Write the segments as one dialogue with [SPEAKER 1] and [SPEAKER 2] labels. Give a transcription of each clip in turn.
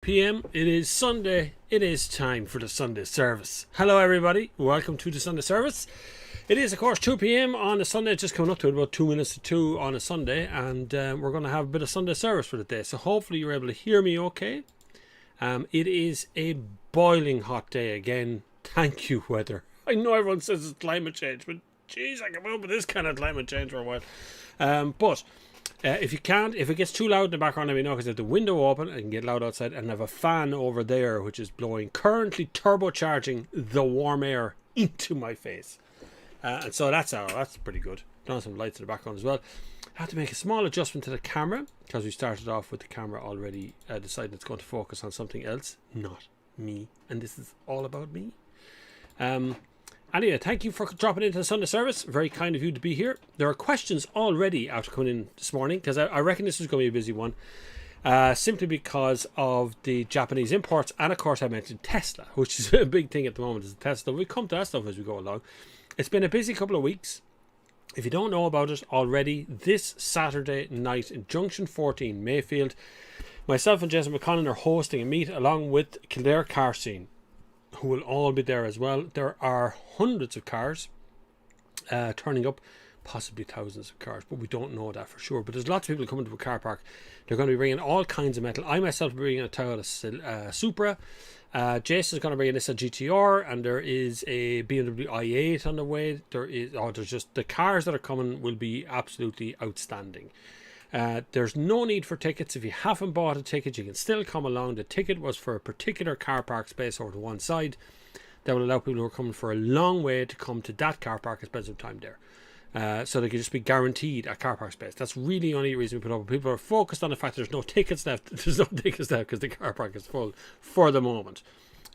[SPEAKER 1] p.m. It is Sunday. It is time for the Sunday service. Hello everybody, welcome to the Sunday service. It is of course 2 p.m. on a Sunday, just coming up to it, about 2 minutes to 2 on a Sunday, and we're going to have a bit of Sunday service for the day, so hopefully you're able to hear me okay. It is a boiling hot day again. Thank you, weather. I know everyone says it's climate change, but geez, I can move with this kind of climate change for a while. But if it gets too loud in the background, let me know, because I have the window open, I can get loud outside, and I have a fan over there which is blowing, currently turbocharging the warm air into my face. And so that's pretty good. Done some lights in the background as well. I have to make a small adjustment to the camera, because we started off with the camera already deciding it's going to focus on something else, not me. And this is all about me. Anyway, thank you for dropping into the Sunday service. Very kind of you to be here. There are questions already after coming in this morning, because I reckon this is going to be a busy one. Simply because of the Japanese imports, and of course I mentioned Tesla, which is a big thing at the moment, is Tesla. We come to that stuff as we go along. It's been a busy couple of weeks. If you don't know about it already, this Saturday night in Junction 14, Mayfield, myself and Jason McConnell are hosting a meet along with Kildare Car Scene, who will all be there as well. There are hundreds of cars turning up, possibly thousands of cars, but we don't know that for sure. But there's lots of people coming to a car park. They're going to be bringing all kinds of metal. I myself will be bringing a Toyota Supra. Jason's going to bring a Nissan GTR, and there is a BMW i8 on the way. There's just, the cars that are coming will be absolutely outstanding. There's no need for tickets. If you haven't bought a ticket, you can still come along. The ticket was for a particular car park space over to one side. That will allow people who are coming for a long way to come to that car park and spend some time there. So they can just be guaranteed a car park space. That's really the only reason we put up. People are focused on the fact that there's no tickets left. There's no tickets left because the car park is full for the moment.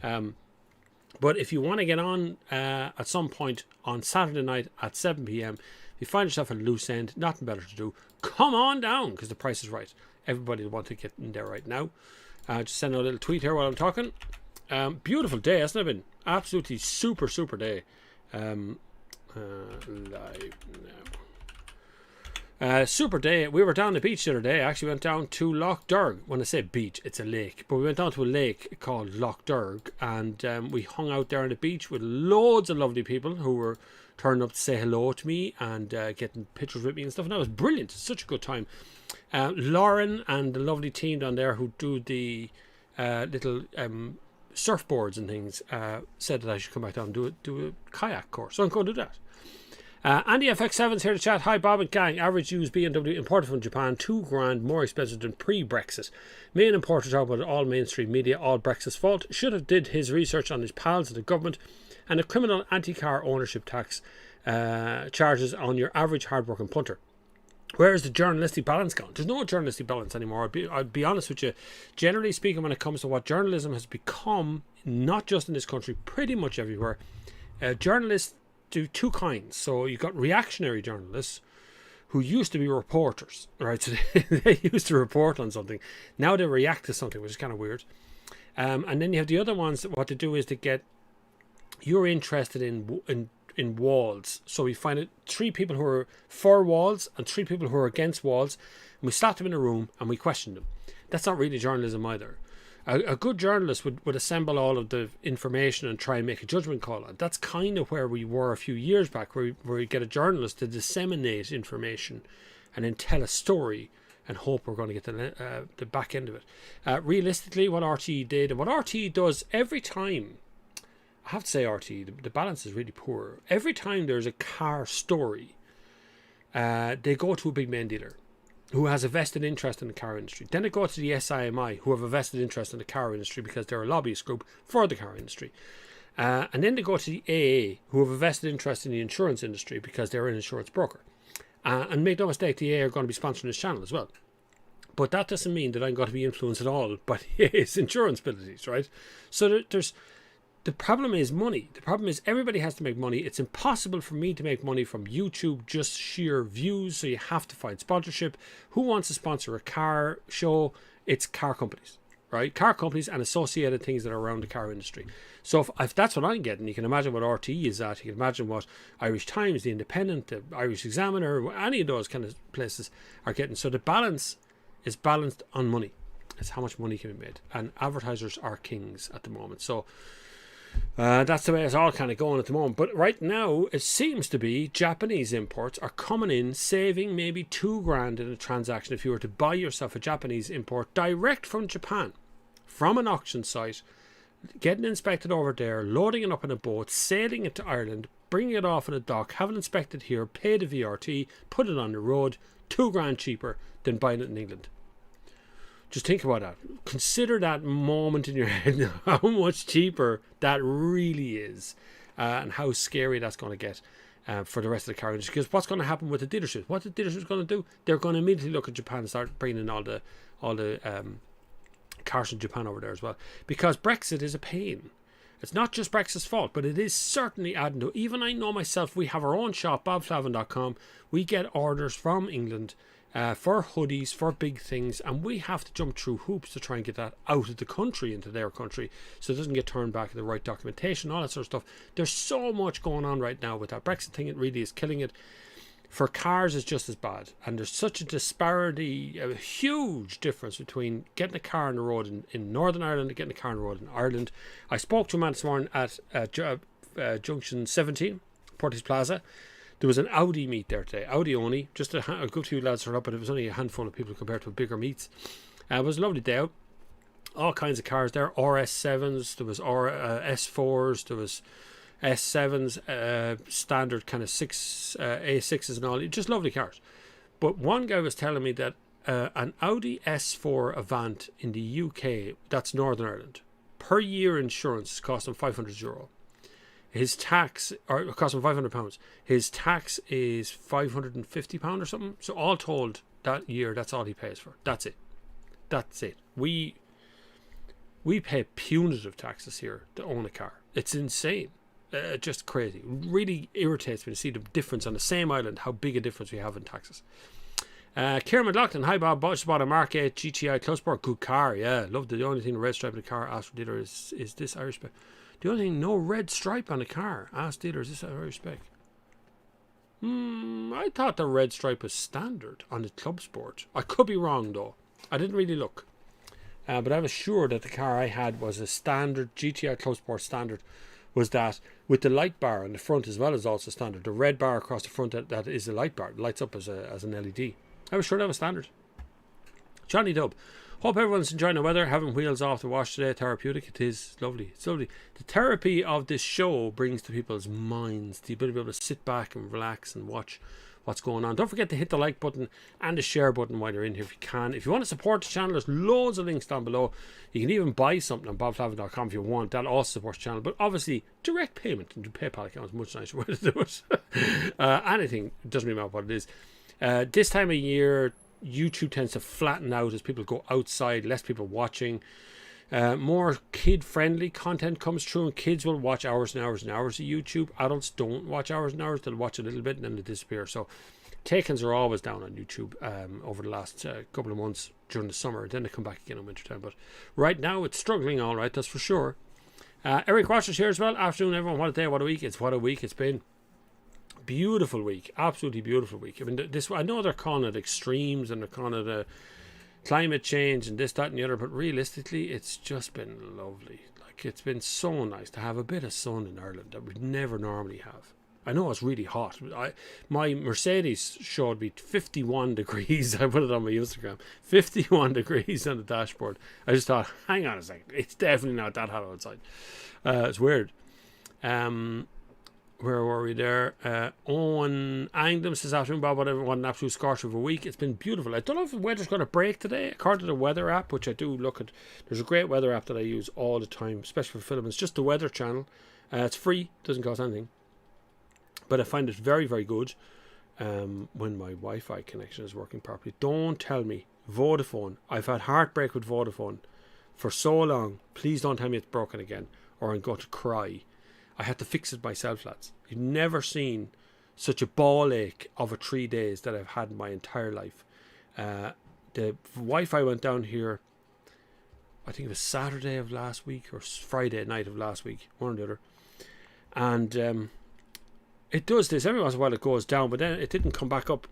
[SPEAKER 1] But if you want to get on at some point on Saturday night at 7 p.m, if you find yourself at a loose end, nothing better to do, come on down, because the price is right. Everybody will want to get in there right now. Just send out a little tweet here while I'm talking. Beautiful day, hasn't it been? Absolutely super day. Live now. Super day. We were down the beach the other day. I actually went down to Loch Derg. When I say beach, it's a lake, but we went down to a lake called Loch Derg, and we hung out there on the beach with loads of lovely people who were turning up to say hello to me and getting pictures with me and stuff, and that was brilliant. It's such a good time. Lauren and the lovely team down there who do the little surfboards and things said that I should come back down and do a kayak course, so I'm going to do that. Andy FX7's here to chat. Hi Bob and gang. Average used BMW imported from Japan, $2,000 more expensive than pre-Brexit. Main importer talk about it, all mainstream media, all Brexit's fault. Should have did his research on his pals at the government, and a criminal anti-car ownership tax charges on your average hard-working punter. Where is the journalistic balance gone? There's no journalistic balance anymore. I'll be honest with you. Generally speaking, when it comes to what journalism has become, not just in this country, pretty much everywhere, journalists do two kinds. So you've got reactionary journalists who used to be reporters, right? So they used to report on something. Now they react to something, which is kind of weird. And then you have the other ones that what they do is you're interested in walls. So we find it 3 people who are for walls and 3 people who are against walls, and we start them in a room and we question them. That's not really journalism either. A good journalist would assemble all of the information and try and make a judgment call on it. That's kind of where we were a few years back, where we get a journalist to disseminate information and then tell a story and hope we're going to get the back end of it. Realistically, what RTE did, and what RTE does every time, I have to say RTE, the balance is really poor. Every time there's a car story, they go to a big main dealer who has a vested interest in the car industry. Then they go to the SIMI, who have a vested interest in the car industry because they're a lobbyist group for the car industry. And then they go to the AA, who have a vested interest in the insurance industry because they're an insurance broker. And make no mistake, the AA are going to be sponsoring this channel as well. But that doesn't mean that I'm going to be influenced at all by the AA's insurance abilities, right? So the problem is money. The problem is everybody has to make money. It's impossible for me to make money from YouTube, just sheer views. So you have to find sponsorship. Who wants to sponsor a car show? It's car companies, right? Car companies and associated things that are around the car industry. So if that's what I'm getting, you can imagine what RTE is at. You can imagine what Irish Times, The Independent, the Irish Examiner, any of those kind of places are getting. So the balance is balanced on money. It's how much money can be made. And advertisers are kings at the moment. So that's the way it's all kind of going at the moment. But right now, it seems to be Japanese imports are coming in, saving maybe $2,000 in a transaction if you were to buy yourself a Japanese import direct from Japan, from an auction site, getting inspected over there, loading it up in a boat, sailing it to Ireland, bringing it off in a dock, having it inspected here, pay the VRT, put it on the road, $2,000 cheaper than buying it in England. Just think about that. Consider that moment in your head, how much cheaper that really is, and how scary that's going to get for the rest of the car industry. Because what's going to happen with the dealerships? What the dealerships going to do? They're going to immediately look at Japan and start bringing in all the cars from Japan over there as well. Because Brexit is a pain. It's not just Brexit's fault, but it is certainly adding to it. Even I know myself, we have our own shop, bobflavin.com. We get orders from England for hoodies, for big things, and we have to jump through hoops to try and get that out of the country into their country so it doesn't get turned back in the right documentation, all that sort of stuff. There's so much going on right now with that Brexit thing. It really is killing it. For cars, it's just as bad, and there's such a disparity, a huge difference between getting a car on the road in Northern Ireland and getting a car on the road in Ireland. I spoke to a man this morning at Junction 17, Portis Plaza. There was an Audi meet there today, Audi only, just a good few lads turned up, but it was only a handful of people compared to bigger meets. It was a lovely day out. All kinds of cars there, RS7s, there was S4s, there was S7s, standard kind of A6s and all, just lovely cars. But one guy was telling me that an Audi S4 Avant in the UK, that's Northern Ireland, per year insurance cost him €500. His tax, or it cost him £500. His tax is £550 or something. So all told, that year, that's all he pays for. That's it. That's it. We pay punitive taxes here to own a car. It's insane. Just crazy. Really irritates me to see the difference on the same island, how big a difference we have in taxes. Kieran McLaughlin, hi Bob, just bought a Mark 8 GTI Club Sport, good car, yeah, loved it. The only thing the red stripe in the car, asked for dealer, is this Irish spec. The only thing, no red stripe on the car, asked dealer, is this Irish spec. I thought the red stripe was standard on the Club Sport. I could be wrong though, I didn't really look. But I was sure that the car I had was a standard GTI Club Sport standard, was that with the light bar on the front as well as also standard. The red bar across the front, that is the light bar. It lights up as an LED. I was sure that was standard. Johnny Dub. Hope everyone's enjoying the weather. Having wheels off the wash today. Therapeutic. It is lovely. It's lovely. The therapy of this show brings to people's minds the ability to be able to sit back and relax and watch what's going on. Don't forget to hit the like button and the share button while you're in here if you can. If you want to support the channel, there's loads of links down below. You can even buy something on bobflavin.com if you want. That also supports the channel. But obviously, direct payment into PayPal account is a much nicer way to do it. Anything, it doesn't really matter what it is. This time of year, YouTube tends to flatten out as people go outside, less people watching. More kid-friendly content comes through, and kids will watch hours and hours and hours of YouTube. Adults don't watch hours and hours. They'll watch a little bit and then they disappear. So take-ins are always down on YouTube over the last couple of months during the summer. Then they come back again in winter time. But right now it's struggling, all right, that's for sure. Eric Rogers here as well. Afternoon, everyone. What a day, what a week. What a week it's been. Beautiful week, absolutely beautiful week. I mean, I know they're calling it extremes and they're calling it climate change and this, that and the other, but realistically it's just been lovely. Like, it's been so nice to have a bit of sun in Ireland that we'd never normally have. I know it's really hot. My Mercedes showed me 51 degrees. I put it on my Instagram, 51 degrees on the dashboard. I just thought, hang on a second, it's definitely not that hot outside. It's weird. Where were we there? Owen Anglem says, afternoon Bob, what an absolute scorcher of a week. It's been beautiful. I don't know if the weather's going to break today. According to the weather app, which I do look at, there's a great weather app that I use all the time, especially for filming. It's just the Weather Channel. It's free, doesn't cost anything. But I find it very, very good when my Wi-Fi connection is working properly. Don't tell me, Vodafone. I've had heartbreak with Vodafone for so long. Please don't tell me it's broken again or I'm going to cry. I had to fix it myself, lads. You've never seen such a ball ache of 3 days that I've had in my entire life. The Wi-Fi went down here, I think it was Saturday of last week or Friday night of last week, one or the other. And it does this. Every once in a while it goes down, but then it didn't come back up.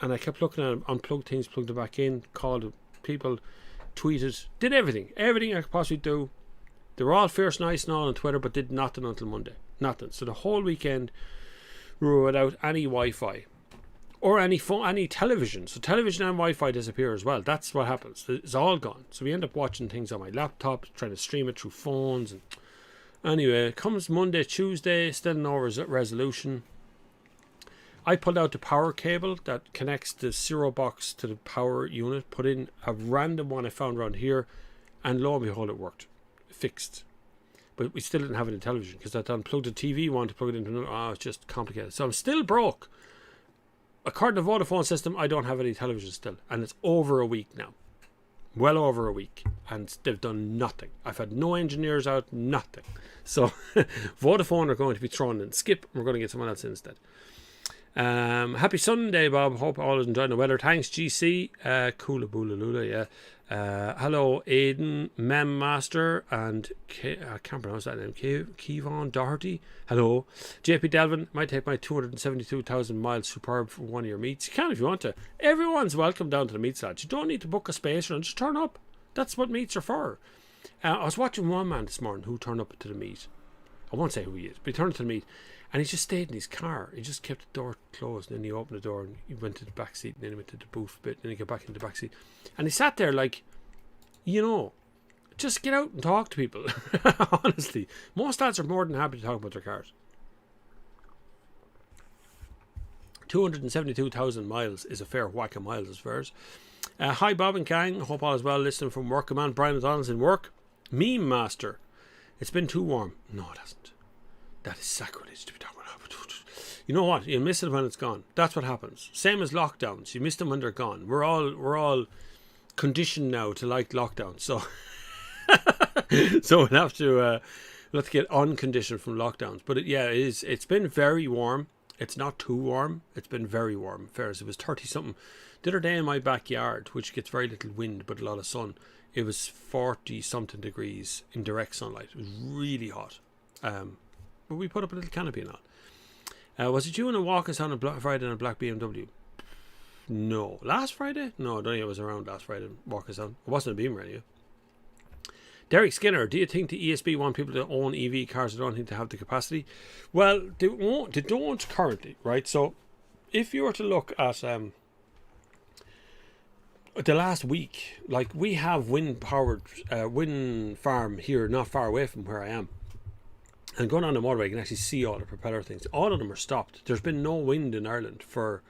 [SPEAKER 1] And I kept looking at it, unplugged things, plugged it back in, called people. tweeted, did everything I could possibly do. They were all fierce nice and all on Twitter, but did nothing until Monday. Nothing. So the whole weekend we were without any Wi-Fi or any phone, any television. So television and Wi-Fi disappear as well. That's what happens. It's all gone. So we end up watching things on my laptop, trying to stream it through phones. And anyway, it comes Monday, Tuesday, still no resolution. I pulled out the power cable that connects the Zero box to the power unit, put in a random one I found around here, and lo and behold, it worked. Fixed. But we still didn't have any television because I unplugged the TV one to plug it into another. Oh, it's just complicated. So I'm still broke. According to the Vodafone system, I don't have any television still. And it's over a week now. Well over a week. And they've done nothing. I've had no engineers out, nothing. So Vodafone are going to be thrown in skip. We're going to get someone else in instead. Happy Sunday, Bob. Hope all is enjoying the weather. Thanks, GC. Kula Bula Lula, yeah. Hello, Aidan, Mem Master, and I can't pronounce that name. Kevon Doherty. Hello, JP Delvin. Might take my 272,000 miles superb for one of your meets. You can if you want to. Everyone's welcome down to the meets, lads. You don't need to book a space and just turn up. That's what meets are for. I was watching one man this morning who turned up to the meet. I won't say who he is, but he turned up to the meet. And he just stayed in his car. He just kept the door closed. And then he opened the door and he went to the back seat. And then he went to the booth bit. And then he got back into the back seat. And he sat there like, you know, just get out and talk to people. Honestly. Most lads are more than happy to talk about their cars. 272,000 miles is a fair whack of miles as far as. Hi, Bob and Kang. Hope all is well. Listening from work. Command Brian McDonald's in work. Meme Master. It's been too warm. No, it hasn't. That is sacrilege to be talking about. You know what? You'll miss it when it's gone. That's what happens. Same as lockdowns. You miss them when they're gone. We're all conditioned now to like lockdowns. So, so we'll have to get unconditioned from lockdowns. But it is. It's been very warm. It's not too warm. It's been very warm. Fairness, it was 30 something the other day in my backyard, which gets very little wind but a lot of sun. It was 40 something degrees in direct sunlight. It was really hot. But we put up a little canopy and all. Was it you in a walk us on a Friday on a black BMW? No. Last Friday? No, I don't think it was around last Friday. Walk us on. It wasn't a Beamer anyway. Derek Skinner, do you think the ESB want people to own EV cars that don't think they have the capacity? Well, they don't currently, right? So if you were to look at the last week, like we have wind farm here not far away from where I am. And going on the motorway, you can actually see all the propeller things. All of them are stopped. There's been no wind in Ireland for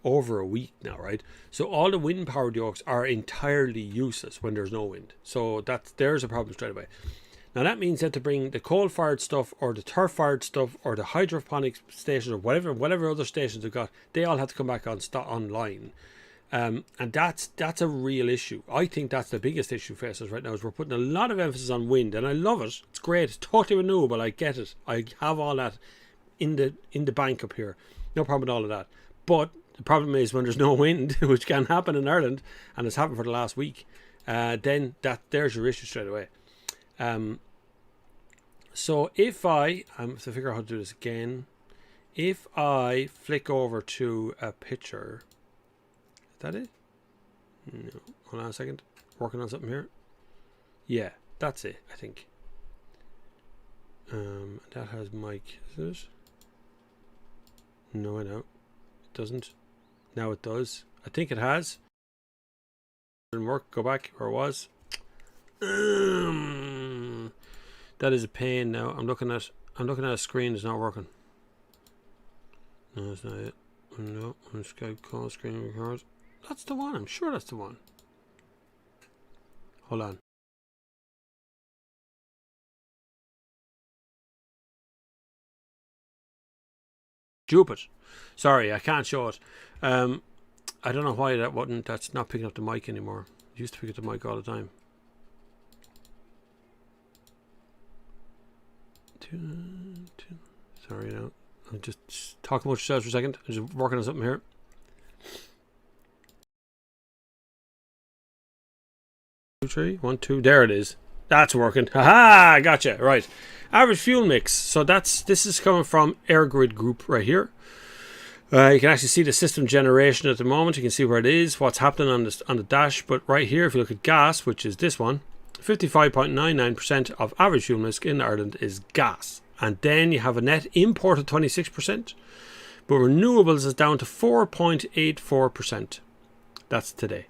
[SPEAKER 1] over a week now, right? So all the wind-powered yokes are entirely useless when there's no wind. So there's a problem straight away. Now that means that to bring the coal-fired stuff or the turf-fired stuff or the hydroponic stations or whatever other stations they've got, they all have to come back online. And that's a real issue. I think that's the biggest issue for us right now is we're putting a lot of emphasis on wind, and I love it. It's great. It's totally renewable. I get it. I have all that in the bank up here. No problem with all of that. But the problem is when there's no wind, which can happen in Ireland, and it's happened for the last week, then there's your issue straight away. So if I have to figure out how to do this again. If I flick over to a picture. That it? No. Hold on a second. Working on something here. Yeah, that's it, I think. That has mic. Is it? No, I know. It doesn't. Now it does. I think it has. Didn't work. Go back where it was. That is a pain now. I'm looking at a screen that's not working. No, it's not it. No, on Skype call screen record. That's the one. I'm sure that's the one. Hold on. Stupid. Sorry, I can't show it. I don't know why that's not picking up the mic anymore. It used to pick up the mic all the time. Sorry now. I'm just talking about yourselves for a second. I'm just working on something here. 2, 3, 1, 2. There it is. That's working. Haha, gotcha. Right. Average fuel mix. So this is coming from Airgrid Group right here. You can actually see the system generation at the moment. You can see where it is, what's happening on the dash. But right here, if you look at gas, which is this one, 55.99% of average fuel risk in Ireland is gas. And then you have a net import of 26%. But renewables is down to 4.84%. That's today.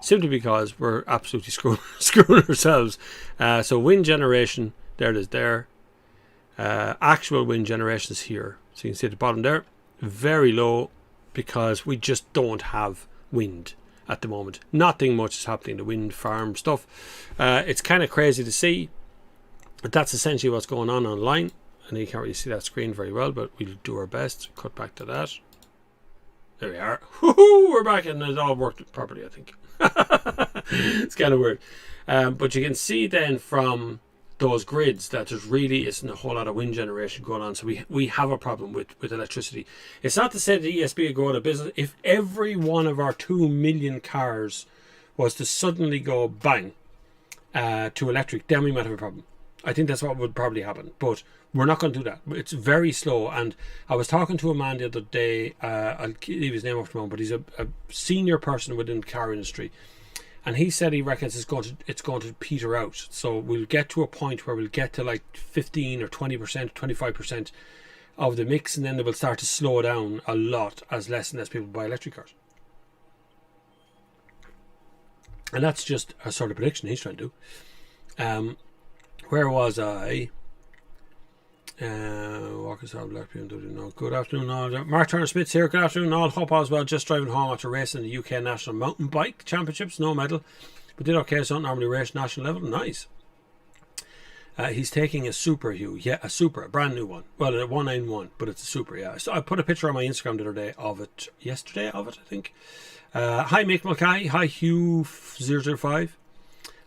[SPEAKER 1] Simply because we're absolutely screwing ourselves. So wind generation, there it is there. Actual wind generation is here. So you can see at the bottom there. Very low because we just don't have wind at the moment. Nothing much is happening. The wind farm stuff. It's kind of crazy to see. But that's essentially what's going on online. And you can't really see that screen very well, but we'll do our best. Cut back to that. There we are. Woohoo! We're back and it all worked properly, I think. It's kind of weird. But you can see then from those grids that there really isn't a whole lot of wind generation going on. So we have a problem with electricity. It's not to say the ESB would go out of business. If every one of our 2 million cars was to suddenly go bang to electric, then we might have a problem. I think that's what would probably happen. But we're not going to do that. It's very slow. And I was talking to a man the other day. I'll leave his name off the moment, but he's a senior person within the car industry. And he said he reckons it's going to peter out. So we'll get to a point where we'll get to like 15 or 20%, 25% of the mix, and then it will start to slow down a lot as less and less people buy electric cars. And that's just a sort of prediction he's trying to do. Where was I? Walkers are Black BMW. No. Good afternoon, all. Mark Turner Smith's here. Good afternoon, all. Hope all's well. Just driving home after racing the UK National Mountain Bike Championships. No medal, but did okay. So don't normally race national level. Nice. He's taking a Super, Hugh. Yeah, a Super, a brand new one. Well, a 191, but it's a Super. Yeah. So I put a picture on my Instagram the other day of it. Yesterday of it, I think. Hi, Mick Mulcahy. Hi, Hugh005.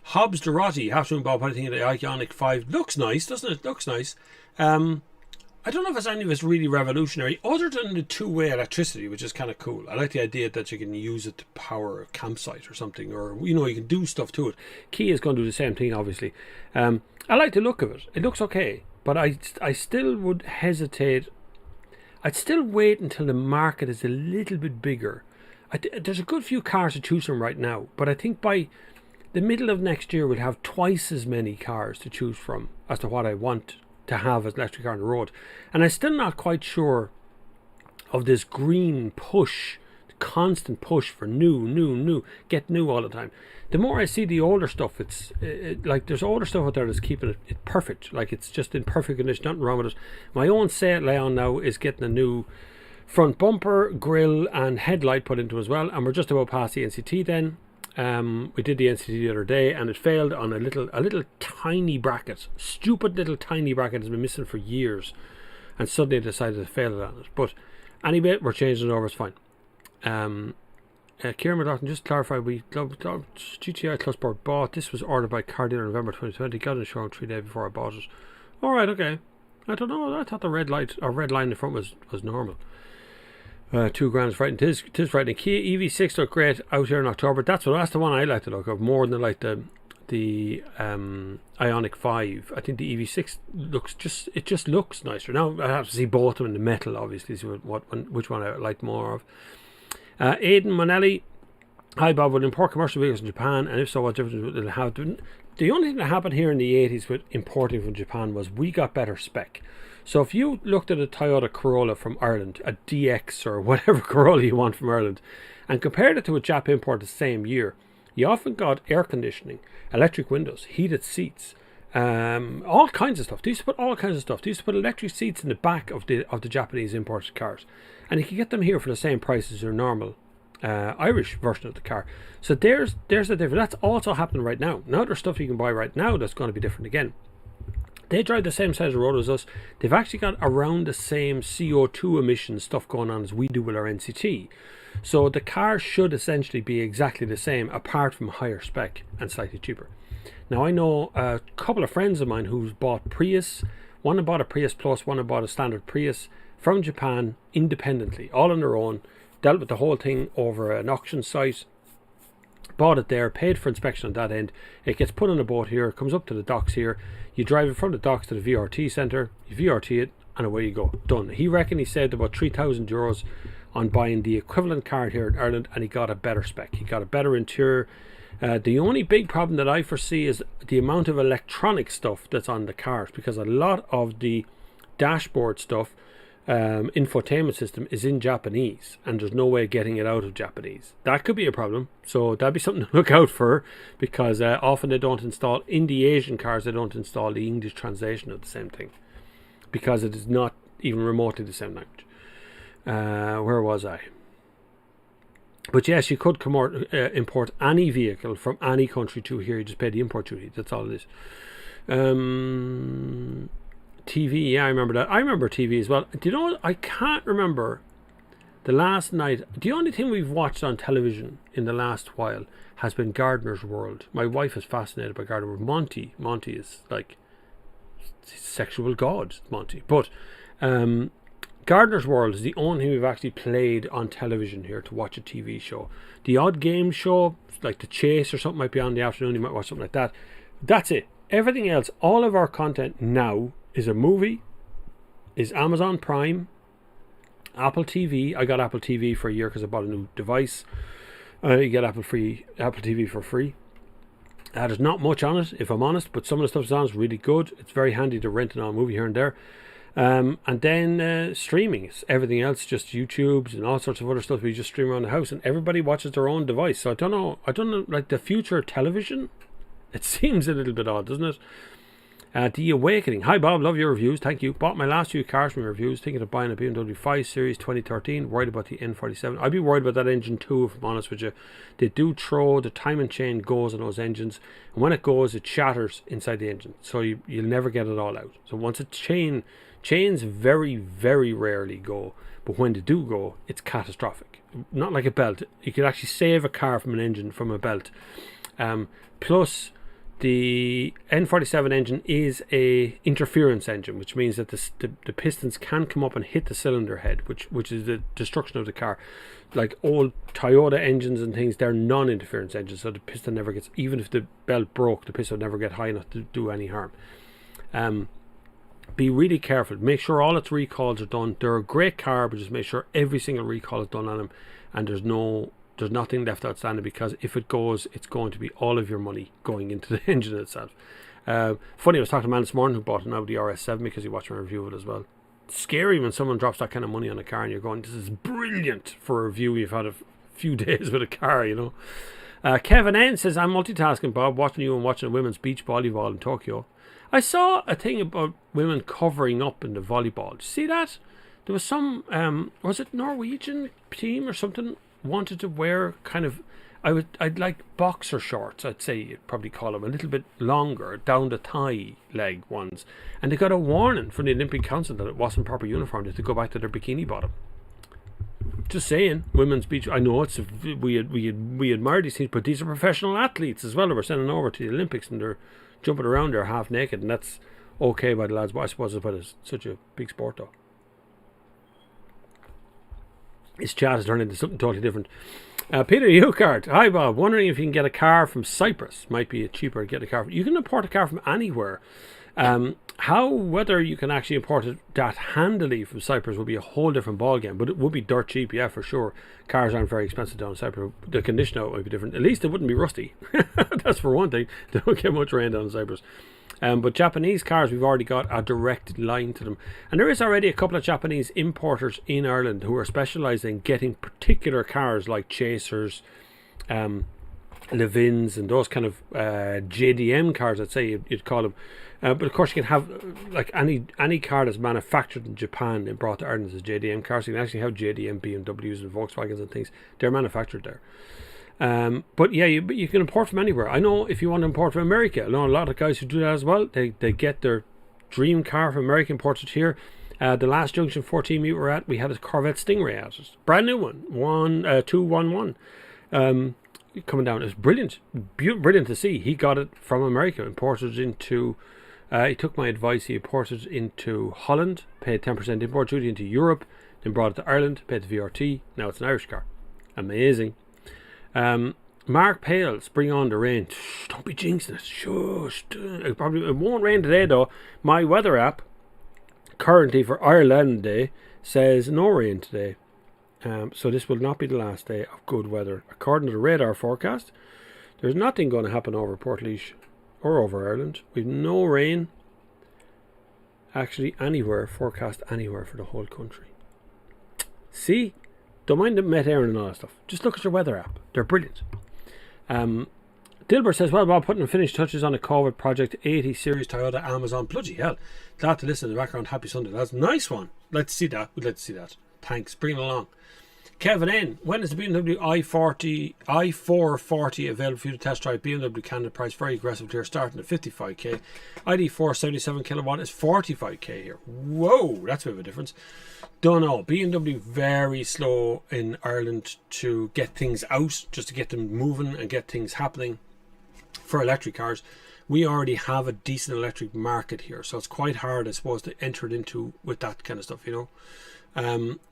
[SPEAKER 1] Hobbs Dorothy. Afternoon, Bob. What do you think of the Ioniq 5? Looks nice, doesn't it? Looks nice. I don't know if it's any of it's really revolutionary, other than the two-way electricity, which is kind of cool. I like the idea that you can use it to power a campsite or something, or you can do stuff to it. Kia is going to do the same thing, obviously. I like the look of it. It looks okay, but I still would hesitate. I'd still wait until the market is a little bit bigger. There's a good few cars to choose from right now, but I think by the middle of next year we'll have twice as many cars to choose from as to what I want to have as electric car on the road. And I'm still not quite sure of this green push, constant push for new, get new all the time. The more I see the older stuff, it's like there's older stuff out there that's keeping it perfect, like it's just in perfect condition, nothing wrong with it. My own Seat Leon now is getting a new front bumper, grille and headlight put into as well, and we're just about past the NCT then. We did the NCT the other day and it failed on a little tiny bracket. Stupid little tiny bracket has been missing for years, and suddenly decided to fail it on it. But anyway, we're changing it over, it's fine. Kieran McLaughlin, just clarify, we GTI Clusport bought. This was ordered by car dealer in November 2020. Got it showroom 3 days before I bought it. Alright, okay. I don't know, I thought the red line in the front was normal. 2 grand is frightening. It is frightening. Kia EV6 look great out here in October. That's the one I like to look of more than like the Ioniq 5. I think the EV6 just looks nicer. Now I have to see both of them in the metal, obviously, see which one I like more of. Aidan Monelli. Hi Bob, would import commercial vehicles in Japan, and if so, what difference will it have? The only thing that happened here in the 80s with importing from Japan was we got better spec. So if you looked at a Toyota Corolla from Ireland, a DX or whatever Corolla you want from Ireland, and compared it to a Jap import the same year, you often got air conditioning, electric windows, heated seats, all kinds of stuff. They used to put all kinds of stuff. They used to put electric seats in the back of the Japanese imported cars, and you can get them here for the same price as your normal Irish version of the car. So there's the difference. That's also happening right now. Now there's stuff you can buy right now that's going to be different again. They drive the same size of road as us. They've actually got around the same CO2 emission stuff going on as we do with our NCT. So the car should essentially be exactly the same, apart from higher spec and slightly cheaper. Now I know a couple of friends of mine who've bought Prius. One had bought a Prius Plus, one had bought a standard Prius from Japan independently, all on their own, dealt with the whole thing over an auction site. Bought it there, paid for inspection on that end. It gets put on a boat here, comes up to the docks here. You drive it from the docks to the VRT centre, you VRT it, and away you go. Done. He reckoned he saved about €3,000 on buying the equivalent car here in Ireland, and he got a better spec. He got a better interior. The only big problem that I foresee is the amount of electronic stuff that's on the cars, because a lot of the dashboard stuff, infotainment system, is in Japanese, and there's no way of getting it out of Japanese. That could be a problem, so that'd be something to look out for, because often they don't install, in the Asian cars, they don't install the English translation of the same thing, because it is not even remotely the same language. Where was I? But yes, you could import any vehicle from any country to here. You just pay the import duty. That's all it is. TV, yeah, I remember that. I remember TV as well. Do you know what? I can't remember the last night. The only thing we've watched on television in the last while has been Gardener's World. My wife is fascinated by Gardener's World. Monty is like sexual god, Monty. But Gardener's World is the only thing we've actually played on television here to watch a TV show. The odd game show, like The Chase or something, might be on in the afternoon. You might watch something like that. That's it. Everything else, all of our content now is a movie, is Amazon Prime, Apple TV. I got Apple TV for a year because I bought a new device. You get Apple TV for free. There's not much on it, if I'm honest, but some of the stuff that's on is really good. It's very handy to rent a movie here and there. And then streaming. Everything else, just YouTubes and all sorts of other stuff. We just stream around the house, and everybody watches their own device. So I don't know, like the future of television, it seems a little bit odd, doesn't it? The Awakening. Hi Bob, love your reviews, thank you. Bought my last few cars from your reviews, thinking of buying a BMW 5 Series 2013. Worried about the N47. I'd be worried about that engine too, if I'm honest with you. They do throw, the timing chain goes on those engines, and when it goes, it shatters inside the engine, so you'll never get it all out. So once chains very, very rarely go, but when they do go, it's catastrophic. Not like a belt. You could actually save a car from an engine from a belt. Plus, the N47 engine is a interference engine, which means that the pistons can come up and hit the cylinder head, which is the destruction of the car. Like old Toyota engines and things, they're non-interference engines, so the piston never gets, even if the belt broke, the piston would never get high enough to do any harm. Be really careful. Make sure all its recalls are done. They're a great car, but just make sure every single recall is done on them, and there's nothing left outstanding, because if it goes, it's going to be all of your money going into the engine itself. Funny, I was talking to a man this morning who bought an Audi RS7 because he watched my review of it as well. It's scary when someone drops that kind of money on a car and you're going, this is brilliant, for a review you've had a few days with a car, you know. Kevin N says, I'm multitasking, Bob, watching you and watching the women's beach volleyball in Tokyo. I saw a thing about women covering up in the volleyball. Did you see that? There was some, was it Norwegian team or something, wanted to wear kind of, I'd like boxer shorts, I'd say you'd probably call them, a little bit longer, down the thigh leg ones. And they got a warning from the Olympic Council that it wasn't proper uniform, to go back to their bikini bottom. Just saying, women's beach, I know it's, we admire these things, but these are professional athletes as well that we're sending over to the Olympics, and they're jumping around there half naked, and that's okay by the lads, but I suppose it's such a big sport though. His chat has turned into something totally different. Peter Euchart, hi Bob, wondering if you can get a car from Cyprus. Might be cheaper to get a car. You can import a car from anywhere. Whether you can actually import it that handily from Cyprus will be a whole different ballgame, but it would be dirt cheap, yeah, for sure. Cars aren't very expensive down in Cyprus. The condition of it might be different. At least it wouldn't be rusty. That's for one thing. They don't get much rain down in Cyprus. But Japanese cars, we've already got a direct line to them. And there is already a couple of Japanese importers in Ireland who are specialised in getting particular cars like Chasers, Levins, and those kind of JDM cars, I'd say you'd call them. But of course you can have like any car that's manufactured in Japan and brought to Ireland as a JDM car. So you can actually have JDM BMWs and Volkswagens and things. They're manufactured there. But yeah, you can import from anywhere. I know if you want to import from America, I know a lot of guys who do that as well. They get their dream car from America, imported here. The last Junction 14 meet we were at, we had a Corvette Stingray out. Brand new one, 211. Coming down. It was brilliant. Brilliant to see. He got it from America, imported it into, he took my advice, he imported it into Holland, paid 10% import duty into Europe, then brought it to Ireland, paid the VRT. Now it's an Irish car. Amazing. Mark Pales, bring on the rain. Shh, don't be jinxing it. Shush. It won't rain today though. My weather app currently for Ireland Day says no rain today. So this will not be the last day of good weather. According to the radar forecast, there's nothing going to happen over Portlaoise or over Ireland. We've no rain actually anywhere, forecast anywhere for the whole country. See? Don't mind the Met Éireann and all that stuff. Just look at your weather app. They're brilliant. Dilbert says, well, Bob, putting finished touches on a COVID Project 80 Series Toyota Amazon. Bloody hell. Glad to listen in the background. Happy Sunday. That's a nice one. Let's see that. We'd like to see that. Thanks. Bring it along. Kevin N. When is the BMW i440 available for you to test drive? BMW candidate price very aggressive here, starting at 55k. ID4 77 kilowatt is 45k here. Whoa, that's a bit of a difference. Don't know. BMW very slow in Ireland to get things out, just to get them moving and get things happening for electric cars. We already have a decent electric market here, so it's quite hard, I suppose, to enter it into with that kind of stuff, you know.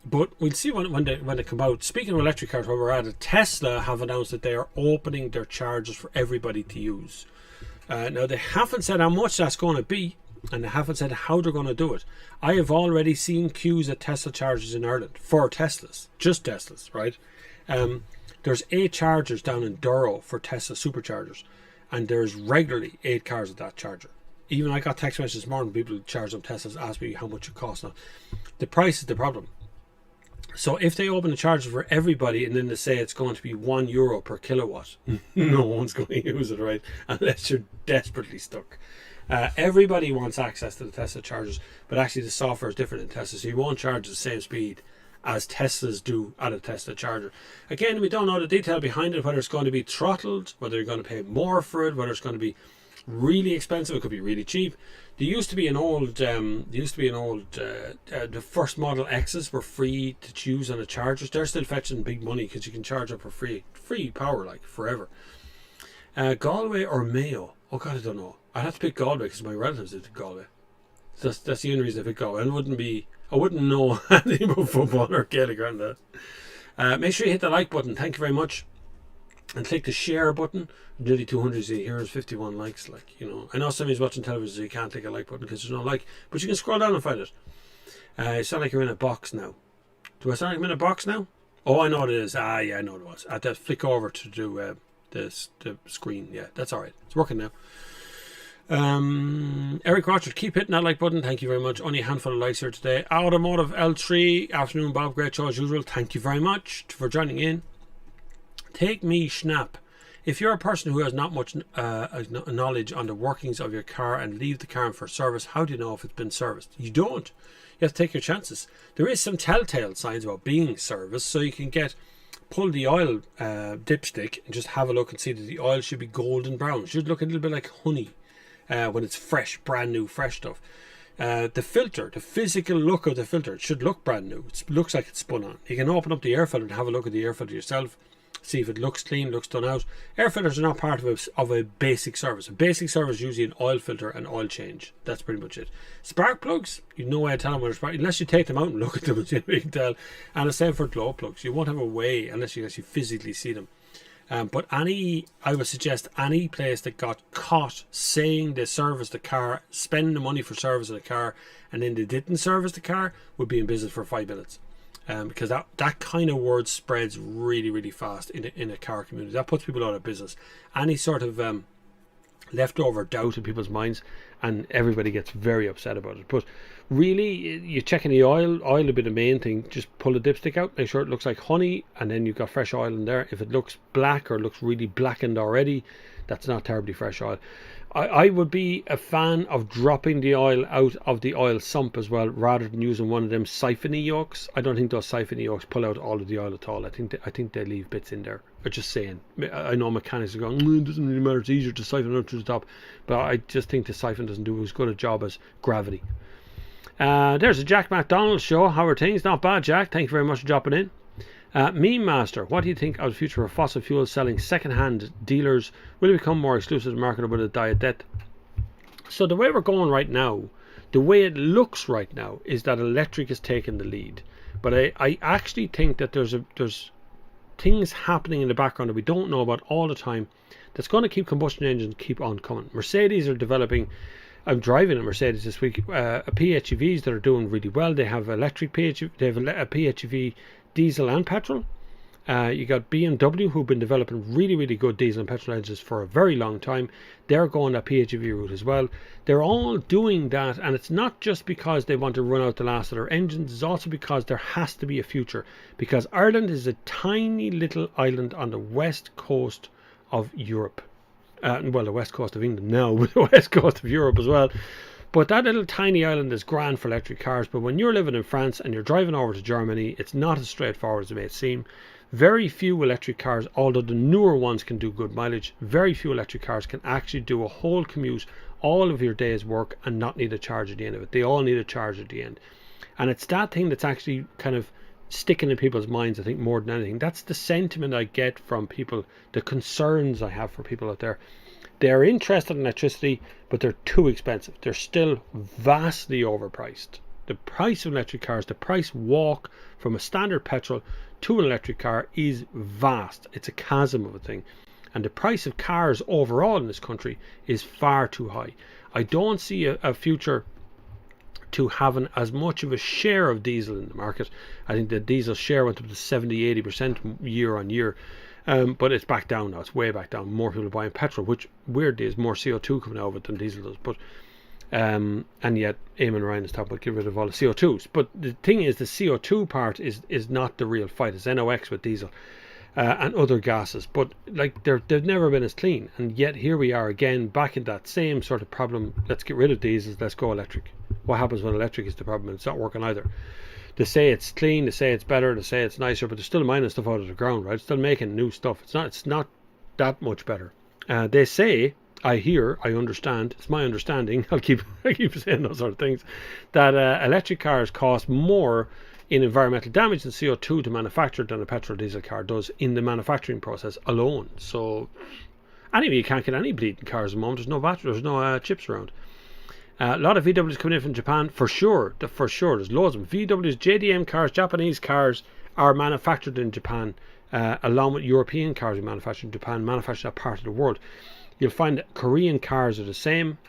[SPEAKER 1] But we'll see when they come out. Speaking of electric cars, where we're at, Tesla have announced that they are opening their chargers for everybody to use. Now, they haven't said how much that's going to be, and they haven't said how they're going to do it. I have already seen queues at Tesla chargers in Ireland for Teslas, just Teslas, right? There's 8 chargers down in Durrow for Tesla superchargers, and there's regularly 8 cars at that charger. Even I got text messages this morning, people who charge up Teslas ask me how much it costs now. The price is the problem. So if they open the chargers for everybody and then they say it's going to be €1 per kilowatt, no one's going to use it, right? Unless you're desperately stuck. Everybody wants access to the Tesla chargers, but actually the software is different in Tesla, so you won't charge the same speed as Teslas do at a Tesla charger. Again, we don't know the detail behind it, whether it's going to be throttled, whether you're going to pay more for it, whether it's going to be really expensive, it could be really cheap. There used to be an old, the first Model X's were free to choose on the chargers. They're still fetching big money because you can charge up for free power, like forever. Galway or Mayo? Oh God, I don't know. I'd have to pick Galway because my relatives live in Galway. That's the only reason I pick Galway. I wouldn't know anything about football or Gaelic or that. Make sure you hit the like button. Thank you very much. And click the share button. Nearly 200 here is 51 likes. Like, you know, I know somebody's watching television, so you can't click a like button because there's no like, but you can scroll down and find it. You sound like you're in a box now. Do I sound like I'm in a box now? Oh, I know what it is. Yeah, I know what it was. I had to flick over to do the screen. Yeah, that's all right. It's working now. Eric Rochard, keep hitting that like button. Thank you very much. Only a handful of likes here today. Automotive L3, afternoon Bob, great show as usual. Thank you very much for joining in. Take me Schnapp. If you're a person who has not much knowledge on the workings of your car and leave the car in for service, how do you know if it's been serviced? You don't. You have to take your chances. There is some telltale signs about being serviced, so you can pull the oil dipstick and just have a look and see that the oil should be golden brown. It should look a little bit like honey when it's fresh, brand new, fresh stuff. The filter, the physical look of the filter, it should look brand new. It looks like it's spun on. You can open up the air filter and have a look at the air filter yourself. See if it looks clean, looks done out. Air filters are not part of a basic service. A basic service is usually an oil filter and oil change. That's pretty much it. Spark plugs, you have no way to tell them whether spark, unless you take them out and look at them and see if you can tell. And the same for glow plugs. You won't have a way unless you actually physically see them. But I would suggest any place that got caught saying they serviced the car, spending the money for service of the car, and then they didn't service the car, would be in business for 5 minutes. Because that kind of word spreads really, really fast in a car community. That puts people out of business. Any sort of leftover doubt in people's minds, and everybody gets very upset about it. But really, you're checking the oil will be the main thing. Just pull the dipstick out, make sure it looks like honey, and then you've got fresh oil in there. If it looks black or looks really blackened already, that's not terribly fresh oil. I would be a fan of dropping the oil out of the oil sump as well, rather than using one of them siphony yokes. I don't think those siphony yokes pull out all of the oil at all. I think they leave bits in there. I'm just saying. I know mechanics are going, it doesn't really matter, it's easier to siphon out to the top. But I just think the siphon doesn't do as good a job as gravity. There's a Jack McDonald show. How are things? Not bad, Jack. Thank you very much for dropping in. Meme Master, what do you think of the future of fossil fuels selling second-hand dealers? Will it become more exclusive to the market, or will it die a death? So the way we're going right now, the way it looks right now, is that electric is taking the lead. But I actually think that there's things happening in the background that we don't know about all the time that's going to keep combustion engines keep on coming. Mercedes are developing I'm driving a Mercedes this week, PHEVs that are doing really well. They have electric PHEV, they have a PHEV diesel and petrol. You got BMW, who've been developing really, really good diesel and petrol engines for a very long time. They're going that PHEV route as well. They're all doing that, and it's not just because they want to run out the last of their engines. It's also because there has to be a future. Because Ireland is a tiny little island on the west coast of Europe. Well, the west coast of England now, but the west coast of Europe as well. But that little tiny island is grand for electric cars. But when you're living in France and you're driving over to Germany, it's not as straightforward as it may seem. Very few electric cars, although the newer ones can do good mileage, very few electric cars can actually do a whole commute, all of your day's work, and not need a charge at the end of it. They all need a charge at the end. And it's that thing that's actually kind of sticking in people's minds, I think, more than anything. That's the sentiment I get from people, the concerns I have for people out there. They're interested in electricity, but they're too expensive. They're still vastly overpriced. The price of electric cars, the price walk from a standard petrol to an electric car is vast. It's a chasm of a thing. And the price of cars overall in this country is far too high. I don't see a future to having as much of a share of diesel in the market. I think the diesel share went up to 70-80% year on year. But it's back down now. It's way back down. More people are buying petrol, which weirdly is more CO2 coming out of it than diesel does. But and yet Eamon Ryan is talking about get rid of all the CO2s. But the thing is, the CO2 part is not the real fight. It's NOx with diesel and other gases. But like they've never been as clean. And yet here we are again, back in that same sort of problem. Let's get rid of diesels. Let's go electric. What happens when electric is the problem? It's not working either. They say it's clean, they say it's better, they say it's nicer, but they're still mining stuff out of the ground, right? Still making new stuff. It's not that much better. They say, I hear, I understand, it's my understanding, I keep saying those sort of things, that electric cars cost more in environmental damage and CO2 to manufacture than a petrol diesel car does in the manufacturing process alone. So anyway, you can't get any bleeding cars at the moment. There's no battery, there's no chips around. A lot of VWs coming in from Japan, for sure. There's loads of them. VWs, JDM cars, Japanese cars are manufactured in Japan, along with European cars are manufactured in Japan, manufactured in that part of the world. You'll find that Korean cars are the same.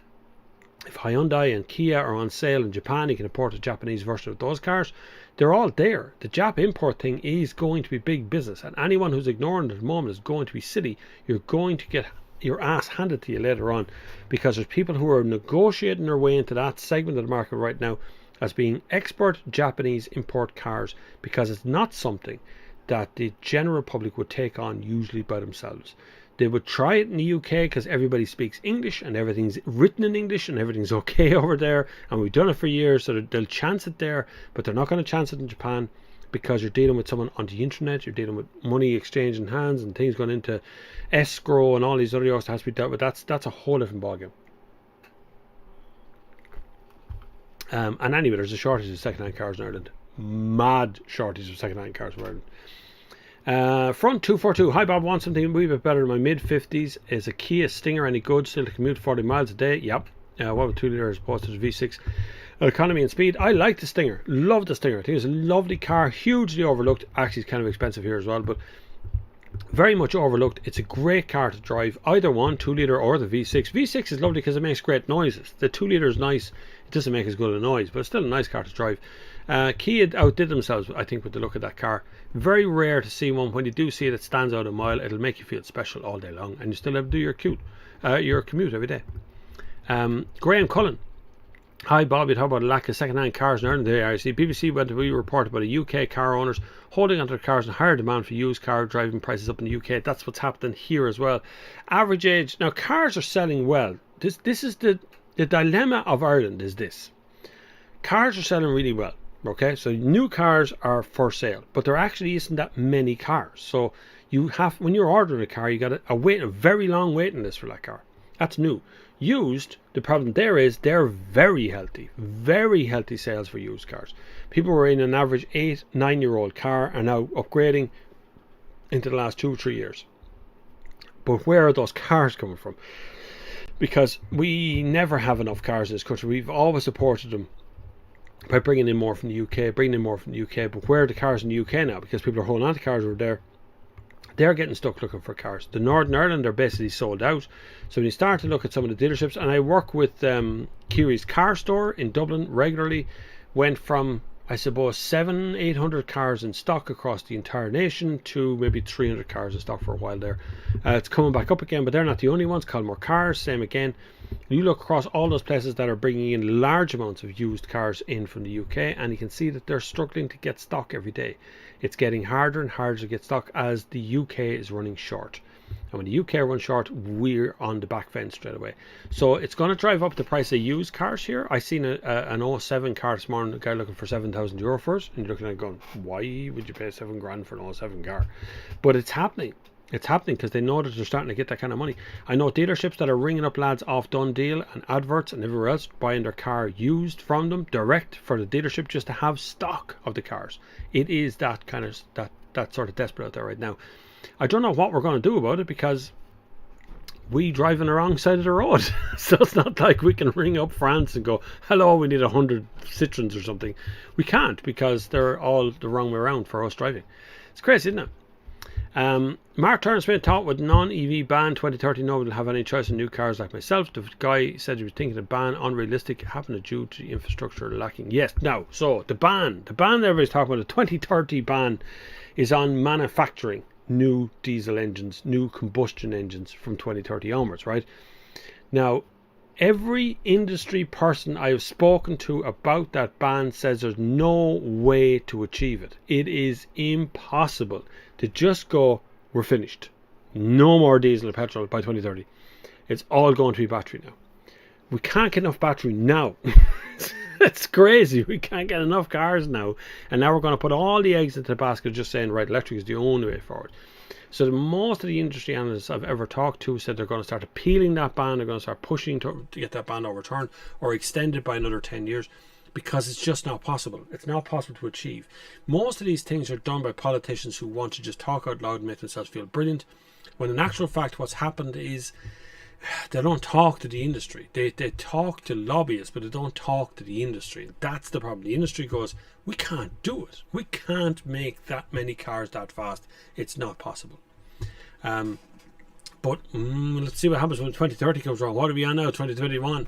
[SPEAKER 1] If Hyundai and Kia are on sale in Japan, you can import a Japanese version of those cars. They're all there. The Jap import thing is going to be big business, and anyone who's ignoring it at the moment is going to be silly. You're going to get your ass handed to you later on, because there's people who are negotiating their way into that segment of the market right now as being expert Japanese import cars, because it's not something that the general public would take on usually by themselves. They would try it in the UK because everybody speaks English and everything's written in English and everything's okay over there, and we've done it for years, so they'll chance it there, but they're not going to chance it in Japan, because you're dealing with someone on the internet, you're dealing with money exchanging hands and things going into escrow and all these other things that has to be dealt with. That's a whole different ballgame. And anyway, there's a shortage of second-hand cars in Ireland. Mad shortage of second-hand cars in Ireland. Front 242. Hi Bob, want something a wee bit better in my mid-50s. Is a Kia Stinger any good? Still to commute 40 miles a day? Yep. What with 2 litre as opposed to the V6? Economy and speed. I like the Stinger. Love the Stinger. I think it's a lovely car. Hugely overlooked. Actually, it's kind of expensive here as well, but very much overlooked. It's a great car to drive. Either one, 2 litre or the V6. V6 is lovely because it makes great noises. The 2 litre is nice. It doesn't make as good a noise, but it's still a nice car to drive. Kia outdid themselves, I think, with the look of that car. Very rare to see one. When you do see it, it stands out a mile. It'll make you feel special all day long, and you still have to do your commute every day. Graham Cullen. Hi Bob, you talk about a lack of second-hand cars in Ireland. There, I see BBC went to be report about a UK car owners holding onto their cars and higher demand for used car, driving prices up in the UK. That's what's happening here as well. Average age. Now, cars are selling well. This is the dilemma of Ireland is this. Cars are selling really well. Okay, so new cars are for sale, but there actually isn't that many cars. So you have, when you're ordering a car, you got a very long waiting list for that car. That's new. Used, the problem there is they're very healthy sales for used cars. People were in an average 8-9-year-old car are now upgrading into the last 2 or 3 years. But where are those cars coming from? Because we never have enough cars in this country. We've always supported them by bringing in more from the UK, but where are the cars in the UK now? Because people are holding on to cars over there. They're getting stuck looking for cars. The Northern Ireland are basically sold out. So when you start to look at some of the dealerships, and I work with Kiri's car store in Dublin regularly went from, I suppose, 700-800 cars in stock across the entire nation to maybe 300 cars in stock for a while there. It's coming back up again, but they're not the only ones. Culmore Cars, same again. You look across all those places that are bringing in large amounts of used cars in from the UK, and you can see that they're struggling to get stock every day. It's getting harder and harder to get stock as the UK is running short. And when the UK runs short, we're on the back fence straight away. So it's going to drive up the price of used cars here. I seen an 07 car this morning, a guy looking for €7,000 for it, and you're looking at it going, why would you pay 7 grand for an 07 car? But it's happening. It's happening because they know that they're starting to get that kind of money. I know dealerships that are ringing up lads off Done Deal and adverts and everywhere else, buying their car used from them direct for the dealership just to have stock of the cars. It is that kind of that sort of desperate out there right now. I don't know what we're going to do about it because we drive on the wrong side of the road. So it's not like we can ring up France and go, hello, we need 100 Citroens or something. We can't because they're all the wrong way around for us driving. It's crazy, isn't it? Mark Turner's been taught with non-EV ban 2030 nobody will have any choice in new cars like myself. The guy said he was thinking the ban unrealistic, happened due to the infrastructure lacking. Yes, now, so the ban that everybody's talking about, the 2030 ban is on manufacturing new diesel engines, new combustion engines from 2030 onwards, right? Now, every industry person I have spoken to about that ban says there's no way to achieve it. It is impossible to just go, we're finished. No more diesel or petrol by 2030. It's all going to be battery now. We can't get enough battery now. It's crazy. We can't get enough cars now. And now we're going to put all the eggs into the basket just saying, right, electric is the only way forward. So most of the industry analysts I've ever talked to said they're going to start appealing that ban. They're going to start pushing to get that ban overturned or extended by another 10 years because it's just not possible. It's not possible to achieve. Most of these things are done by politicians who want to just talk out loud and make themselves feel brilliant, when in actual fact what's happened is they don't talk to the industry. They talk to lobbyists, but they don't talk to the industry. That's the problem. The industry goes, we can't do it. We can't make that many cars that fast. It's not possible. But let's see what happens when 2030 comes around. What are we on now? 2021.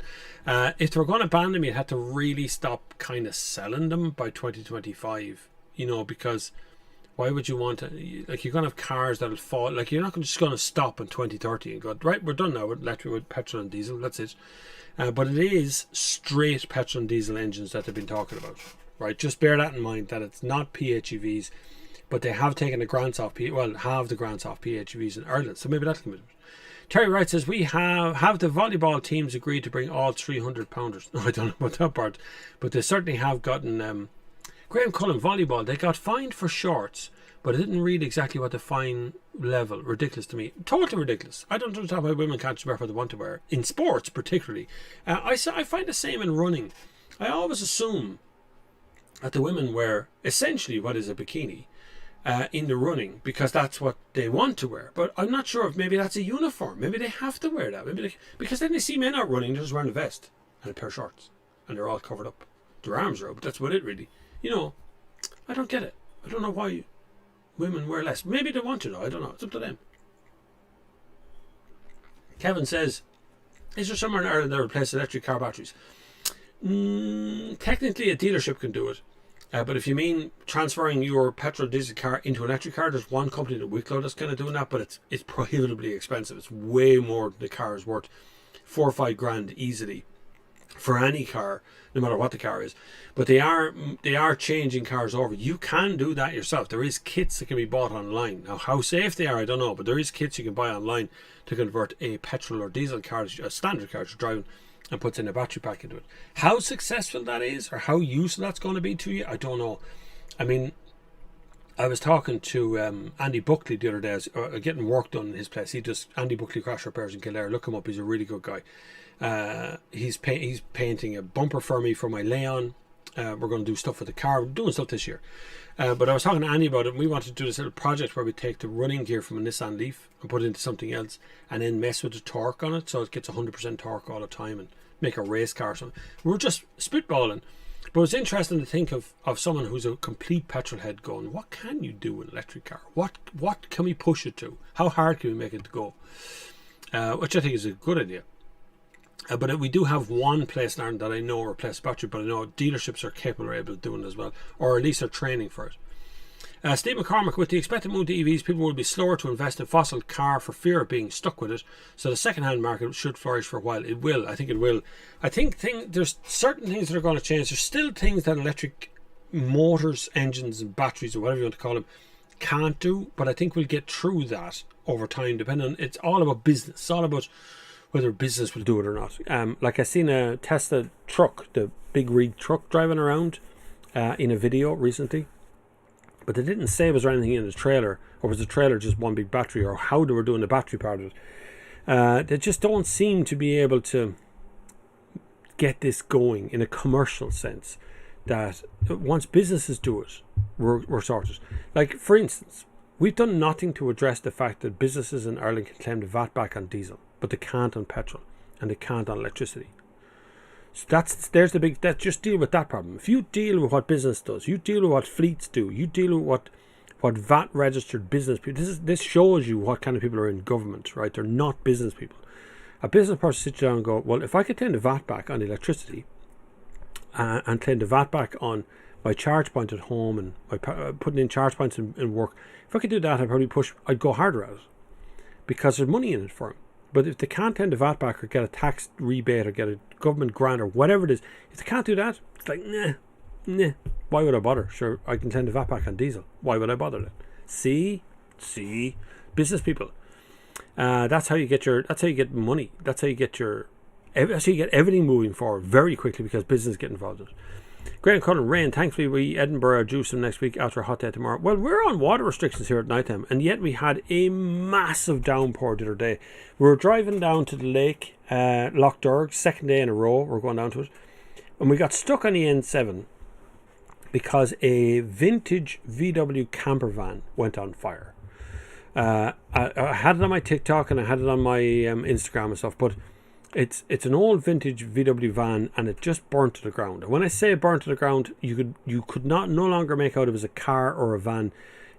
[SPEAKER 1] If they were going to ban them, you'd have to really stop kind of selling them by 2025. You know, because why would you want to, like, you're going to have cars that'll fall, like, you're not just going to stop in 2030 and go, right, we're done now with electric, with petrol and diesel, that's it. But it is straight petrol and diesel engines that they've been talking about, right? Just bear that in mind, that it's not PHEVs, but they have taken the grants off, have the grants off PHEVs in Ireland, so maybe that'll come in. Terry Wright says, we have the volleyball teams agreed to bring all 300 pounders. I don't know about that part, but they certainly have gotten, Graham Cullen volleyball, they got fined for shorts, but it didn't read exactly what the fine level. Ridiculous to me. Totally ridiculous. I don't understand why women can't wear what they want to wear. In sports, particularly. I find the same in running. I always assume that the women wear essentially what is a bikini in the running because that's what they want to wear. But I'm not sure if maybe that's a uniform. Maybe they have to wear that. Because then they see men out running, they're just wearing a vest and a pair of shorts. And they're all covered up. Their arms are out, but that's about it really. You know, I don't get it. I don't know why women wear less. Maybe they want to though. I don't know. It's up to them. Kevin says, is there somewhere in Ireland that replaces electric car batteries? Technically a dealership can do it. But if you mean transferring your petrol diesel car into an electric car, there's one company in Wicklow that's kind of doing that, but it's prohibitively expensive. It's way more than the car is worth. 4 or 5 grand easily for any car, no matter what the car is. But they are changing cars over. You can do that yourself. There is kits that can be bought online. Now how safe they are, I don't know, but there is kits you can buy online to convert a petrol or diesel car, a standard car you're driving, and puts in a battery pack into it. How successful that is, or how useful that's going to be to you, I don't know. I mean, I was talking to Andy Buckley the other day, getting work done in his place. He does Andy Buckley crash repairs in Kildare. Look him up, he's a really good guy. He's painting a bumper for me for my Leon. We're going to do stuff with the car. We're doing stuff this year. But I was talking to Andy about it, and we wanted to do this little project where we take the running gear from a Nissan Leaf and put it into something else and then mess with the torque on it so it gets 100% torque all the time and make a race car or something. We were just spitballing. But it's interesting to think of someone who's a complete petrol head going, what can you do with an electric car? What can we push it to? How hard can we make it to go? Which I think is a good idea. But we do have one place in Ireland that I know replace battery, but I know dealerships are capable or able of doing it as well, or at least are training for it. Steve McCormick, with the expected move to EVs, people will be slower to invest in fossil car for fear of being stuck with it. So the second-hand market should flourish for a while. It will. I think it will. I think there's certain things that are going to change. There's still things that electric motors, engines, and batteries, or whatever you want to call them, can't do. But I think we'll get through that over time. Depending on, it's all about business. It's all about whether business will do it or not. Like I seen a Tesla truck, the big rig truck driving around in a video recently. But they didn't say was there anything in the trailer, or was the trailer just one big battery, or how they were doing the battery part of it. They just don't seem to be able to get this going in a commercial sense, that once businesses do it, we're sorted. Like, for instance, we've done nothing to address the fact that businesses in Ireland can claim the VAT back on diesel, but they can't on petrol, and they can't on electricity. So just deal with that problem. If you deal with what business does, you deal with what fleets do, you deal with what VAT registered business people, this shows you what kind of people are in government, right? They're not business people. A business person sits down and go, well, if I could claim the VAT back on electricity and claim the VAT back on my charge point at home and my putting in charge points in work, if I could do that, I'd go harder at it because there's money in it for them. But if they can't claim the VAT back or get a tax rebate or get a government grant or whatever it is, if they can't do that, it's like, nah, why would I bother? Sure, I can claim the VAT back on diesel. Why would I bother then? See, business people. That's how you get money. That's how you get everything moving forward very quickly, because business get involved in it. Graham Cullen, rain. Thankfully, Edinburgh are due some next week after a hot day tomorrow. Well, we're on water restrictions here at night time, and yet we had a massive downpour the other day. We were driving down to the lake, Loch Derg, second day in a row. We're going down to it, and we got stuck on the N7 because a vintage VW camper van went on fire. I had it on my TikTok and I had it on my Instagram and stuff, but it's an old vintage VW van, and it just burnt to the ground. And when I say burnt to the ground, you could no longer make out it was a car or a van.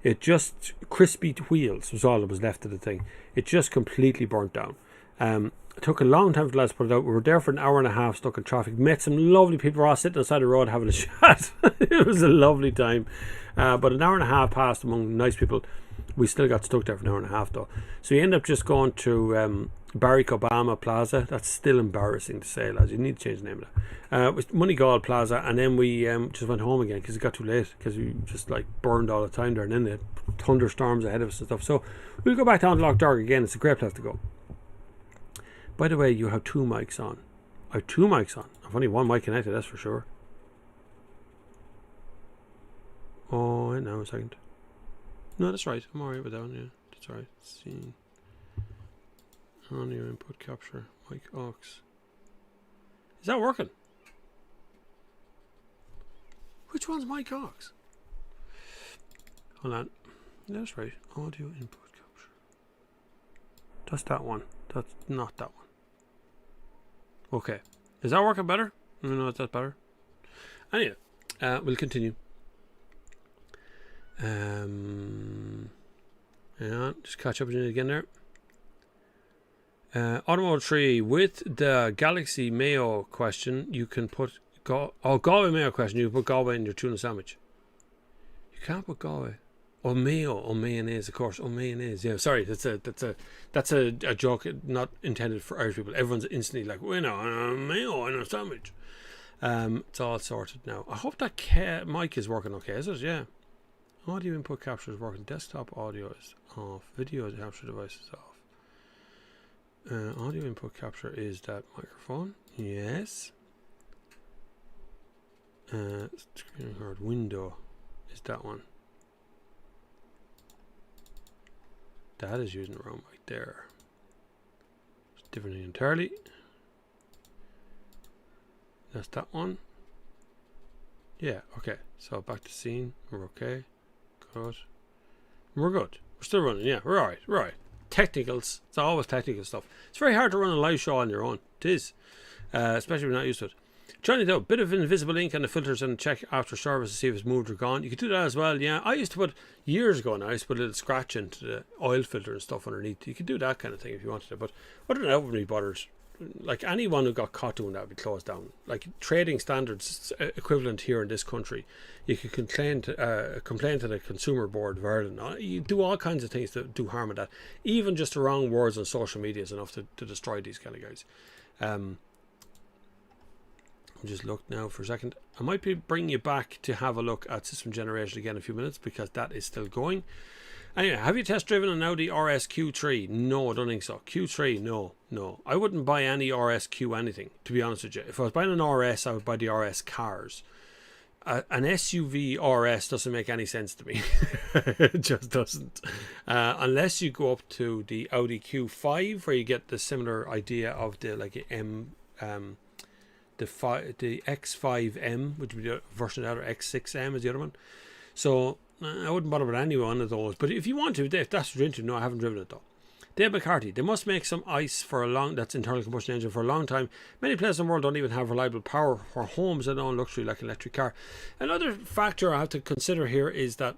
[SPEAKER 1] It just, crispy wheels was all that was left of the thing. It just completely burnt down. It took a long time for the lads to put it out. We were there for an hour and a half stuck in traffic. Met some lovely people. We were all sitting outside the road having a chat. It was a lovely time. But an hour and a half passed among nice people. We still got stuck there for an hour and a half though. So we ended up just going to Barack Obama Plaza. That's still embarrassing to say, lads. You need to change the name of that. It was Moneygall Plaza, and then we just went home again because it got too late, because we just like burned all the time there, and then the thunderstorms ahead of us and stuff. So we'll go back down to Loch Derg again. It's a great place to go. By the way, you have two mics on. I have two mics on. I've only one mic connected, that's for sure. Oh, wait now a second. No, that's right. I'm alright with that one, yeah. That's alright. Scene. Audio input capture. Mic aux. Is that working? Which one's mic aux? Hold on. That's right. Audio input capture. That's that one. That's not that one. Okay. Is that working better? I don't know if that's better. Anyway, we'll continue. Yeah, just catch up with you again there. Automotive 3, with the Galaxy Mayo question, you can put Galway Mayo question. You can put Galway in your tuna sandwich. You can't put Galway. Oh, mayo. Oh, mayonnaise, of course. Oh, mayonnaise. Yeah, sorry. That's a joke not intended for Irish people. Everyone's instantly like, well, no, mayo in a sandwich. It's all sorted now. I hope that mic is working okay. Is it? Yeah. Audio input capture is working. Desktop audio is off. Video capture device is off. Audio input capture is that microphone. Yes. Screen record window is that one. That is using the wrong mic there. It's different entirely. That's that one. Yeah, okay. So back to scene. We're okay. Good. We're good. We're still running. Yeah, we're alright. We're alright. Technicals. It's always technical stuff. It's very hard to run a live show on your own. It is. Especially if you're not used to it. Trying to do a bit of invisible ink on the filters and check after service to see if it's moved or gone. You could do that as well. Yeah, I used to put, years ago now, I used to put a little scratch into the oil filter and stuff underneath. You could do that kind of thing if you wanted to. But other than that, I wouldn't be bothered like anyone who got caught doing that would be closed down. Like trading standards equivalent here in this country, you could complain to the Consumer Board of Ireland. You do all kinds of things that do harm at that. Even just the wrong words on social media is enough to destroy these kind of guys. Just look now for a second. I might be bringing you back to have a look at system generation again in a few minutes, because that is still going. Anyway, have you test driven an Audi RS Q3? No, I don't think so. Q3, no. I wouldn't buy any RS Q anything, to be honest with you. If I was buying an RS, I would buy the RS cars. An SUV RS doesn't make any sense to me. It just doesn't. Unless you go up to the Audi Q5, where you get the similar idea of the the X5M, which would be the version of that, or X6M is the other one. So I wouldn't bother with any one of those. But if you want to, if that's what you're into, no, I haven't driven it though. Dave McCarthy, they must make some ICE for a long, that's internal combustion engine, for a long time. Many places in the world don't even have reliable power for homes and own luxury like an electric car. Another factor I have to consider here is that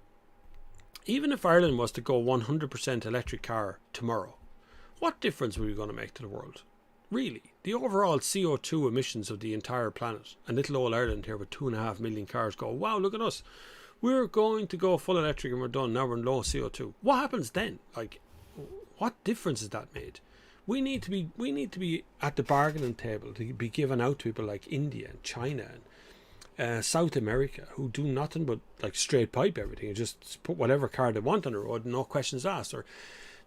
[SPEAKER 1] even if Ireland was to go 100% electric car tomorrow, what difference are we going to make to the world? Really, the overall CO2 emissions of the entire planet, and little old Ireland here with 2.5 million cars go, wow, look at us. We're going to go full electric and we're done. Now we're in low CO2. What happens then? Like, what difference is that made? We need to be at the bargaining table to be given out to people like India and China and South America, who do nothing but like straight pipe everything and just put whatever car they want on the road, no questions asked. Or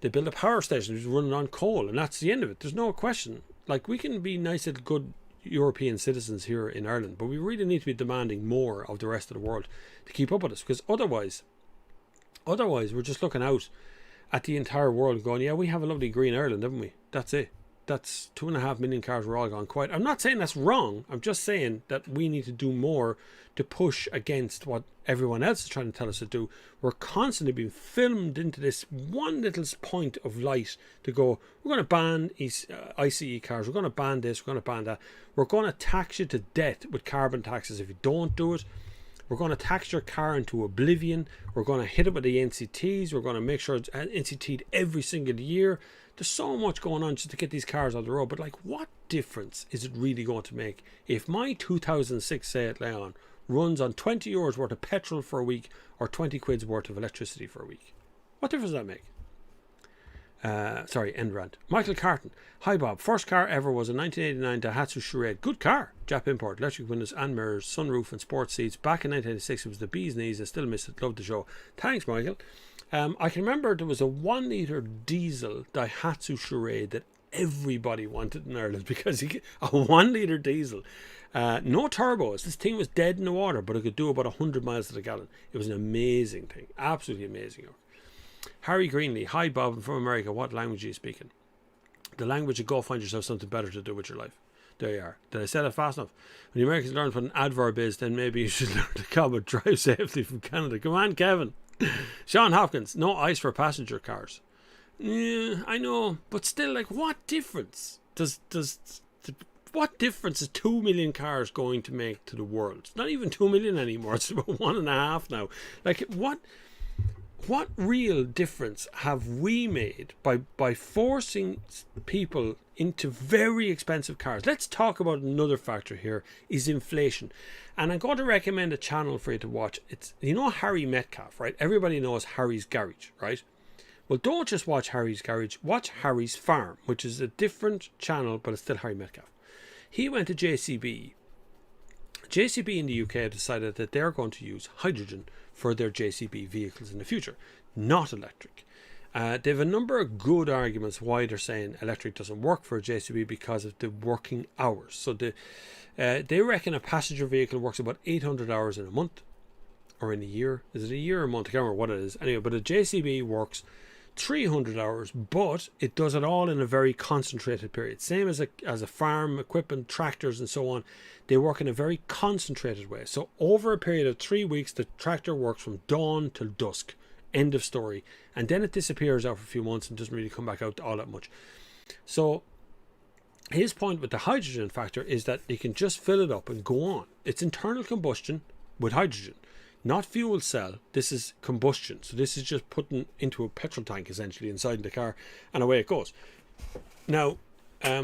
[SPEAKER 1] they build a power station which is running on coal, and that's the end of it. There's no question. Like, we can be nice little good European citizens here in Ireland, but we really need to be demanding more of the rest of the world to keep up with us, because otherwise we're just looking out at the entire world going, yeah, we have a lovely green Ireland, haven't we? That's it. That's 2.5 million cars. We're all gone quiet. I'm not saying that's wrong. I'm just saying that we need to do more to push against what everyone else is trying to tell us to do. We're constantly being filmed into this one little point of light to go, we're going to ban ICE cars. We're going to ban this. We're going to ban that. We're going to tax you to death with carbon taxes if you don't do it. We're going to tax your car into oblivion. We're going to hit it with the NCTs. We're going to make sure it's NCT'd every single year. There's so much going on just to get these cars on the road. But like, what difference is it really going to make if my 2006 Seat Leon runs on 20 euros worth of petrol for a week or 20 quid's worth of electricity for a week? What difference does that make? Sorry, end rant. Michael Carton. Hi Bob. First car ever was a 1989 Daihatsu Charade. Good car. Jap Import. Electric windows and mirrors, sunroof and sports seats. Back in 1986 it was the bee's knees. I still miss it. Love the show. Thanks, Michael. I can remember there was a 1 litre diesel Daihatsu Charade that everybody wanted in Ireland, because a 1 litre diesel, no turbos. This thing was dead in the water, but it could do about 100 miles to the gallon. It was an amazing thing. Absolutely amazing. Harry Greenlee. Hi Bob, I'm from America. What language are you speaking? The language of go find yourself something better to do with your life. There you are. Did I say that fast enough? When the Americans learn what an adverb is, then maybe you should learn to comment drive safely from Canada. Come on, Kevin. Sean Hopkins. No ice for passenger cars. Yeah, I know, but still, like, what difference what difference is 2 million cars going to make to the world? It's not even 2 million anymore. It's about 1.5 now. Like, what real difference have we made by forcing people into very expensive cars? Let's talk about another factor here, is inflation. And I'm going to recommend a channel for you to watch. It's, you know, Harry Metcalf, right? Everybody knows Harry's Garage, right? Well, don't just watch Harry's Garage, watch Harry's Farm, which is a different channel, but it's still Harry Metcalf. He went to JCB. JCB in the UK decided that they're going to use hydrogen for their JCB vehicles in the future, not electric. They have a number of good arguments why they're saying electric doesn't work for a JCB, because of the working hours. So they reckon a passenger vehicle works about 800 hours in a month or in a year. Is it a year or a month? I can't remember what it is. Anyway, but a JCB works 300 hours, but it does it all in a very concentrated period. Same as a farm, equipment, tractors and so on. They work in a very concentrated way. So over a period of 3 weeks, the tractor works from dawn till dusk. End of story. And then it disappears after a few months and doesn't really come back out all that much. So his point with the hydrogen factor is that you can just fill it up and go on. It's internal combustion with hydrogen, not fuel cell. This is combustion. So this is just putting into a petrol tank essentially inside the car, and away it goes. Now,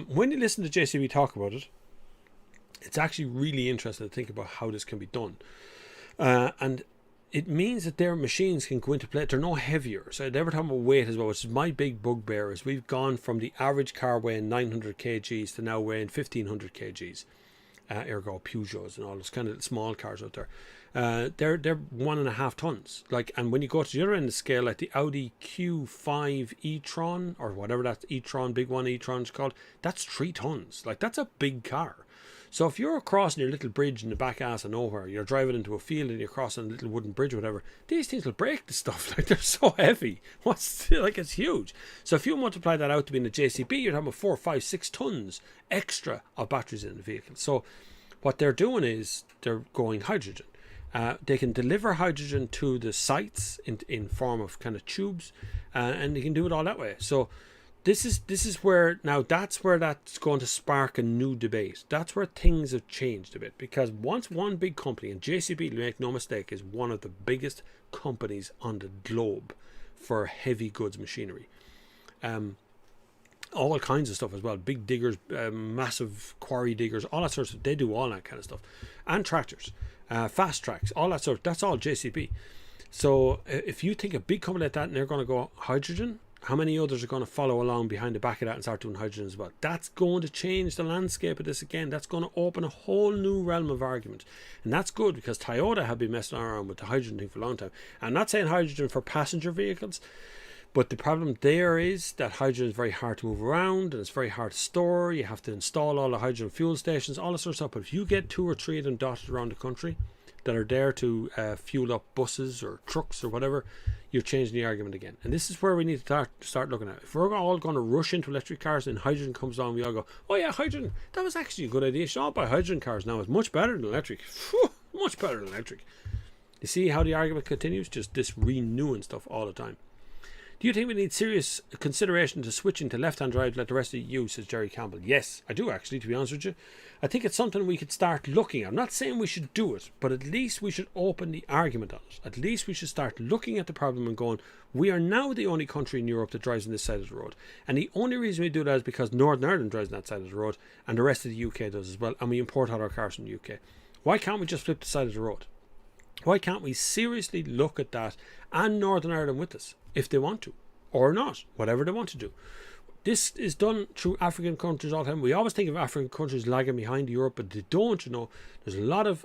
[SPEAKER 1] when you listen to JCB talk about it, it's actually really interesting to think about how this can be done. And it means that their machines can go into play. They're no heavier. So they were talking about weight as well, which is my big bugbear. Is we've gone from the average car weighing 900 kgs to now weighing 1500 kgs. Ergo Peugeots and all those kind of small cars out there. They're 1.5 tons. Like, and when you go to the other end of the scale, like the Audi Q5 e-tron or whatever that e-tron, big one e-tron is called, that's 3 tons. Like, that's a big car. So if you're crossing your little bridge in the back ass of nowhere, you're driving into a field and you're crossing a little wooden bridge or whatever, these things will break the stuff. Like, they're so heavy. It's huge. So if you multiply that out to be in a JCB, you're talking about 4, 5, 6 tons extra of batteries in the vehicle. So what they're doing is they're going hydrogen. They can deliver hydrogen to the sites in form of kind of tubes, and they can do it all that way. So this is where now that's going to spark a new debate. That's where things have changed a bit, because once one big company, and JCB, make no mistake, is one of the biggest companies on the globe for heavy goods machinery. All kinds of stuff as well, big diggers, massive quarry diggers, all that sort of stuff. They do all that kind of stuff, and tractors, fast tracks, all that sort of, that's all JCB. So if you think a big company like that and they're going to go hydrogen, how many others are going to follow along behind the back of that and start doing hydrogen as well? That's going to change the landscape of this again. That's going to open a whole new realm of argument. And that's good, because Toyota have been messing around with the hydrogen thing for a long time. I'm not saying hydrogen for passenger vehicles, but the problem there is that hydrogen is very hard to move around and it's very hard to store. You have to install all the hydrogen fuel stations, all that sort of stuff. But if you get 2 or 3 of them dotted around the country that are there to fuel up buses or trucks or whatever, you're changing the argument again. And this is where we need to start looking at it. If we're all going to rush into electric cars and hydrogen comes along, we all go, oh yeah, hydrogen, that was actually a good idea. You should all buy hydrogen cars now. It's much better than electric. Whew, much better than electric. You see how the argument continues? Just this renewing stuff all the time. Do you think we need serious consideration to switching to left-hand drive like the rest of the EU, says Jerry Campbell? Yes, I do actually, to be honest with you. I think it's something we could start looking at. I'm not saying we should do it, but at least we should open the argument on it. At least we should start looking at the problem and going, we are now the only country in Europe that drives on this side of the road. And the only reason we do that is because Northern Ireland drives on that side of the road and the rest of the UK does as well. And we import all our cars from the UK. Why can't we just flip the side of the road? Why can't we seriously look at that and Northern Ireland with us if they want to? Or not, whatever they want to do. This is done through African countries all the time. We always think of African countries lagging behind Europe, but they don't, you know. There's a lot of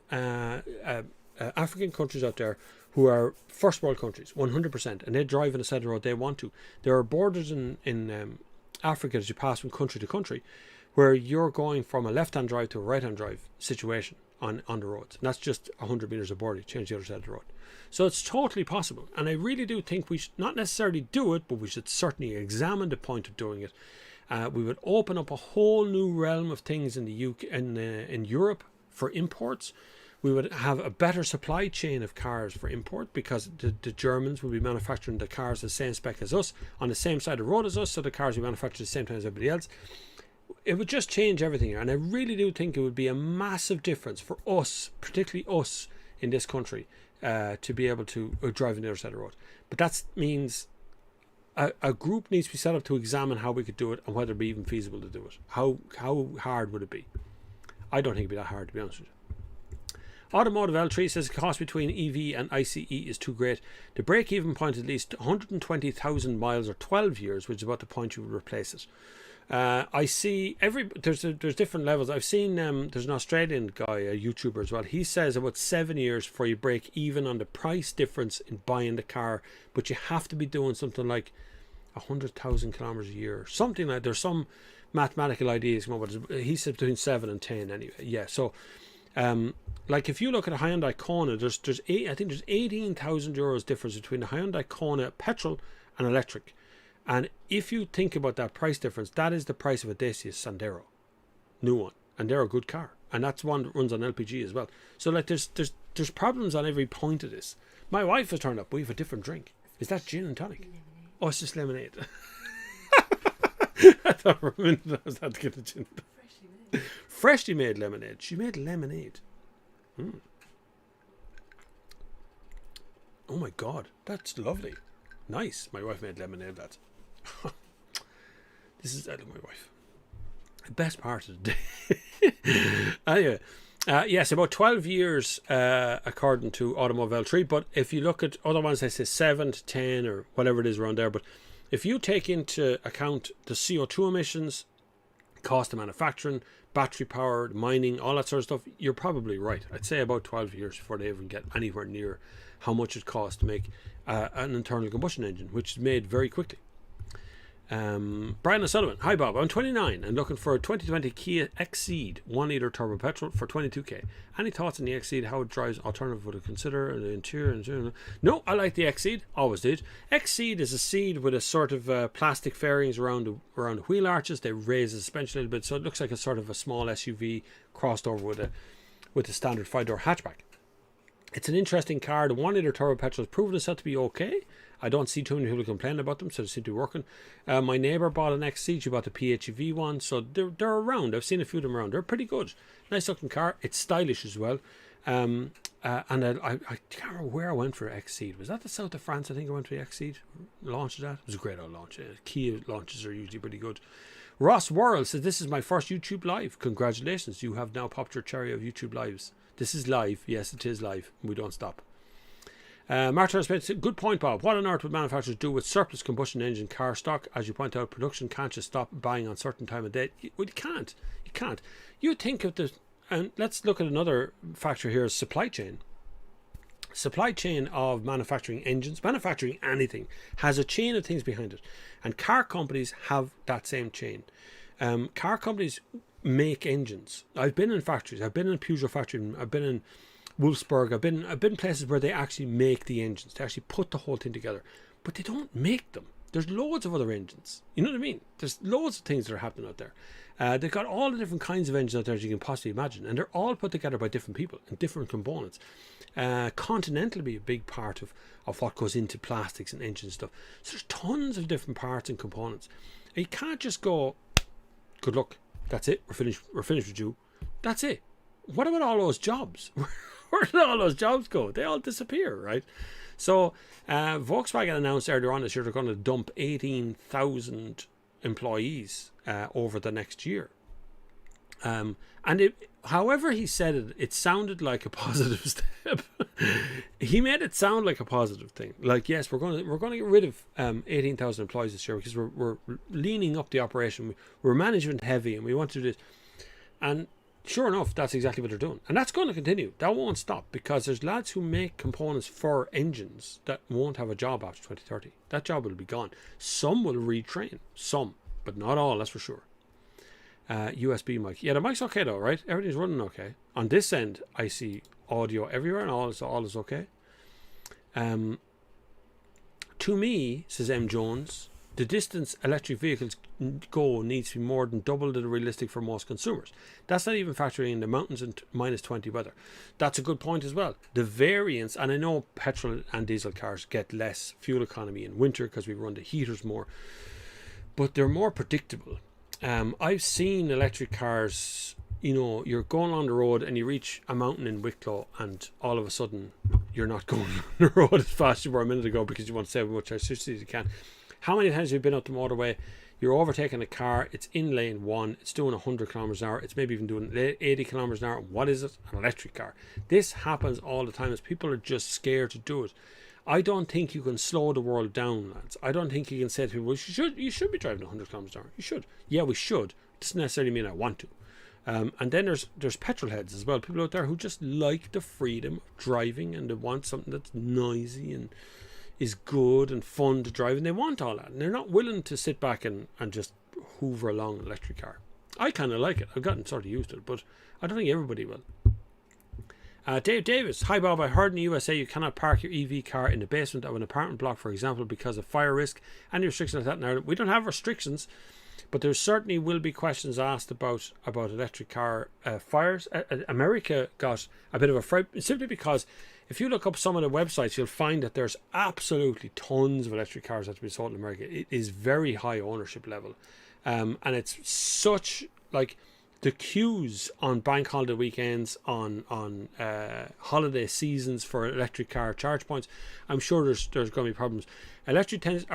[SPEAKER 1] African countries out there who are first world countries, 100%, and they drive on the side of the road they want to. There are borders in Africa as you pass from country to country where you're going from a left-hand drive to a right-hand drive situation on the roads. And that's just 100 metres of border. You change the other side of the road. So it's totally possible. And I really do think we should not necessarily do it, but we should certainly examine the point of doing it. We would open up a whole new realm of things in the UK and in Europe for imports. We would have a better supply chain of cars for import, because the Germans will be manufacturing the cars the same spec as us, on the same side of the road as us, so the cars will be manufactured at the same time as everybody else. It would just change everything here. And I really do think it would be a massive difference for us, particularly us in this country, to be able to drive on the other side of the road. But that means a group needs to be set up to examine how we could do it and whether it'd be even feasible to do it. How hard would it be? I don't think it'd be that hard, to be honest with you. Automotive L3 says the cost between EV and ICE is too great. The break-even point is at least 120,000 miles or 12 years, which is about the point you would replace it. I see there's different levels. I've seen there's an Australian guy, a YouTuber as well. He says about 7 years before you break even on the price difference in buying the car, but you have to be doing something like 100,000 kilometers a year, something like. There's some mathematical ideas, but he said between 7 and 10 anyway. Yeah, so like if you look at a Hyundai Kona, I think there's 18,000 euros difference between the Hyundai Kona petrol and electric. And if you think about that price difference, that is the price of a Dacia Sandero, new one, and they're a good car, and that's one that runs on LPG as well. So like there's problems on every point of this. My wife has turned up. We have a different drink. Is that gin and tonic? Lemonade. Oh, it's just lemonade. I thought for a minute I was about to get a gin. Freshly made lemonade. She made lemonade. Oh my God, that's lovely. Nice. My wife made lemonade. That. This is my wife. Best part of the day. Anyway, yes, about 12 years according to Automobile 3. But if you look at other ones, they say 7 to 10 or whatever it is around there. But if you take into account the CO2 emissions, cost of manufacturing, battery power, mining, all that sort of stuff, you're probably right. I'd say about 12 years before they even get anywhere near how much it costs to make an internal combustion engine, which is made very quickly. Brian O'Sullivan, hi Bob, I'm 29 and looking for a 2020 Kia Exceed 1 litre turbo petrol for 22k. Any thoughts on the Exceed, how it drives, alternative would I consider, the interior? No, I like the Exceed, always did. Exceed is a seed with a sort of plastic fairings around the wheel arches. They raise the suspension a little bit, so it looks like a sort of a small SUV crossed over with a standard 5-door hatchback. It's an interesting car. The 1 litre turbo petrol has proven itself to be okay. I don't see too many people complaining about them, so they seem to be working. My neighbour bought an XC. She bought the PHEV one, so they're around. I've seen a few of them around. They're pretty good. Nice looking car. It's stylish as well. And I can't remember where I went for XC. Was that the south of France? I think I went for the XC launch of that. It was a great old launch. Kia launches are usually pretty good. Ross Worrell says, this is my first YouTube live. Congratulations. You have now popped your cherry of YouTube lives. This is live. Yes, it is live. We don't stop. Martin Smith, good point, Bob. What on earth would manufacturers do with surplus combustion engine car stock? As you point out, production can't just stop buying on certain time of day. Well, you can't. You can't. You think of the... And let's look at another factor here, is supply chain. Supply chain of manufacturing engines, manufacturing anything, has a chain of things behind it. And car companies have that same chain. Car companies make engines. I've been in factories. I've been in a Peugeot factory. I've been in Wolfsburg. I've been places where they actually make the engines. They actually put the whole thing together. But they don't make them. There's loads of other engines. You know what I mean? There's loads of things that are happening out there. They've got all the different kinds of engines out there as you can possibly imagine. And they're all put together by different people and different components. Continental will be a big part of what goes into plastics and engine stuff. So there's tons of different parts and components. And you can't just go, good luck, that's it, we're finished with you. That's it. What about all those jobs? Where did all those jobs go? They all disappear, right? So Volkswagen announced earlier on this year they're going to dump 18,000 employees over the next year. And however he said it, it sounded like a positive step. He made it sound like a positive thing. Like, yes, we're going to get rid of 18,000 employees this year because we're leaning up the operation. We're management heavy and we want to do this. And sure enough, that's exactly what they're doing. And that's going to continue. That won't stop because there's lads who make components for engines that won't have a job after 2030. That job will be gone. Some will retrain. Some, but not all, that's for sure. USB mic. Yeah, the mic's okay though, right? Everything's running okay. On this end, I see audio everywhere and all is okay. To me, says M. Jones, the distance electric vehicles go needs to be more than double the realistic for most consumers. That's not even factoring in the mountains and minus 20 weather. That's a good point as well. The variance, and I know petrol and diesel cars get less fuel economy in winter because we run the heaters more, but they're more predictable. I've seen electric cars, you know, you're going on the road and you reach a mountain in Wicklow and all of a sudden you're not going on the road as fast as you were a minute ago because you want to save as much electricity as you can. How many times have you been up the motorway, you're overtaking a car, it's in lane 1, it's doing 100 kilometers an hour, it's maybe even doing 80 kilometers an hour. What is it? An electric car. This happens all the time as people are just scared to do it. I don't think you can slow the world down, lads. I don't think you can say to people, you should be driving 100 kilometers an hour. You should. Yeah, we should. It doesn't necessarily mean I want to. And then there's petrol heads as well. People out there who just like the freedom of driving and they want something that's noisy and is good and fun to drive. And they want all that. And they're not willing to sit back and just hoover along an electric car. I kind of like it. I've gotten sort of used to it, but I don't think everybody will. Dave Davis, hi Bob, I heard in the USA you cannot park your EV car in the basement of an apartment block, for example, because of fire risk. Any restrictions like that in Ireland? We don't have restrictions, but there certainly will be questions asked about electric car fires. America got a bit of a fright simply because if you look up some of the websites, you'll find that there's absolutely tons of electric cars that have been sold in America. It is very high ownership level, and it's such like. The queues on bank holiday weekends, on holiday seasons for electric car charge points, I'm sure there's going to be problems. America tends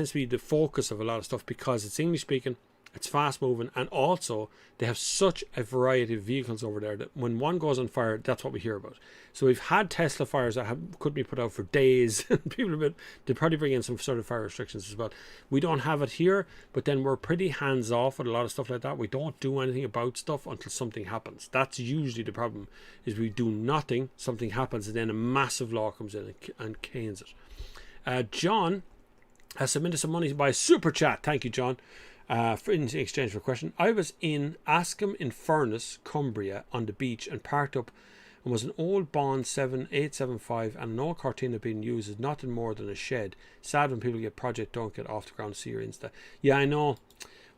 [SPEAKER 1] to be the focus of a lot of stuff because it's English speaking, It's fast moving, and also they have such a variety of vehicles over there that when one goes on fire, that's what we hear about. So we've had Tesla fires that could be put out for days. People have been, they probably bring in some sort of fire restrictions as well. We don't have it here, but then we're pretty hands off with a lot of stuff like that. We don't do anything about stuff until something happens. That's usually the problem, is we do nothing, something happens, and then a massive law comes in and canes it. John has submitted some money by super chat. Thank you, John. In exchange for a question. I was in Askham in Furness, Cumbria, on the beach and parked up, and was an old Bond 7875 and an old Cortina being used as nothing more than a shed. Sad when people get project don't get off the ground, see your Insta. Yeah, I know.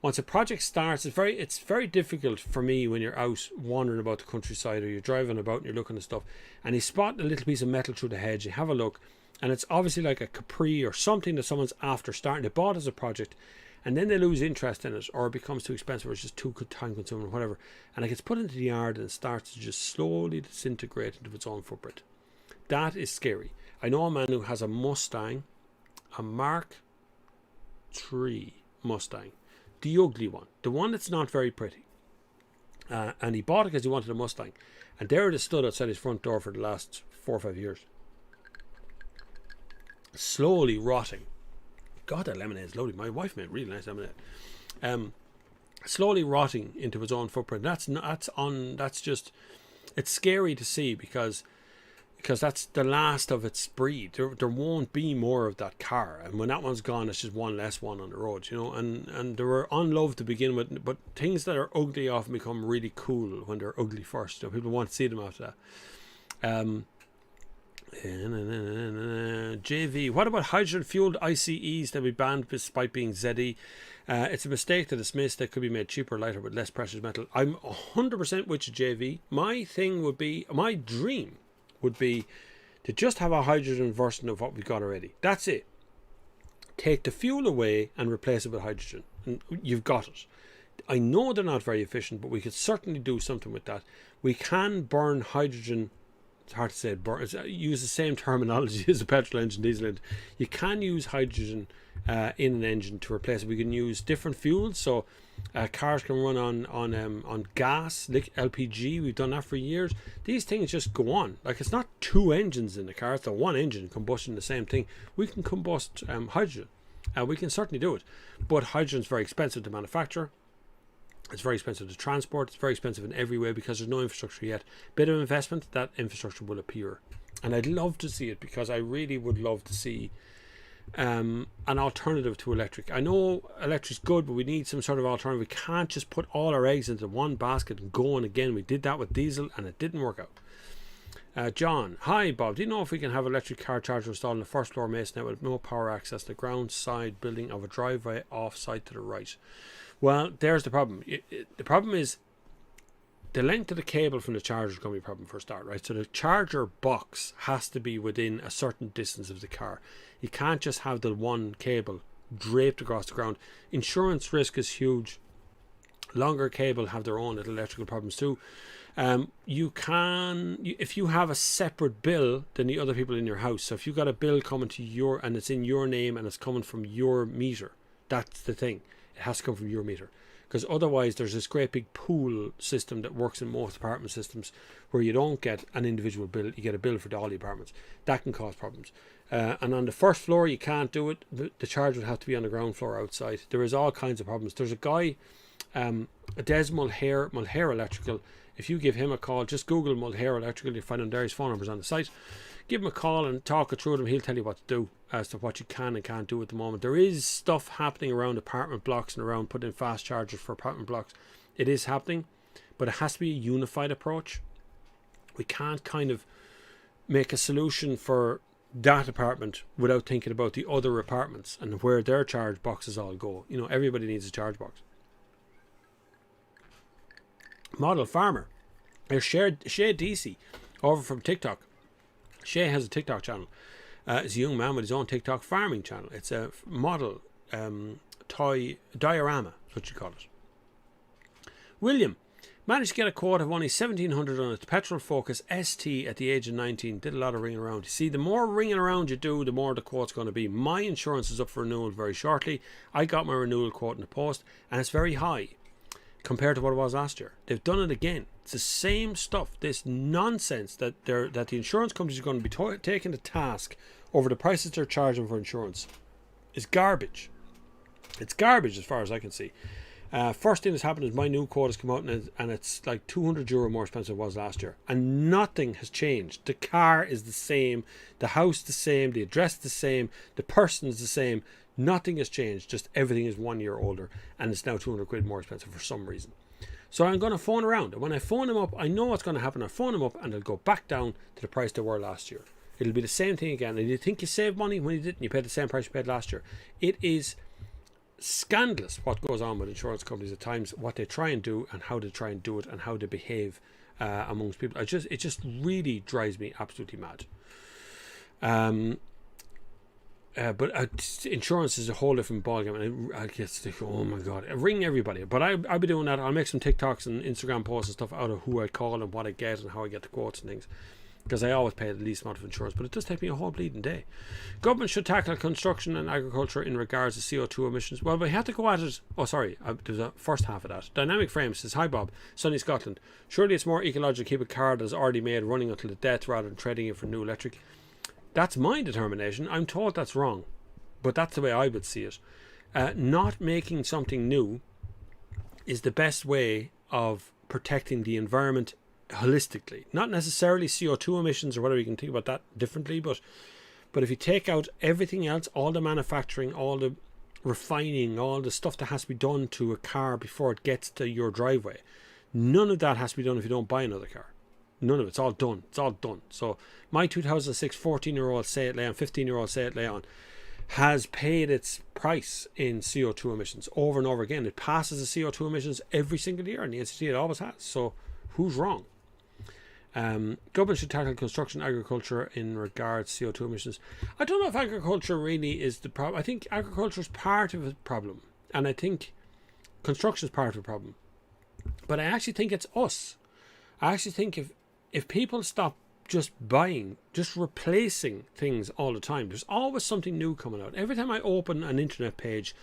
[SPEAKER 1] Once a project starts, it's very difficult for me when you're out wandering about the countryside, or you're driving about and you're looking at stuff, and you spot a little piece of metal through the hedge, you have a look, and it's obviously like a Capri or something that someone's after starting. They bought as a project, and then they lose interest in it, or it becomes too expensive, or it's just too time consuming, or whatever, and it gets put into the yard and starts to just slowly disintegrate into its own footprint. That is scary. I know a man who has a Mustang, a Mark III Mustang, the ugly one, the one that's not very pretty, and he bought it because he wanted a Mustang, and there it has stood outside his front door for the last 4 or 5 years, slowly rotting. God, that lemonade is lovely. My wife made really nice lemonade. Slowly rotting into its own footprint. That's just, it's scary to see, because that's the last of its breed. There won't be more of that car, and when that one's gone, it's just one less one on the road, you know. And they were unloved to begin with, but things that are ugly often become really cool when they're ugly first. So people want to see them after that. JV, what about hydrogen fueled ICEs that we banned despite being ZE? It's a mistake to dismiss. They could be made cheaper, lighter, with less precious metal. I'm 100% with you, JV. My dream would be to just have a hydrogen version of what we've got already. That's it. Take the fuel away and replace it with hydrogen, and you've got it. I know they're not very efficient, but we could certainly do something with that. We can burn hydrogen. It's hard to say use the same terminology as a petrol engine, diesel engine. You can use hydrogen in an engine to replace it. We can use different fuels, so cars can run on gas, like LPG. We've done that for years. These things just go on. Like, it's not two engines in the car, it's the one engine combusting the same thing. We can combust hydrogen. We can certainly do it, but hydrogen is very expensive to manufacture. It's very expensive to transport. It's very expensive in every way because there's no infrastructure yet. Bit of investment, that infrastructure will appear. And I'd love to see it, because I really would love to see an alternative to electric. I know electric's good, but we need some sort of alternative. We can't just put all our eggs into one basket and go on again. We did that with diesel and it didn't work out. John, hi Bob, do you know if we can have electric car charger installed in the first floor masonette with no power access to the ground side building of a driveway off site to the right? Well, there's the problem. The problem is the length of the cable from the charger is going to be a problem for a start, right? So the charger box has to be within a certain distance of the car. You can't just have the one cable draped across the ground. Insurance risk is huge. Longer cable have their own little electrical problems too. If you have a separate bill than the other people in your house, so if you've got a bill coming to and it's in your name and it's coming from your meter, that's the thing. It has to come from your meter, because otherwise there's this great big pool system that works in most apartment systems where you don't get an individual bill, you get a bill for all the apartments. That can cause problems. And on the first floor you can't do it. The charge would have to be on the ground floor outside. There is all kinds of problems. There's a guy, Des Mulhare Electrical. If you give him a call, just Google Mulhare Electrical, you'll find his phone numbers on the site. Give him a call and talk it through with him. He'll tell you what to do as to what you can and can't do at the moment. There is stuff happening around apartment blocks and around putting in fast chargers for apartment blocks. It is happening, but it has to be a unified approach. We can't kind of make a solution for that apartment without thinking about the other apartments and where their charge boxes all go. You know, everybody needs a charge box. Model Farmer. There's Shay DC over from TikTok. Shay has a TikTok channel. It's a young man with his own TikTok farming channel. It's a model toy diorama, is what you call it. William, Managed to get a quote of only 1,700 on a petrol Focus ST at the age of 19. Did a lot of ringing around. You see, the more ringing around you do, the more the quote's going to be. My insurance is up for renewal very shortly. I got my renewal quote in the post, and it's very high compared to what it was last year. They've done it again. It's the same stuff. This nonsense that the insurance companies are going to be taking to task over the prices they're charging for insurance is garbage. It's garbage as far as I can see. First thing that's happened is my new quote has come out and it's like €200 more expensive than it was last year. And nothing has changed. The car is the same, the house the same, the address the same, the person is the same. Nothing has changed. Just everything is 1 year older and it's now £200 more expensive for some reason. So I'm going to phone around. And when I phone them up, I know what's going to happen. I phone them up and they'll go back down to the price they were last year. It'll be the same thing again. And you think you saved money when you didn't. You paid the same price you paid last year. It is scandalous what goes on with insurance companies at times, what they try and do and how they try and do it and how they behave amongst people. It just really drives me absolutely mad. But insurance is a whole different ballgame, and I guess, oh my god, ring everybody. But I'll be doing that. I'll make some TikToks and Instagram posts and stuff out of who I call and what I get and how I get the quotes and things, because I always pay the least amount of insurance, but it does take me a whole bleeding day. Government should tackle construction and agriculture in regards to CO2 emissions. Well, we have to go at it. Oh, sorry, there's a first half of that. Dynamic Frames says, hi Bob, sunny Scotland. Surely it's more ecological to keep a car that's already made running until the death rather than trading it for new electric. That's my determination. I'm told that's wrong, but that's the way I would see it. Not making something new is the best way of protecting the environment holistically. Not necessarily CO2 emissions or whatever, you can think about that differently, but if you take out everything else, all the manufacturing, all the refining, all the stuff that has to be done to a car before it gets to your driveway, none of that has to be done if you don't buy another car. None of it's all done. It's all done. So my 2006 14-year-old Seat Leon, 15-year-old Seat Leon has paid its price in CO2 emissions over and over again. It passes the CO2 emissions every single year, and the NCT it always has. So who's wrong? Government should tackle construction and agriculture in regards to CO2 emissions. I don't know if agriculture really is the problem. I think agriculture is part of the problem, and I think construction is part of the problem. But I actually think it's us. I actually think if people stop just buying, just replacing things all the time, there's always something new coming out. Every time I open an internet page,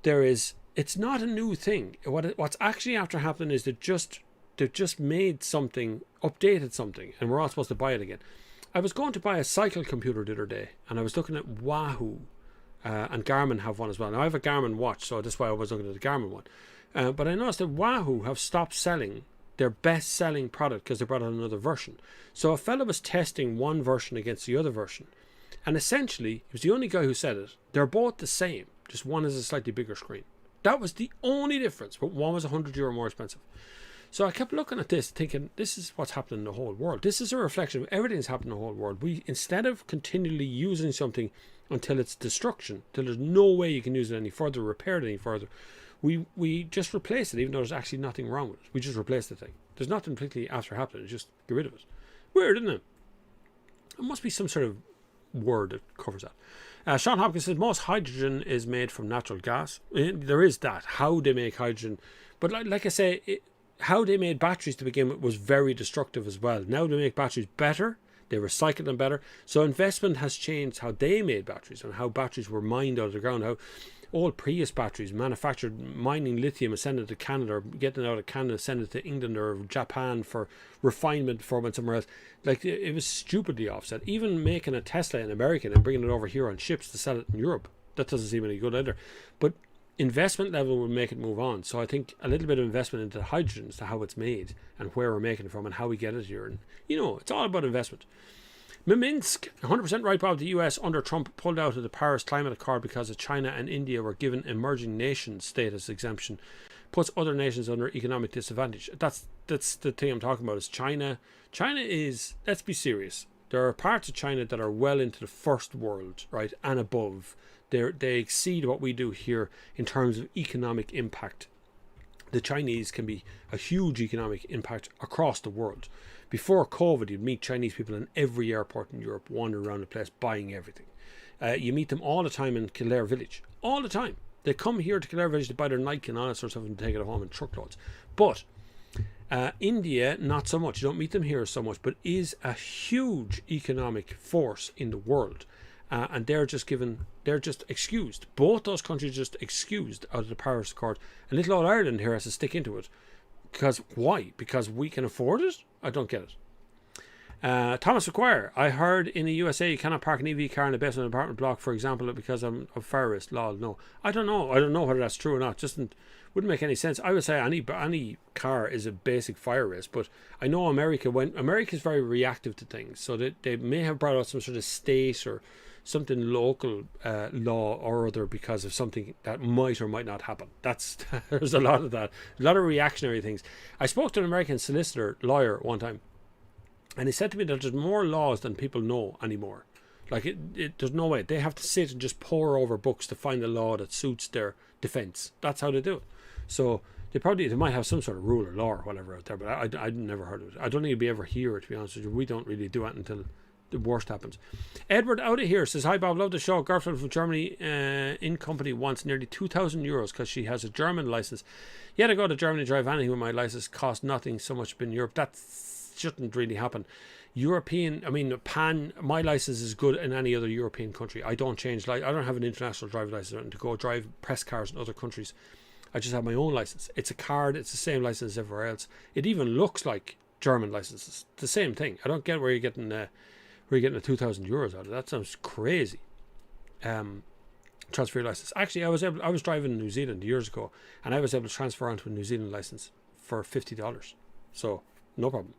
[SPEAKER 1] it's not a new thing. What's actually after happening is they've just made something, updated something, and we're all supposed to buy it again. I was going to buy a cycle computer the other day, and I was looking at Wahoo, and Garmin have one as well. Now I have a Garmin watch, so that's why I was looking at the Garmin one. But I noticed that Wahoo have stopped selling their best-selling product because they brought out another version. So a fellow was testing one version against the other version, and essentially, he was the only guy who said it. They're both the same, just one has a slightly bigger screen. That was the only difference, but one was €100 more expensive. So I kept looking at this, thinking, this is what's happening in the whole world. This is a reflection of everything that's happening in the whole world. We, instead of continually using something until it's destruction, till there's no way you can use it any further, repair it any further, we just replace it, even though there's actually nothing wrong with it. We just replace the thing. There's nothing particularly after happening. Just get rid of it. Weird, isn't it? There must be some sort of word that covers that. Sean Hopkins says most hydrogen is made from natural gas. There is that. How they make hydrogen. But like I say, how they made batteries to begin with was very destructive as well. Now they make batteries better. They recycle them better. So investment has changed how they made batteries and how batteries were mined out of the ground. How old Prius batteries manufactured, mining lithium and sending it to Canada, or getting it out of Canada, sending it to England or Japan for refinement before it went somewhere else. Like, it was stupidly offset. Even making a Tesla in America and bringing it over here on ships to sell it in Europe, that doesn't seem any good either. But investment level will make it move on. So I think a little bit of investment into hydrogen as to how it's made and where we're making it from and how we get it here. And, it's all about investment. Minsk, 100% right, Bob. The US under Trump pulled out of the Paris Climate Accord because of China and India were given emerging nation status exemption. Puts other nations under economic disadvantage. That's the thing I'm talking about, is China. China is, let's be serious, there are parts of China that are well into the first world, right, and above. They exceed what we do here in terms of economic impact. The Chinese can be a huge economic impact across the world. Before COVID, you'd meet Chinese people in every airport in Europe, wandering around the place, buying everything. You meet them all the time in Kildare Village. All the time. They come here to Kildare Village to buy their Nike and all that sort of stuff and take it home in truckloads. But India, not so much. You don't meet them here so much, but is a huge economic force in the world. And they're just excused. Both those countries just excused out of the Paris Accord. And little old Ireland here has to stick into it. Because why? Because we can afford it? I don't get it. Thomas McGuire, I heard in the USA you cannot park an EV car in the basement of an apartment block, for example, because I'm a fire risk. Lol, no. I don't know whether that's true or not. Just wouldn't make any sense. I would say any car is a basic fire risk, but I know America is very reactive to things, so they may have brought out some sort of state or something local law or other because of something that might or might not happen. There's a lot of that, a lot of reactionary things. I spoke to an American lawyer one time, and he said to me that there's more laws than people know anymore. Like there's no way. They have to sit and just pore over books to find a law that suits their defense. That's how they do it. So they might have some sort of rule or law or whatever out there, but I'd never heard of it. I don't think you'd be ever hear it, to be honest with you. We don't really do it until the worst happens. Edward out of here says, hi Bob, love the show. Girlfriend from Germany in company wants nearly €2,000 because she has a German license. You had to go to Germany to drive anything with my license, cost nothing, so much in Europe. That shouldn't really happen. My license is good in any other European country. I don't change, I don't have an international driver license to go drive press cars in other countries. I just have my own license. It's a card, it's the same license as everywhere else. It even looks like German licenses. It's the same thing. I don't get where you're getting the €2,000 out of. That sounds crazy. Transfer your license. Actually, I was driving in New Zealand years ago, and I was able to transfer onto a New Zealand license for $50. So no problem.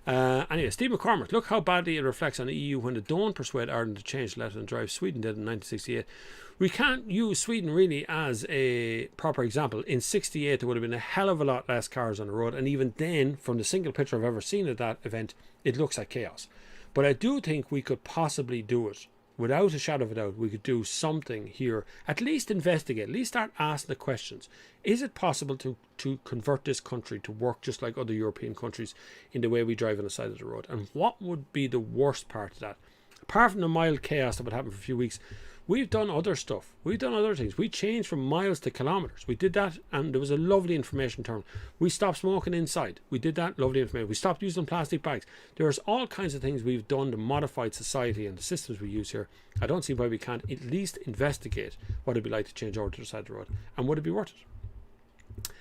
[SPEAKER 1] Anyway, Steve McCormick, look how badly it reflects on the EU when they don't persuade Ireland to change let and drive. Sweden did in 1968. We can't use Sweden really as a proper example. In 68 there would have been a hell of a lot less cars on the road, and even then, from the single picture I've ever seen of that event, it looks like chaos. But I do think we could possibly do it. Without a shadow of a doubt, we could do something here. At least investigate, at least start asking the questions. Is it possible to convert this country to work just like other European countries in the way we drive on the side of the road? And what would be the worst part of that? Apart from the mild chaos that would happen for a few weeks, we've done other stuff. We've done other things. We changed from miles to kilometres. We did that, and there was a lovely information term. We stopped smoking inside. We did that, lovely information. We stopped using plastic bags. There's all kinds of things we've done to modify society and the systems we use here. I don't see why we can't at least investigate what it'd be like to change over to the side of the road, and would it be worth it?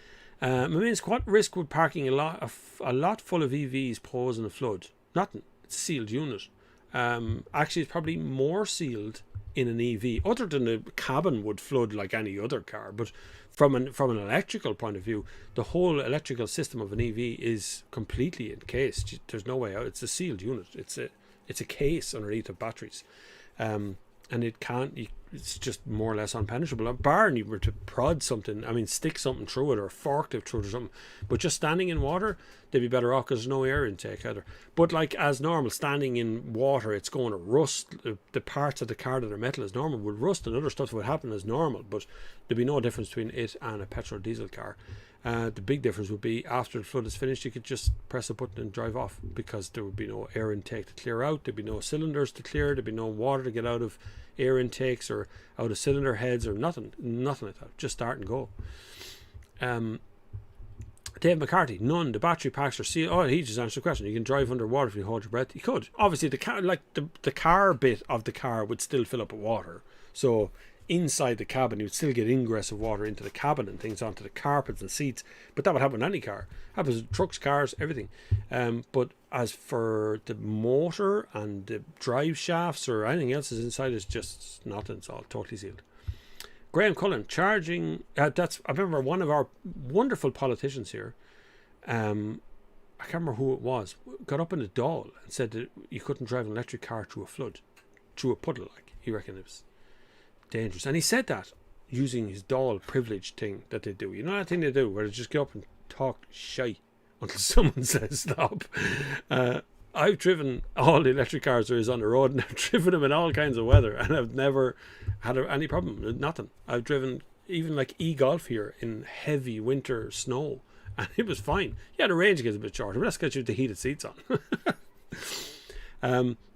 [SPEAKER 1] Maminsk, what risk would parking a lot full of EVs pose in a flood? Nothing. It's a sealed unit. Actually, it's probably more sealed in an EV, other than the cabin would flood like any other car. But from an electrical point of view, the whole electrical system of an EV is completely encased. There's no way out. It's a sealed unit. It's a case underneath of batteries, and it's just more or less unpenetrable. Bar you were to prod something, stick something through it or fork it through it or something. But just standing in water, they'd be better off because there's no air intake either. But like as normal, standing in water, it's going to rust. The parts of the car that are metal as normal would rust, and other stuff would happen as normal. But there'd be no difference between it and a petrol diesel car. The big difference would be after the flood is finished, you could just press a button and drive off, because there would be no air intake to clear out. There'd be no cylinders to clear. There'd be no water to get out of air intakes or out of cylinder heads or nothing like that. Just start and go. Dave McCarthy, none. The battery packs are sealed. Oh, he just answered the question. You can drive underwater if you hold your breath. You could. Obviously, the car bit of the car would still fill up with water. So inside the cabin, you'd still get ingress of water into the cabin and things onto the carpets and seats. But that would happen in any car. Happens with trucks, cars, everything. But as for the motor and the drive shafts or anything else is inside, it's just nothing. It's all totally sealed. Graham Cullen, charging. I remember one of our wonderful politicians here. I can't remember who it was. Got up in the Dáil and said that you couldn't drive an electric car through a flood, through a puddle. Like, he reckoned it was dangerous, and he said that using his Dáil privilege thing that they do. You know that thing they do where they just get up and talk shite until someone says stop. I've driven all the electric cars there is on the road, and I've driven them in all kinds of weather, and I've never had any problem. Nothing. I've driven even like e-golf here in heavy winter snow, and it was fine. Yeah, the range gets a bit shorter, but that's because you have the heated seats on.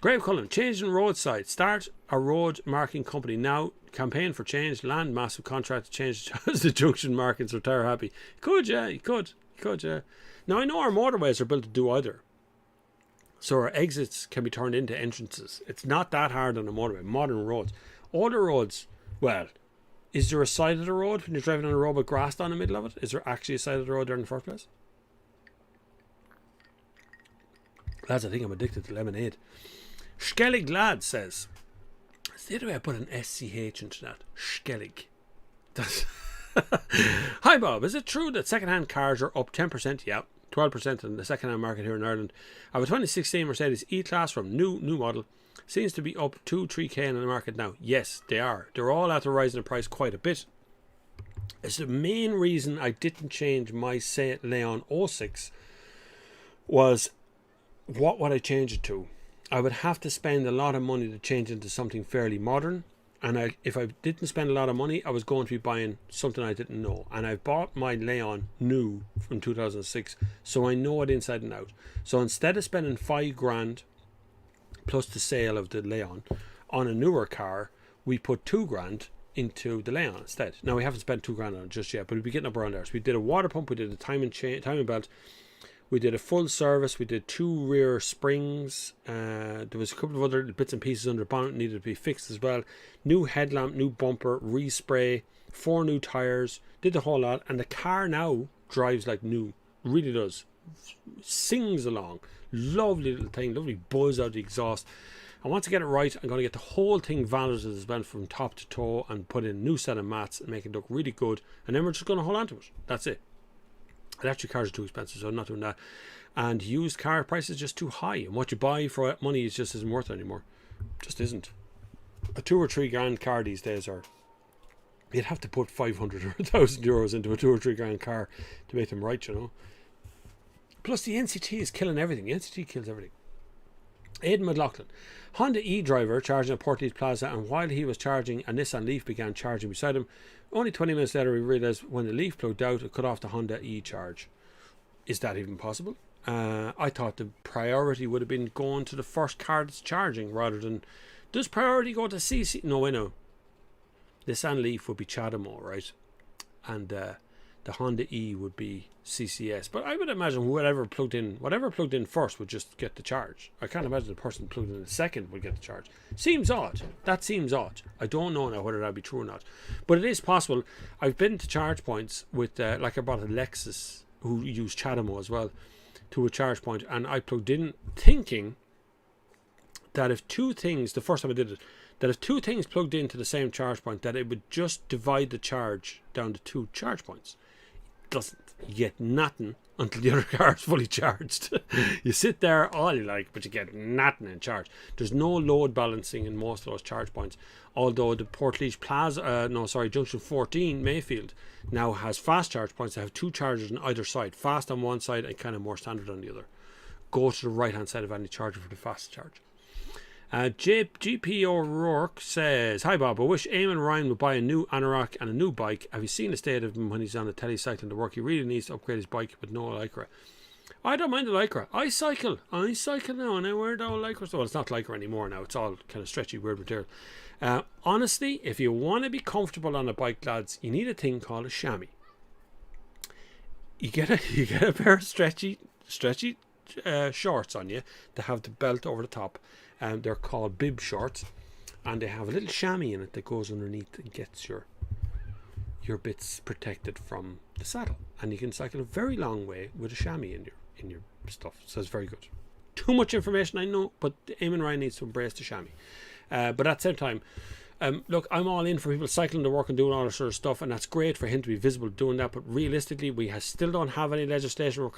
[SPEAKER 1] Graham Cullen, changing roadside. Start a road marking company now. Campaign for change. Land massive contract to change the junction markings. Retire happy. You could. could, yeah. Now, I know our motorways are built to do either. So our exits can be turned into entrances. It's not that hard on a motorway. Modern roads. Older roads, well, is there a side of the road when you're driving on a road with grass down the middle of it? Is there actually a side of the road there in the first place? Lads, I think I'm addicted to lemonade. Skellig Lad says, it's the other way I put an SCH into that. Skellig. That's Hi Bob, is it true that second-hand cars are up 10%? Yeah, 12% in the second-hand market here in Ireland. I have a 2016 Mercedes E-Class from new model. Seems to be up 2-3k in the market now. Yes, they are. They're all at the rise in price quite a bit. It's the main reason I didn't change my Seat Leon 06 was what would I change it to? I would have to spend a lot of money to change into something fairly modern. And if I didn't spend a lot of money, I was going to be buying something I didn't know. And I bought my Leon new from 2006, so I know it inside and out. So instead of spending $5,000 plus the sale of the Leon on a newer car, we put $2,000 into the Leon instead. Now, we haven't spent $2,000 on it just yet, but we'll be getting up around there. So we did a water pump, we did a timing belt, we did a full service, we did 2 rear springs, there was a couple of other bits and pieces under the bonnet needed to be fixed as well. New headlamp, new bumper, respray, 4 new tyres, did the whole lot, and the car now drives like new, really does. Sings along, lovely little thing, lovely buzz out the exhaust. And once I get it right, I'm going to get the whole thing validated as well from top to toe and put in a new set of mats and make it look really good, and then we're just going to hold on to it. That's it. Electric cars are too expensive, so I'm not doing that. And used car prices just too high, and what you buy for money is just isn't worth it anymore. Just isn't. A 2 or 3 grand car these days are, you'd have to put 500 or 1,000 euros into a 2 or 3 grand car to make them right, you know. Plus the NCT is killing everything. The NCT kills everything. Aidan McLaughlin, Honda e-driver charging at Portlaoise Plaza, and while he was charging, a Nissan Leaf began charging beside him. Only 20 minutes later, we realised when the Leaf plugged out, it cut off the Honda e-charge. Is that even possible? I thought the priority would have been going to the first car that's charging rather than... Does priority go to CC? No, I know. The Nissan Leaf would be CHAdeMO, right? And the Honda E would be CCS. But I would imagine whatever plugged in first would just get the charge. I can't imagine the person plugged in the second would get the charge. Seems odd. That seems odd. I don't know now whether that'd be true or not. But it is possible. I've been to charge points with, like I bought a Lexus who used CHAdeMO as well, to a charge point, and I plugged in thinking that if two things, the first time I did it, that if 2 things plugged into the same charge point, that it would just divide the charge down to 2 charge points. Doesn't. You get nothing until the other car is fully charged. You sit there all you like, but you get nothing in charge. There's no load balancing in most of those charge points, although the Portlaoise Plaza, Junction 14 Mayfield now has fast charge points that have 2 chargers on either side, fast on one side and kind of more standard on the other. Go to the right hand side of any charger for the fast charge. GP O'Rourke says, hi Bob, I wish Eamon Ryan would buy a new anorak and a new bike. Have you seen the state of him when he's on the telly cycling to work? He really needs to upgrade his bike with no Lycra. I don't mind the Lycra. I cycle now and I wear the old Lycra. Well, it's not Lycra anymore now. It's all kind of stretchy, weird material. Honestly, if you want to be comfortable on a bike, lads, you need a thing called a chamois. You get a pair of stretchy shorts on you that have the belt over the top. They're called bib shorts, and they have a little chamois in it that goes underneath and gets your bits protected from the saddle. And you can cycle a very long way with a chamois in your stuff. So it's very good. Too much information, I know, but Eamon Ryan needs to embrace the chamois. But at the same time, look, I'm all in for people cycling to work and doing all that sort of stuff, and that's great for him to be visible doing that. But realistically, we still don't have any legislation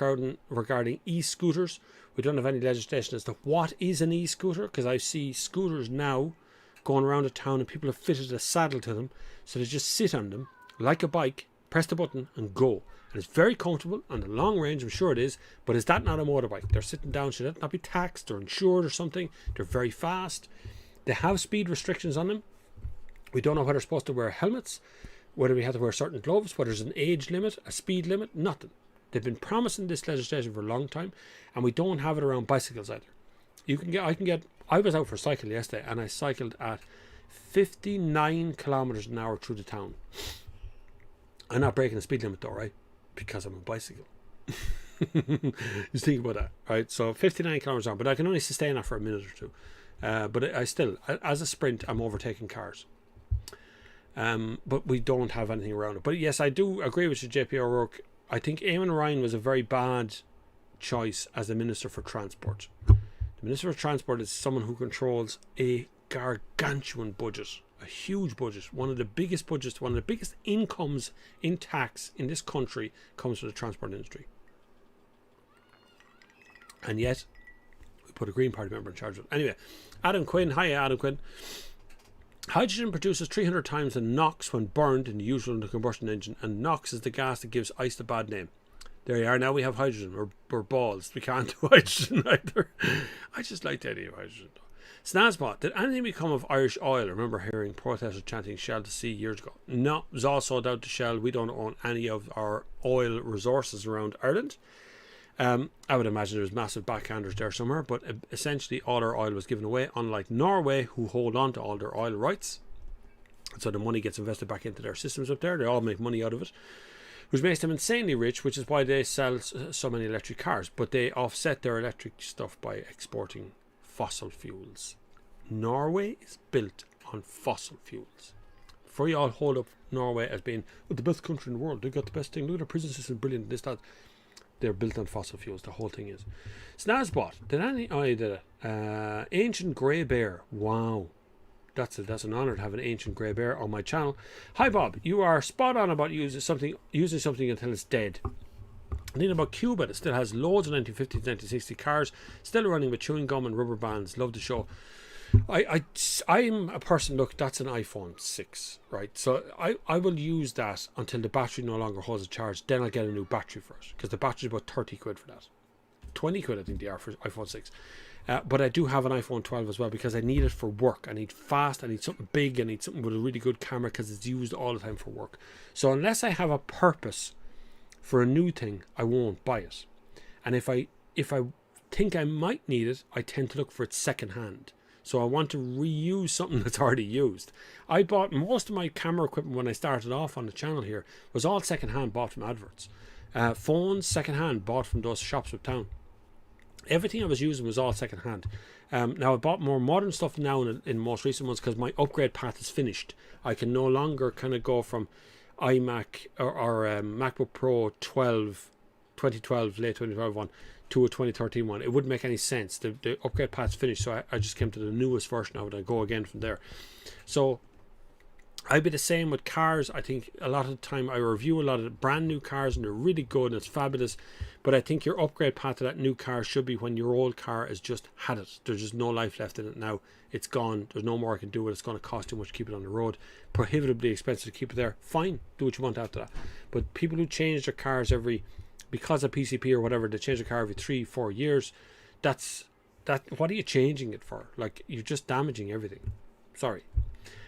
[SPEAKER 1] regarding e-scooters. We don't have any legislation as to what is an e-scooter, because I see scooters now going around a town and people have fitted a saddle to them, so they just sit on them like a bike, press the button and go. And it's very comfortable on the long range, I'm sure it is, but is that not a motorbike? They're sitting down, should that not be taxed or insured or something? They're very fast. They have speed restrictions on them. We don't know whether they're supposed to wear helmets, whether we have to wear certain gloves, whether there's an age limit, a speed limit, nothing. They've been promising this legislation for a long time, and we don't have it around bicycles either. I was out for a cycle yesterday, and I cycled at 59 kilometers an hour through the town. I'm not breaking the speed limit though, right? Because I'm a bicycle. Just think about that, right? So 59 kilometers an hour, but I can only sustain that for a minute or two. But I still, as a sprint, I'm overtaking cars. But we don't have anything around it. But yes, I do agree with you, JP O'Rourke. I think Eamon Ryan was a very bad choice as the Minister for Transport. The Minister for Transport is someone who controls a gargantuan budget, a huge budget, one of the biggest budgets, one of the biggest incomes in tax in this country comes from the transport industry. And yet, we put a Green Party member in charge of it. Anyway, Adam Quinn. Hi, Adam Quinn. Hydrogen produces 300 times the NOx when burned in the usual combustion engine, and NOx is the gas that gives ice the bad name. There you are. Now we have hydrogen. We're balls. We can't do hydrogen either. I just like the idea of hydrogen. Snazbot, did anything become of Irish oil? I remember hearing protesters chanting Shell to sea years ago. No, it was all sold out to Shell. We don't own any of our oil resources around Ireland. I would imagine there's massive backhanders there somewhere, but essentially all our oil was given away, unlike Norway, who hold on to all their oil rights. So the money gets invested back into their systems up there. They all make money out of it, which makes them insanely rich, which is why they sell so many electric cars. But they offset their electric stuff by exporting fossil fuels. Norway is built on fossil fuels. Before you all hold up Norway as being the best country in the world, they've got the best thing, look at their prison system, brilliant, this, that. They're built on fossil fuels, the whole thing is. Snazbot, did any, oh, you did it. Ancient grey bear, wow. That's an honour to have an ancient grey bear on my channel. Hi Bob, you are spot on about using something until it's dead. I think about Cuba that still has loads of 1950s, 1960 cars, still running with chewing gum and rubber bands. Love the show. I'm a person, look, that's an iPhone 6, right? So I will use that until the battery no longer holds a charge. Then I'll get a new battery for it, because the battery's about 30 quid for that. 20 quid I think they are for iPhone 6. But I do have an iPhone 12 as well, because I need it for work. I need fast, I need something big, I need something with a really good camera, because it's used all the time for work. So unless I have a purpose for a new thing, I won't buy it. And if I think I might need it, I tend to look for it second hand. So I want to reuse something that's already used. I bought most of my camera equipment when I started off on the channel here was all second hand, bought from adverts. Phones second hand, bought from those shops uptown. Everything I was using was all second hand. Now I bought more modern stuff now in most recent months, because my upgrade path is finished. I can no longer kind of go from iMac or MacBook Pro 2012, late 2012 one, to a 2013 one. It wouldn't make any sense. The upgrade path's finished, so I just came to the newest version of it. I go again from there. So I'd be the same with cars. I think a lot of the time I review a lot of the brand new cars, and they're really good and it's fabulous, but I think your upgrade path to that new car should be when your old car has just had it. There's just no life left in it now. It's gone. There's no more I can do with it. It's going to cost too much to keep it on the road. Prohibitively expensive to keep it there. Fine, do what you want after that. But people who change their cars because of PCP or whatever, they change the car every 3-4 years. What are you changing it for? Like, you're just damaging everything. Sorry.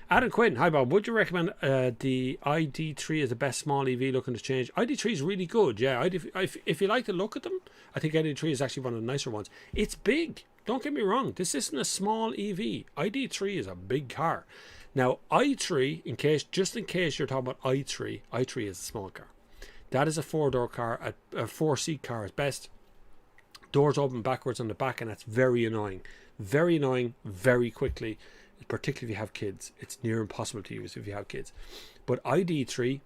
[SPEAKER 1] Adam Quinn, hi Bob. Would you recommend the ID3 as the best small EV looking to change? ID3 is really good. Yeah, if you like the look at them, I think ID3 is actually one of the nicer ones. It's big. Don't get me wrong. This isn't a small EV. ID3 is a big car. Now, i3, just in case you're talking about i3 is a small car. That is a 4-door car, a 4-seat car at best. Doors open backwards on the back, and that's very annoying. Very annoying, very quickly, particularly if you have kids. It's near impossible to use if you have kids. But ID3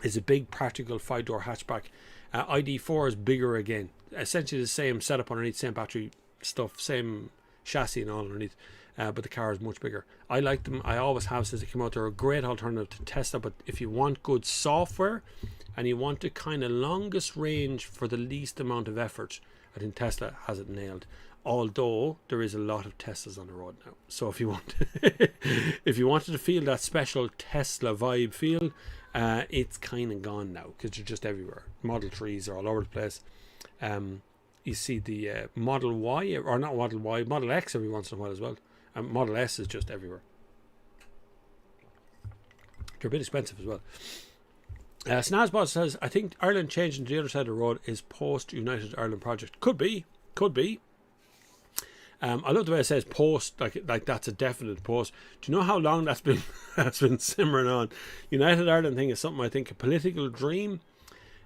[SPEAKER 1] is a big, practical 5-door hatchback. ID4 is bigger again. Essentially the same setup underneath, same battery stuff, same chassis and all underneath. But the car is much bigger. I like them. I always have since they came out. They're a great alternative to Tesla, but if you want good software and you want the kind of longest range for the least amount of effort, I think Tesla has it nailed. Although there is a lot of Teslas on the road now, so if you want, if you wanted to feel that special Tesla vibe feel, it's kind of gone now, because they're just everywhere. Model 3s are all over the place. You see the Model Y, or not Model Y, Model X every once in a while as well. Model S is just everywhere. They're a bit expensive as well. Snazbot says, I think Ireland changing to the other side of the road is post-United Ireland project. Could be. I love the way it says post, like that's a definite post. Do you know how long that's been simmering on? United Ireland thing is something, I think, a political dream.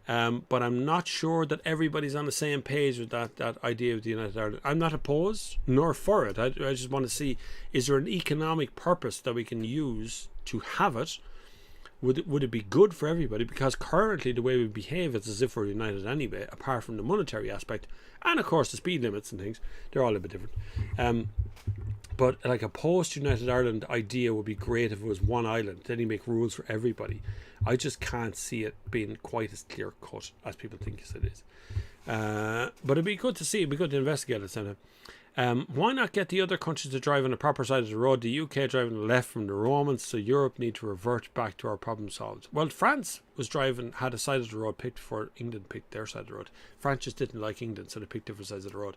[SPEAKER 1] But I'm not sure that everybody's on the same page with that idea of the United Ireland. I'm not opposed nor for it. I just want to see, is there an economic purpose that we can use to have it? Would it be good for everybody? Because currently the way we behave is as if we're united anyway, apart from the monetary aspect. And of course the speed limits and things, they're all a bit different. But like a post-United Ireland idea would be great if it was one island. Then you make rules for everybody. I just can't see it being quite as clear cut as people think it is. But it'd be good to see. It'd be good to investigate it sometime. Why not get the other countries to drive on the proper side of the road? The UK driving the left from the Romans, so Europe need to revert back to our problem solved. Well, France had a side of the road picked before England picked their side of the road. France just didn't like England, so they picked different sides of the road.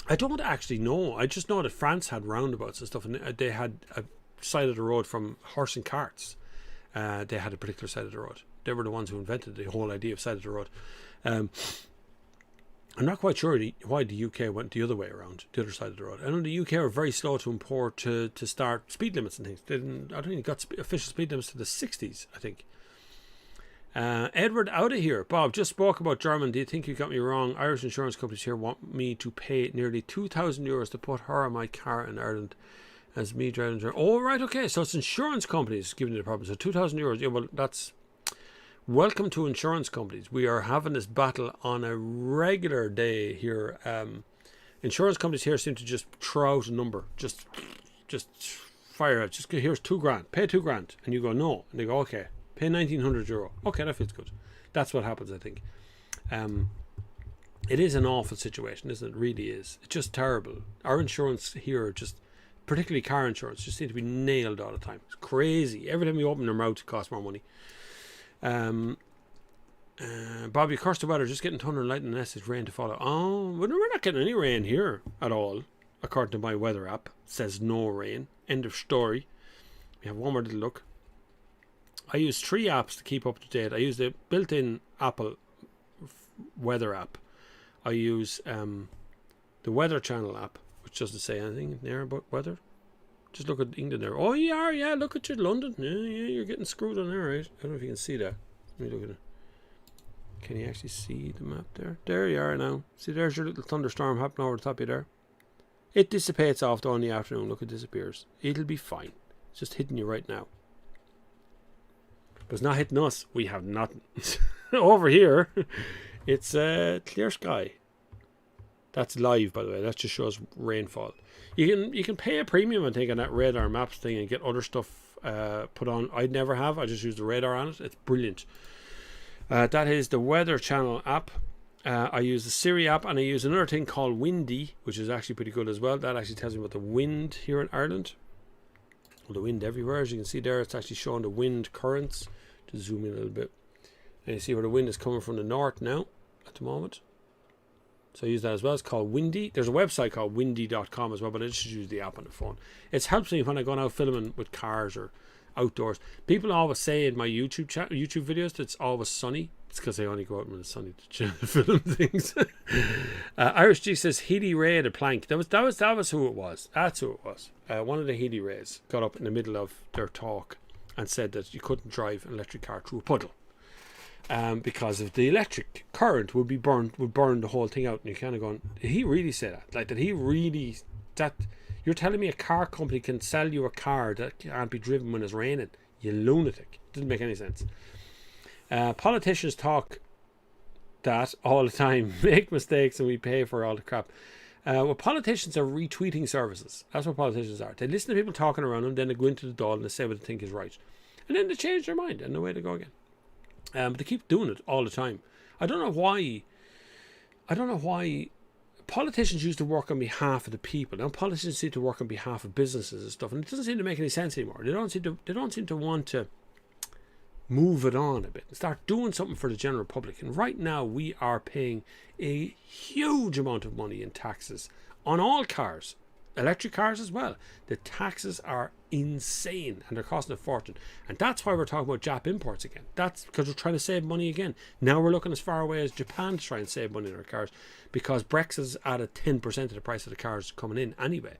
[SPEAKER 1] I don't actually know. I just know that France had roundabouts and stuff, and they had a side of the road from horse and carts. They had a particular side of the road. They were the ones who invented the whole idea of side of the road. I'm not quite sure why the UK went the other way around, the other side of the road. I know the UK are very slow to import to start speed limits and things. I don't think it got official speed limits to the 60s, I think. Edward out of here. Bob, just spoke about German. Do you think you got me wrong? Irish insurance companies here want me to pay nearly €2,000 to put her on my car in Ireland as me driving. Oh, right, okay. So it's insurance companies giving you the problem. So €2,000. Yeah, well, that's... Welcome to insurance companies. We are having this battle on a regular day here. Insurance companies here seem to just throw out a number. Just fire out. Just here's €2,000. Pay €2,000. And you go, no. And they go, okay. Pay €1,900. Okay, that feels good. That's what happens, I think. It is an awful situation, isn't it? It really is. It's just terrible. Our insurance here, just particularly car insurance, just seems to be nailed all the time. It's crazy. Every time you open your mouth, it costs more money. Bobby, curse the weather, just getting thunder and lightning and it's rain to follow. Oh, well, we're not getting any rain here at all, according to my weather app. It says no rain. End of story. We have one more little look. I use 3 apps to keep up to date. I use the built-in Apple weather app. I use the Weather Channel app, which doesn't say anything there about weather. Just look at England there. Oh, yeah, look at you, London. Yeah, you're getting screwed on there, right? I don't know if you can see that. Let me look at it. Can you actually see the map there? There you are now. See, there's your little thunderstorm happening over the top of you there. It dissipates off though in the afternoon. Look, it disappears. It'll be fine. It's just hitting you right now. But it's not hitting us. We have nothing. Over here, it's clear sky. That's live, by the way. That just shows rainfall. You can pay a premium, I think, on that radar maps thing and get other stuff put on. I'd never have. I just use the radar on it. It's brilliant. That is the Weather Channel app. I use the Siri app, and I use another thing called Windy, which is actually pretty good as well. That actually tells me about the wind here in Ireland. Well, the wind everywhere, as you can see there, it's actually showing the wind currents. To zoom in a little bit, and you see where the wind is coming from the north now at the moment. So I use that as well. It's called Windy. There's a website called windy.com as well, but I just use the app on the phone. It helps me when I go out filming with cars or outdoors. People always say in my YouTube videos that it's always sunny. It's because I only go out when it's sunny to film things. Irish G says Healy Ray had a plank. That was who it was. That's who it was. One of the Healy Rays got up in the middle of their talk and said that you couldn't drive an electric car through a puddle because of the electric current would burn the whole thing out. And you're kind of going, did he really say that? Like, you're telling me a car company can sell you a car that can't be driven when it's raining? You lunatic. Doesn't make any sense. Politicians talk that all the time, make mistakes, and we pay for all the crap. Well, politicians are retweeting services. That's what politicians are. They listen to people talking around them, then they go into the doll and they say what they think is right. And then they change their mind and away they go again. But they keep doing it all the time. I don't know why politicians used to work on behalf of the people. Now politicians seem to work on behalf of businesses and stuff, and it doesn't seem to make any sense anymore. They don't seem to want to move it on a bit and start doing something for the general public. And right now we are paying a huge amount of money in taxes on all cars, electric cars as well. The taxes are insane and they're costing a fortune. And that's why we're talking about Jap Imports again. That's because we're trying to save money again. Now we're looking as far away as Japan to try and save money on our cars, because Brexit's added 10% of the price of the cars coming in anyway.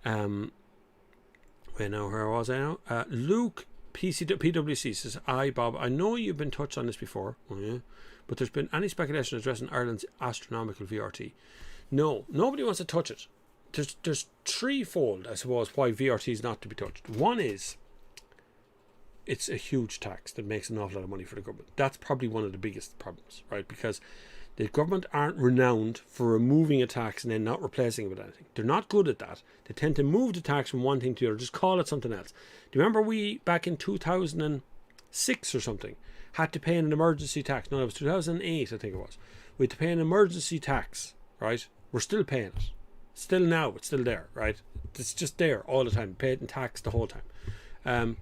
[SPEAKER 1] Where was I now? Luke
[SPEAKER 2] PwC says, "Aye, Bob, I know you've been touched on this before, but there's been any speculation addressing Ireland's astronomical VRT. No, nobody wants to touch it. There's threefold, I suppose, why VRT is not to be touched. One is it's a huge tax that makes an awful lot of money for the government. That's probably one of the biggest problems, right? Because the government aren't renowned for removing a tax and then not replacing it with anything. They're not good at that. They tend to move the tax from one thing to the other, just call it something else. Do you remember we, back in 2006 or something, had to pay an emergency tax? No, it was 2008, I think it was. We had to pay an emergency tax, right? We're still paying it. Still now, it's still there, right? It's just there all the time, paid in tax the whole time.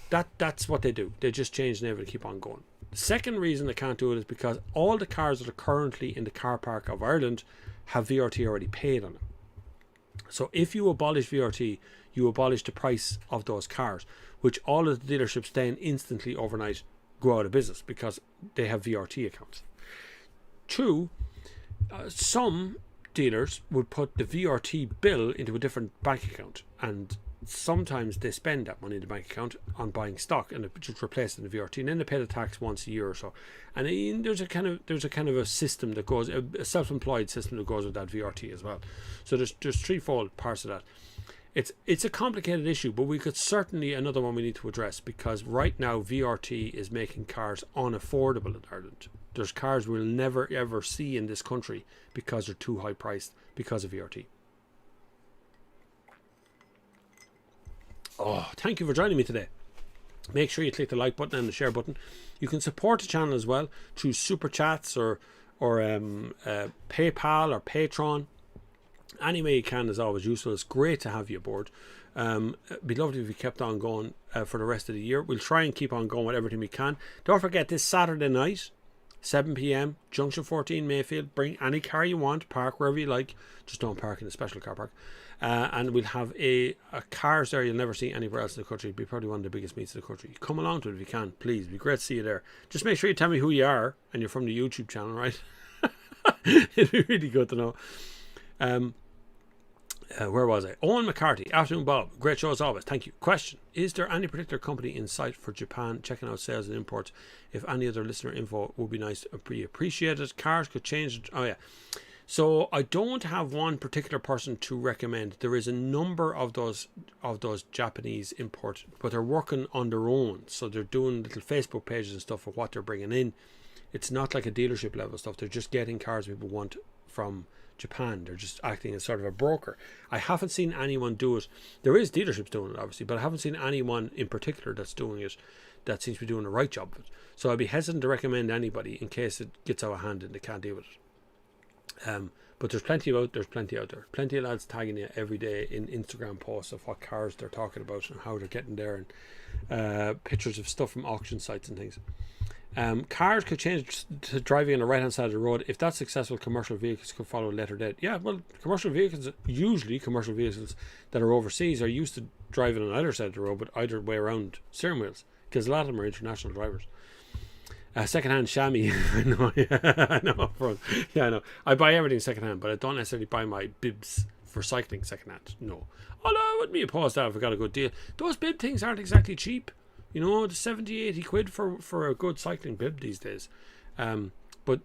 [SPEAKER 2] That's what they do. They just change the name and keep on going. The second reason they can't do it is because all the cars that are currently in the car park of Ireland have VRT already paid on them. So if you abolish VRT, you abolish the price of those cars, which all of the dealerships then instantly overnight go out of business because they have VRT accounts. Two, some dealers would put the VRT bill into a different bank account, and sometimes they spend that money in the bank account on buying stock and just replace it in the VRT, and then they pay the tax once a year or so. And there's a kind of a system that goes, a self-employed system that goes with that VRT as well. So there's threefold parts of that. It's a complicated issue, but we could certainly, another one we need to address, because right now VRT is making cars unaffordable in Ireland. There's cars we'll never ever see in this country because they're too high priced because of VRT. Oh, thank you for joining me today. Make sure you click the like button and the share button. You can support the channel as well through super chats or PayPal or Patreon. Any way you can is always useful. It's great to have you aboard. It'd be lovely if you kept on going for the rest of the year. We'll try and keep on going with everything we can. Don't forget, this Saturday night, 7 p.m, Junction 14 Mayfield. Bring any car you want, park wherever you like, just don't park in a special car park. And we'll have a cars there you'll never see anywhere else in the country. It'll be probably one of the biggest meets in the country. Come along to it if you can, please. It'd be great to see you there. Just make sure you tell me who you are and you're from the YouTube channel, right? It'd be really good to know. Where was I? Owen McCarthy. Afternoon, Bob. Great show as always. Thank you. Question: is there any particular company in sight for Japan checking out sales and imports? If any other listener info would be nice and be appreciated. Cars could change. Oh yeah. So I don't have one particular person to recommend. There is a number of those Japanese imports, but they're working on their own. So they're doing little Facebook pages and stuff of what they're bringing in. It's not like a dealership level stuff. They're just getting cars people want from Japan. They're just acting as sort of a broker. I haven't seen anyone do it. There is dealerships doing it, obviously, but I haven't seen anyone in particular that's doing it that seems to be doing the right job of it. So I'd be hesitant to recommend anybody in case it gets out of hand and they can't deal with it. But there's plenty out there. Plenty of lads tagging you every day in Instagram posts of what cars they're talking about and how they're getting there, and pictures of stuff from auction sites and things. Cars could change to driving on the right hand side of the road. If that's successful, commercial vehicles could follow a later date. Yeah, well, usually commercial vehicles that are overseas are used to driving on either side of the road, but either way around steering wheels, because a lot of them are international drivers. Second-hand chamois. I know. I know. Yeah, I know. I buy everything second-hand, but I don't necessarily buy my bibs for cycling second-hand. No. Although I wouldn't be opposed to that if I got a good deal. Those bib things aren't exactly cheap. You know, the 70-80 quid for a good cycling bib these days. But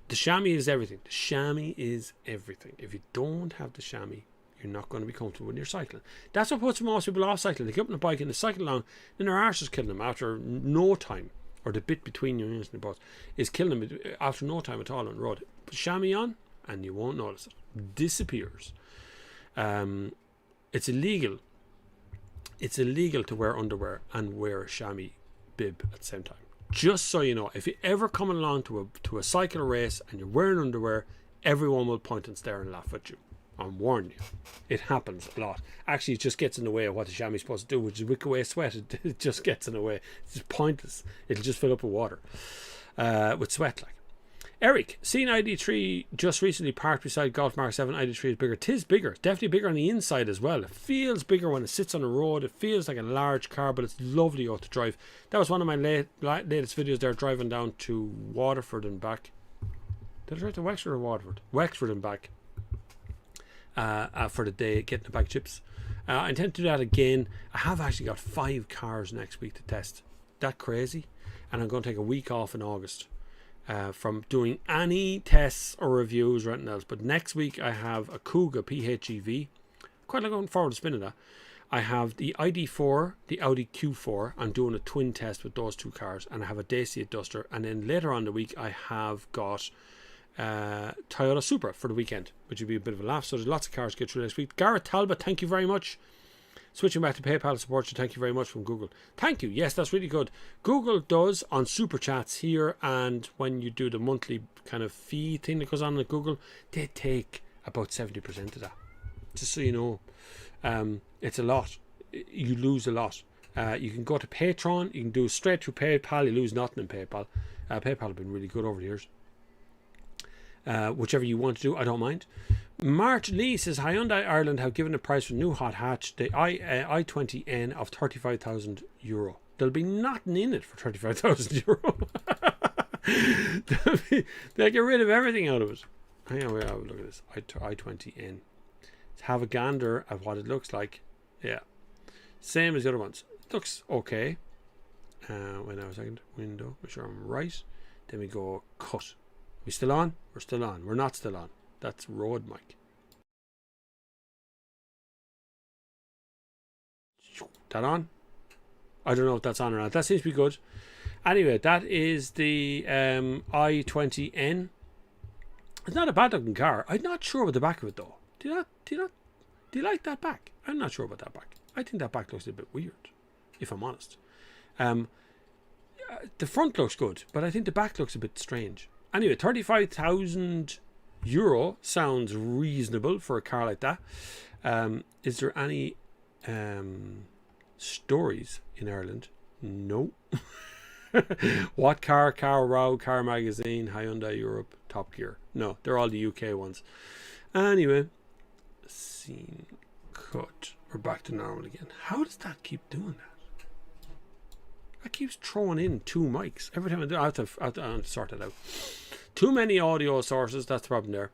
[SPEAKER 2] the chamois is everything. The chamois is everything. If you don't have the chamois, you're not going to be comfortable when you're cycling. That's what puts most people off cycling. They get up on the bike and they cycle along, then their arse is killing them after no time. Or the bit between your ears and the boss is killing them after no time at all on the road. Put chamois on and you won't notice it. Disappears. It's illegal. It's illegal to wear underwear and wear a chamois bib at the same time. Just so you know, if you're ever coming along to a cycle race and you're wearing underwear, everyone will point and stare and laugh at you. I'm warning you. It happens a lot. Actually, it just gets in the way of what the chamois is supposed to do, which is wick away sweat. It just gets in the way. It's pointless. It'll just fill up with water. With sweat, like. Eric, seen ID3 just recently parked beside Golf Mark 7. ID3 is bigger. 'Tis bigger. It's definitely bigger on the inside as well. It feels bigger when it sits on the road. It feels like a large car, but it's lovely out to drive. That was one of my latest videos there, driving down to Waterford and back. Did I drive to Wexford or Waterford? Wexford and back. For the day, getting the bag of chips. I intend to do that again. I have actually got 5 cars next week to test. That crazy? And I'm going to take a week off in August from doing any tests or reviews or anything else. But next week I have a Kuga PHEV. Quite looking forward to spinning that. I have the ID4, the Audi Q4. I'm doing a twin test with those 2 cars, and I have a Dacia Duster. And then later on in the week, I have got Toyota Supra for the weekend, which would be a bit of a laugh. So there's lots of cars to get through next week. Garrett Talbot, thank you very much. Switching back to PayPal support, so thank you very much from Google. Thank you. Yes, that's really good. Google does on Super Chats here, and when you do the monthly kind of fee thing that goes on at Google, they take about 70% of that. Just so you know. It's a lot. You lose a lot. You can go to Patreon. You can do straight through PayPal. You lose nothing in PayPal. PayPal have been really good over the years. Whichever you want to do, I don't mind. March Lee says Hyundai Ireland have given a price for new hot hatch, the i20N of €35,000. There'll be nothing in it for €35,000. They'll get rid of everything out of it. Hang on, wait, have a look at this i20N. Let's have a gander at what it looks like. Yeah, same as the other ones. It looks okay. Wait now a second. Window. Make sure I'm right. Then we go cut. We still on? We're still on. We're not still on. That's road mic. That on? I don't know if that's on or not. That seems to be good. Anyway, that is the i20N. It's not a bad looking car. I'm not sure about the back of it though. Do you like that back? I'm not sure about that back. I think that back looks a bit weird, if I'm honest. The front looks good, but I think the back looks a bit strange. Anyway, €35,000 sounds reasonable for a car like that. Is there any stories in Ireland? No. What car? Car Row, Car Magazine, Hyundai Europe, Top Gear. No, they're all the UK ones. Anyway, scene cut. We're back to normal again. How does that keep doing that? That keeps throwing in 2 mics every time I do. I have to sort it out. Too many audio sources. That's the problem there.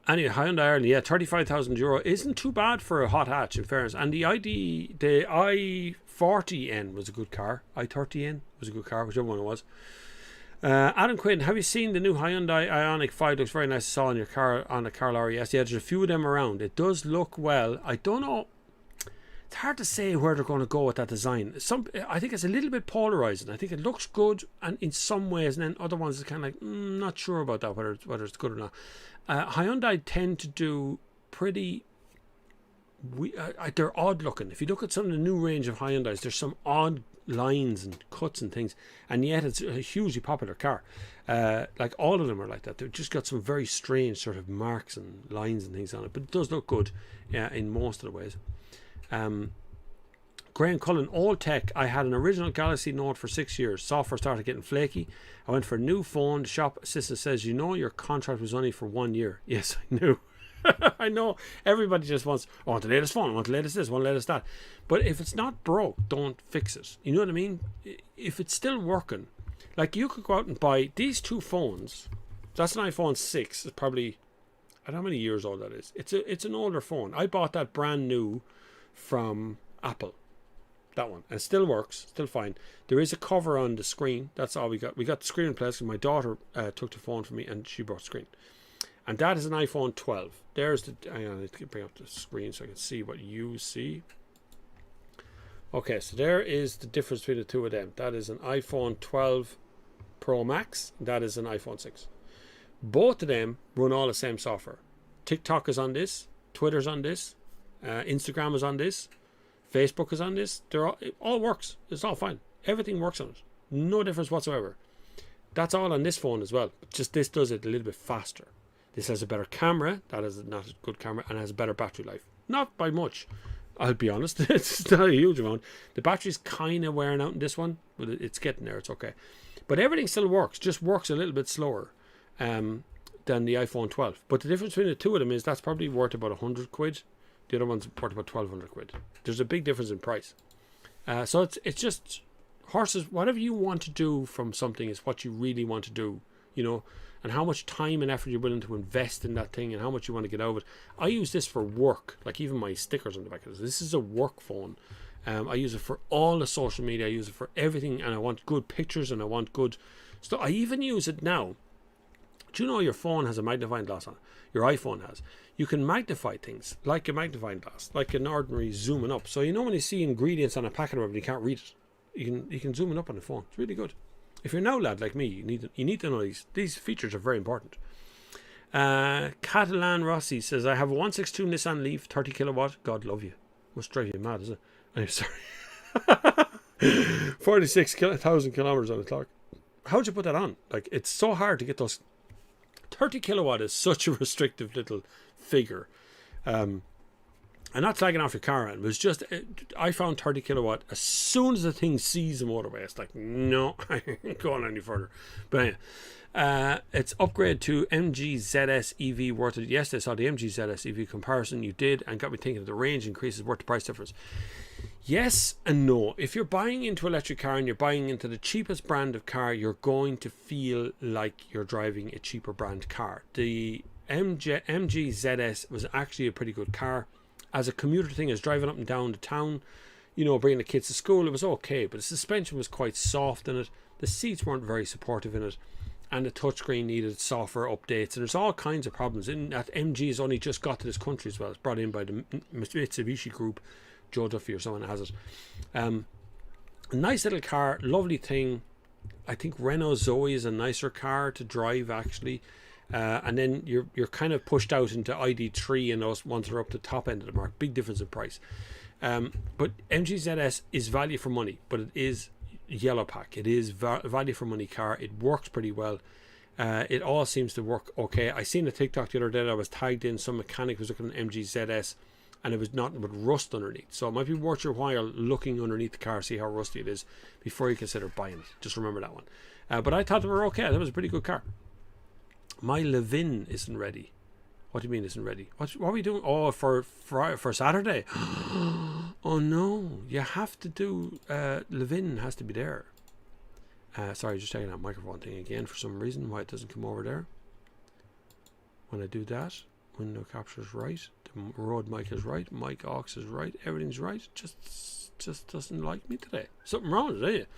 [SPEAKER 2] Anyway, Hyundai Ireland, yeah, €35,000 isn't too bad for a hot hatch, in fairness. And the i40N was a good car. i30N was a good car, whichever one it was. Adam Quinn, have you seen the new Hyundai Ioniq 5? Looks very nice. I saw on your car on a car lorry. Yes, yeah, there's a few of them around. It does look well. I don't know. It's hard to say where they're going to go with that design. I think it's a little bit polarizing. I think it looks good, and in some ways, and then other ones is kind of like not sure about that whether it's good or not. Hyundai tend to do pretty. They're odd looking. If you look at some of the new range of Hyundais, there's some odd lines and cuts and things, and yet it's a hugely popular car. Like all of them are like that. They've just got some very strange sort of marks and lines and things on it, but it does look good in most of the ways. Graham Cullen, all tech. I had an original Galaxy Note for 6 years. Software started getting flaky. I went for a new phone. The shop assistant says, you know, your contract was only for 1 year. Yes, I knew. I know. Everybody just wants, I want the latest phone, I want the latest this, I want the latest that. But if it's not broke, don't fix it. You know what I mean? If it's still working, like you could go out and buy these 2 phones. That's an iPhone 6. It's probably, I don't know how many years old that is. It's an older phone. I bought that brand new from Apple. That one, and it still works, still fine. There is a cover on the screen. That's all we got. We got the screen in place, and my daughter took the phone from me, and she brought the screen. And that is an iPhone 12. There's the. I need to bring up the screen so I can see what you see. Okay, so there is the difference between the 2 of them. That is an iPhone 12 Pro Max. That is an iPhone 6. Both of them run all the same software. TikTok is on this. Twitter's on this. Instagram is on this. Facebook is on this. It all works. It's all fine. Everything works on it. No difference whatsoever. That's all on this phone as well. Just this does it a little bit faster. This has a better camera. That is not a good camera, and has a better battery life. Not by much, I'll be honest. It's not a huge amount. The battery's kind of wearing out in this one, but it's getting there. It's okay. But everything still works. Just works a little bit slower than the iPhone 12. But the difference between the 2 of them is that's probably worth about 100 quid. The other one's worth about 1,200 quid. There's a big difference in price. So it's just horses. Whatever you want to do from something is what you really want to do. You know,
[SPEAKER 1] and how much time and effort you're willing to invest in that thing and how much you want to get out of it. I use this for work, like even my stickers on the back of this. This is a work phone. I use it for all the social media. I use it for everything, and I want good pictures and I want good stuff. I even use it now. Do you know your phone has a magnifying glass on it? Your iPhone has. You can magnify things like a magnifying glass, like an ordinary zooming up. So you know when you see ingredients on a packet or whatever, you can't read it. You can zoom it up on the phone. It's really good. If you're now lad like me, you need to know these. These features are very important. Catalan Rossi says, I have a 162 Nissan Leaf, 30 kilowatt. God love you. Must drive you mad, is it? I'm sorry. 46,000 kilometers on the clock. How'd you put that on? Like, it's so hard to get those. 30 kilowatt is such a restrictive little figure. I'm not slagging off your car, and it was just, I found 30 kilowatt as soon as the thing sees the motorway. It's like, no, I ain't going any further. But anyway, it's upgrade to MG ZS EV worth it. Yes, I saw the MG ZS EV comparison you did and got me thinking the range increases worth the price difference. Yes and no. If you're buying into electric car and you're buying into the cheapest brand of car, you're going to feel like you're driving a cheaper brand car. The MG ZS was actually a pretty good car. As a commuter thing, as driving up and down the town, you know, bringing the kids to school, it was okay, but the suspension was quite soft in it. The seats weren't very supportive in it, and the touchscreen needed software updates, and there's all kinds of problems. And that MG has only just got to this country as well. It's brought in by the Mitsubishi Group. Joe Duffy or someone has it. A nice little car, lovely thing. I think Renault Zoe is a nicer car to drive actually. And then you're kind of pushed out into ID3 and those ones that are up the top end of the mark. Big difference in price. But MG ZS is value for money, but it is yellow pack. It is value for money car. It works pretty well. It all seems to work okay. I seen a TikTok the other day that I was tagged in. Some mechanic was looking at MG ZS, and it was nothing but rust underneath. So it might be worth your while looking underneath the car, see how rusty it is before you consider buying it. Just remember that one. But I thought they were okay. That was a pretty good car. My Levin isn't ready. What do you mean isn't ready? What are we doing? Oh, for Saturday. Oh no, you have to do. Levin has to be there. Sorry, just checking that microphone thing again for some reason. Why it doesn't come over there? When I do that, window capture is right. The Rode mic is right. Mic aux is right. Everything's right. Just doesn't like me today. Something wrong with it.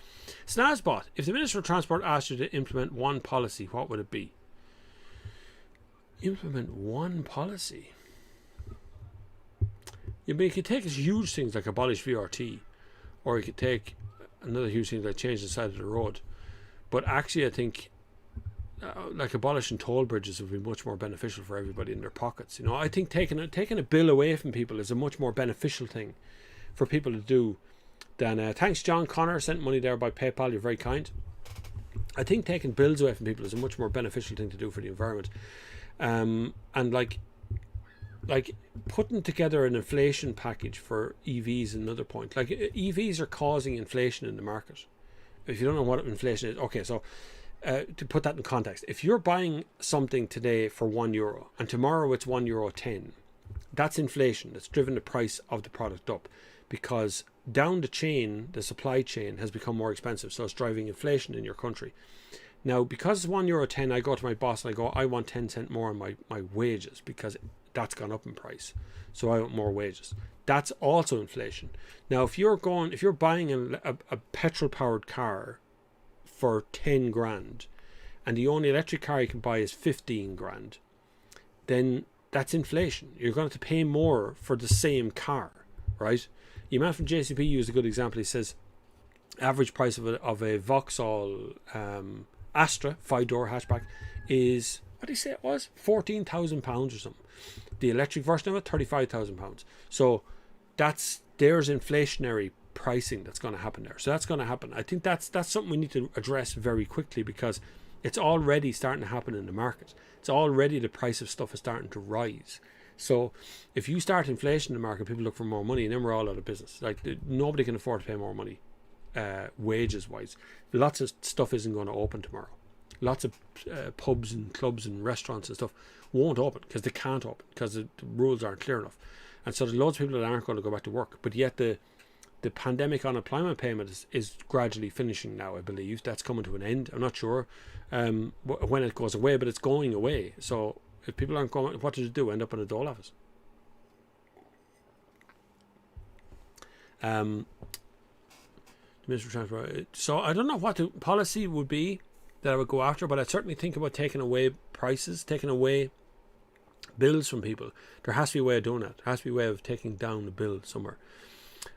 [SPEAKER 1] Snazbot. If the Minister of Transport asked you to implement one policy, what would it be? Implement one policy. Yeah, but you could take huge things like abolish VRT, or you could take another huge thing like change the side of the road. But actually, I think like abolishing toll bridges would be much more beneficial for everybody in their pockets. You know, I think taking a bill away from people is a much more beneficial thing for people to do than. Thanks, John Connor, sent money there by PayPal. You're very kind. I think taking bills away from people is a much more beneficial thing to do for the environment. And like putting together an inflation package for EVs, another point. Like EVs are causing inflation in the market. If you don't know what inflation is, okay, so to put that in context, if you're buying something today for €1 and tomorrow it's €1.10, that's inflation. That's driven the price of the product up because down the chain, the supply chain has become more expensive. So it's driving inflation in your country. Now, because it's €1.10, I go to my boss and I go, I want 10 cents more on my wages because that's gone up in price. So I want more wages. That's also inflation. Now, if you're buying a petrol powered car for 10 grand and the only electric car you can buy is 15 grand, then that's inflation. You're going to pay more for the same car, right? The man from JCP used a good example. He says average price of a Vauxhall Astra 5-door hatchback is, what did he say it was? £14,000 or something. The electric version of it, £35,000. So there's inflationary pricing that's going to happen there. So that's going to happen. I think that's something we need to address very quickly because it's already starting to happen in the market. It's already the price of stuff is starting to rise. So if you start inflation in the market, people look for more money and then we're all out of business. Like nobody can afford to pay more money wages wise. Lots of stuff isn't going to open tomorrow. Lots of pubs and clubs and restaurants and stuff won't open because they can't open because the rules aren't clear enough. And so there's loads of people that aren't going to go back to work. But yet the
[SPEAKER 2] the pandemic unemployment payment is gradually finishing now. I believe that's coming to an end. I'm not sure when it goes away, but it's going away. So if people aren't going, what do they do? End up in a dole office. So I don't know what the policy would be that I would go after, but I'd certainly think about taking away prices, taking away bills from people. There has to be a way of doing that. There has to be a way of taking down the bill somewhere.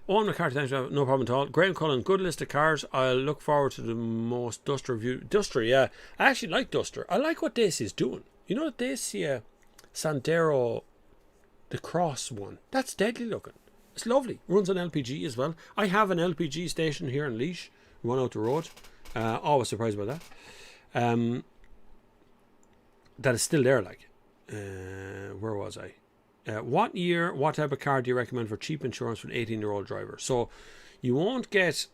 [SPEAKER 2] Owen McCarthy, thanks, no problem at all. Graham Cullen, good list of cars. I'll look forward to the most Duster review. Duster, yeah. I actually like Duster. I like what Dacia is doing. You know the Dacia Sandero, the Cross one? That's deadly looking. It's lovely. Runs on LPG as well. I have an LPG station here in Laois. Run out the road. Always surprised by that. That is still there, like. Where was I? What year, what type of car do you recommend for cheap insurance for an 18-year-old driver? So you won't get...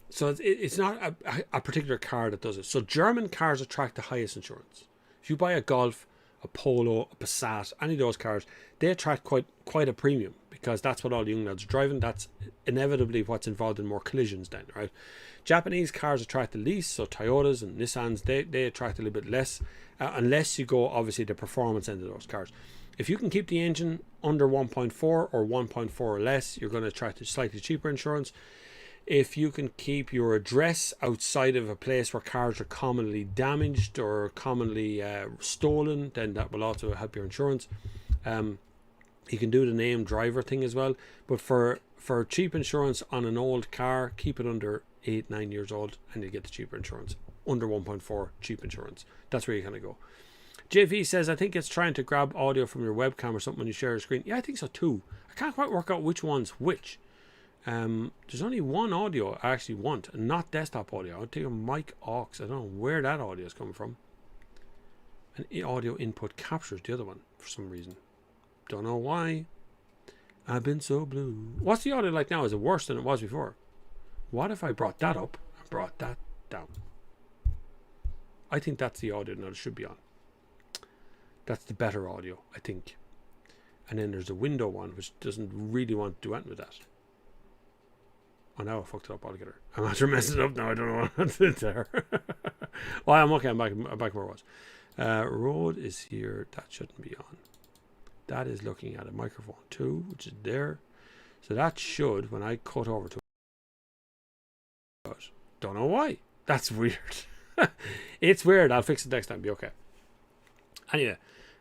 [SPEAKER 2] So it's not a particular car that does it. So German cars attract the highest insurance. If you buy a Golf, a Polo, a Passat, any of those cars, they attract quite a premium, because that's what all the young lads are driving. That's inevitably what's involved in more collisions then, right? Japanese cars attract the least, so Toyotas and Nissans, they attract a little bit less, unless you go obviously the performance end of those cars. If you can keep the engine under 1.4 or 1.4 or less, you're going to attract a slightly cheaper insurance. If you can keep your address outside of a place where cars are commonly damaged or commonly stolen, then that will also help your insurance. You can do the name driver thing as well, but for cheap insurance on an old car, keep it under 8-9 years old and you get the cheaper insurance. Under 1.4 cheap insurance. That's where you're going to go. JV says, I think it's trying to grab audio from your webcam or something when you share your screen. Yeah, I think so too. I can't quite work out which one's which. There's only one audio I actually want, and not desktop audio. I'll take a mic aux. I don't know where that audio is coming from. And audio input captures the other one for some reason. Don't know why. I've been so blue. What's the audio like now? Is it worse than it was before? What if I brought that up and brought that down? I think that's the audio that it should be on. That's the better audio, I think. And then there's a window one, which doesn't really want to do anything with that. Oh, now I fucked it up altogether. I'm after messing it up now. I don't know what to do there. Well, I'm okay. I'm back where I was. Road is here. That shouldn't be on. That is looking at a microphone too, which is there. So that should, when I cut over to it, don't know why. That's weird. It's weird. I'll fix it next time. Be okay. Anyway,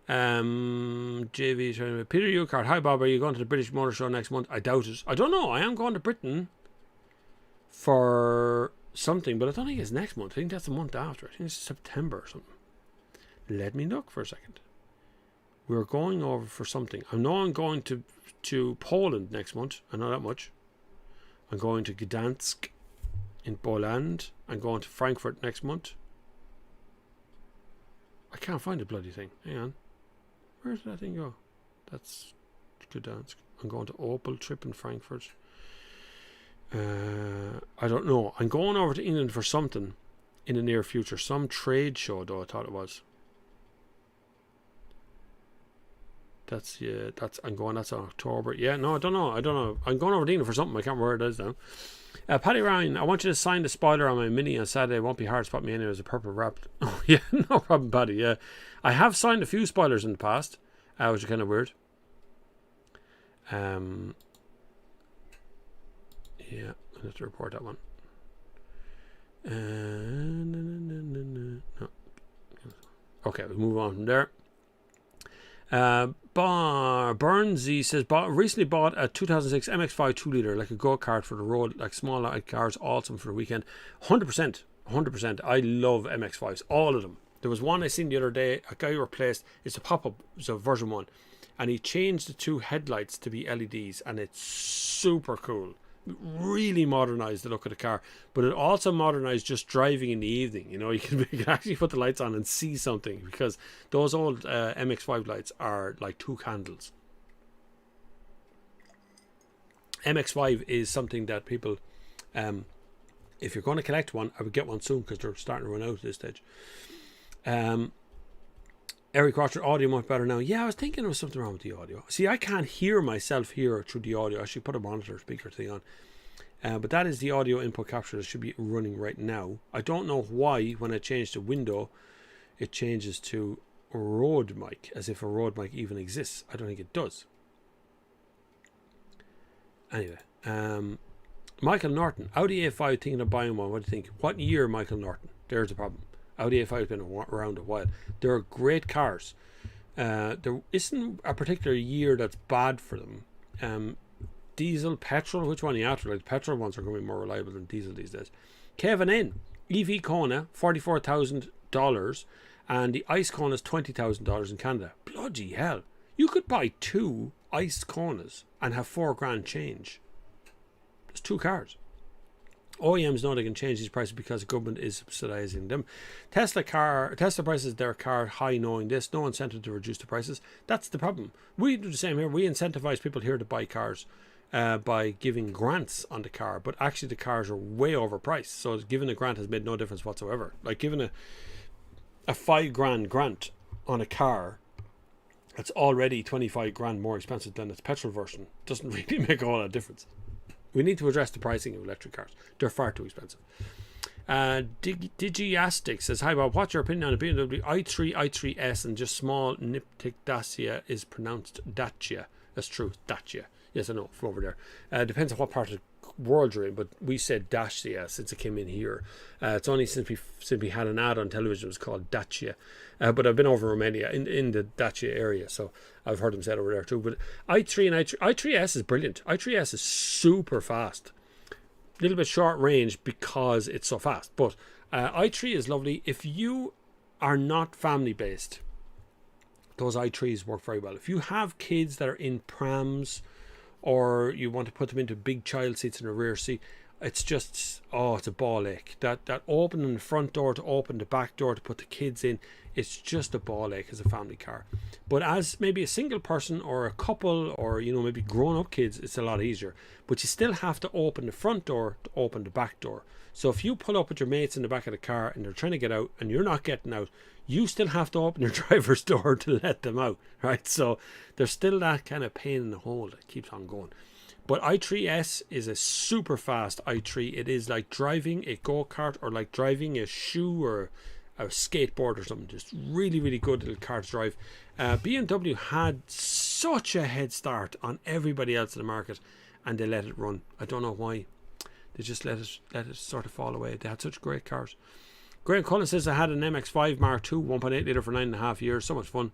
[SPEAKER 2] JV trying to Peter Ucart. Hi Bob, are you going to the British Motor Show next month? I doubt it. I don't know. I am going to Britain for something, but I don't think it's next month. I think that's the month after. I think it's September or something. Let me look for a second. We're going over for something. I know I'm going to Poland next month. I know that much. I'm going to Gdansk in Poland. I'm going to Frankfurt next month. I can't find the bloody thing. Hang on. Where did that thing go? That's Gdansk. I'm going to Opel trip in Frankfurt. I don't know. I'm going over to England for something in the near future. Some trade show, though, I thought it was. That's I'm going, that's on October. Yeah, no, I don't know. I'm going over to England for something. I can't remember where it is now. Paddy Ryan, I want you to sign the spoiler on my Mini on Saturday. It won't be hard to spot me anyway as a purple wrapped. Oh, yeah, no problem, Paddy. Yeah, I have signed a few spoilers in the past, which is kind of weird. Yeah, I have to report that one. No. Okay, we move on from there. Burnsy says, recently bought a 2006 MX-5 2-litre, like a go-kart for the road, like small light cars, awesome for the weekend. 100%. I love MX-5s, all of them. There was one I seen the other day, a guy replaced, it's a pop-up, it's a version 1, and he changed the two headlights to be LEDs, and it's super cool. Really modernized the look of the car, but it also modernized just driving in the evening. You know, you can actually put the lights on and see something, because those old MX-5 lights are like 2 candles. MX-5 is something that people, if you're going to collect one, I would get one soon, because they're starting to run out at this stage. Eric Roger, audio much better now. Yeah, I was thinking there was something wrong with the audio. See, I can't hear myself here through the audio. I should put a monitor speaker thing on. But that is the audio input capture that should be running right now. I don't know why when I change the window, it changes to Rode mic, as if a Rode mic even exists. I don't think it does. Anyway, Michael Norton, Audi A5, thinking of buying one. What do you think? What year, Michael Norton? There's the problem. Audi A5 has been around a while. They're great cars. There isn't a particular year that's bad for them. Diesel, petrol, which one are you after? Like, petrol ones are going to be more reliable than diesel these days. Kevin N, EV Kona, $44,000, and the ICE Kona is $20,000 in Canada. Bloody hell. You could buy 2 ICE Konas and have $4,000 change. There's 2 cars. OEMs know they can change these prices because the government is subsidizing them. Tesla prices their car high, knowing this. No incentive to reduce the prices. That's the problem. We do the same here. We incentivize people here to buy cars by giving grants on the car, but actually the cars are way overpriced. So giving a grant has made no difference whatsoever. Like giving a $5,000 grant on a car that's already $25,000 more expensive than its petrol version doesn't really make a whole lot of difference. We need to address the pricing of electric cars. They're far too expensive. Digiastic says, hi Bob, what's your opinion on a BMW i3, i3S and just small niptic Dacia is pronounced Dacia? That's true, Dacia. Yes, I know, from over there. Depends on what part of the world you're in, but we said Dacia since it came in here. It's only since we had an ad on television, it was called Dacia. But I've been over Romania in the Dacia area, so I've heard them say it over there too. But i3 and i3S is brilliant. i3S is super fast. A little bit short range because it's so fast. But i3 is lovely. If you are not family based, those i3s work very well. If you have kids that are in prams, or you want to put them into big child seats in the rear seat, it's just, it's a ball ache. That opening the front door to open the back door to put the kids in, it's just a ball ache as a family car. But as maybe a single person or a couple, or maybe grown up kids, it's a lot easier. But you still have to open the front door to open the back door. So if you pull up with your mates in the back of the car and they're trying to get out and you're not getting out, you still have to open your driver's door to let them out, right? So there's still that kind of pain in the hole that keeps on going. But i3S is a super fast i3. It is like driving a go-kart or like driving a shoe or a skateboard or something. Just really, really good little car to drive. BMW had such a head start on everybody else in the market, and they let it run. I don't know why. They just let it sort of fall away. They had such great cars. Graham Cullen says, I had an MX-5 Mark II 1.8 litre for 9.5 years. So much fun.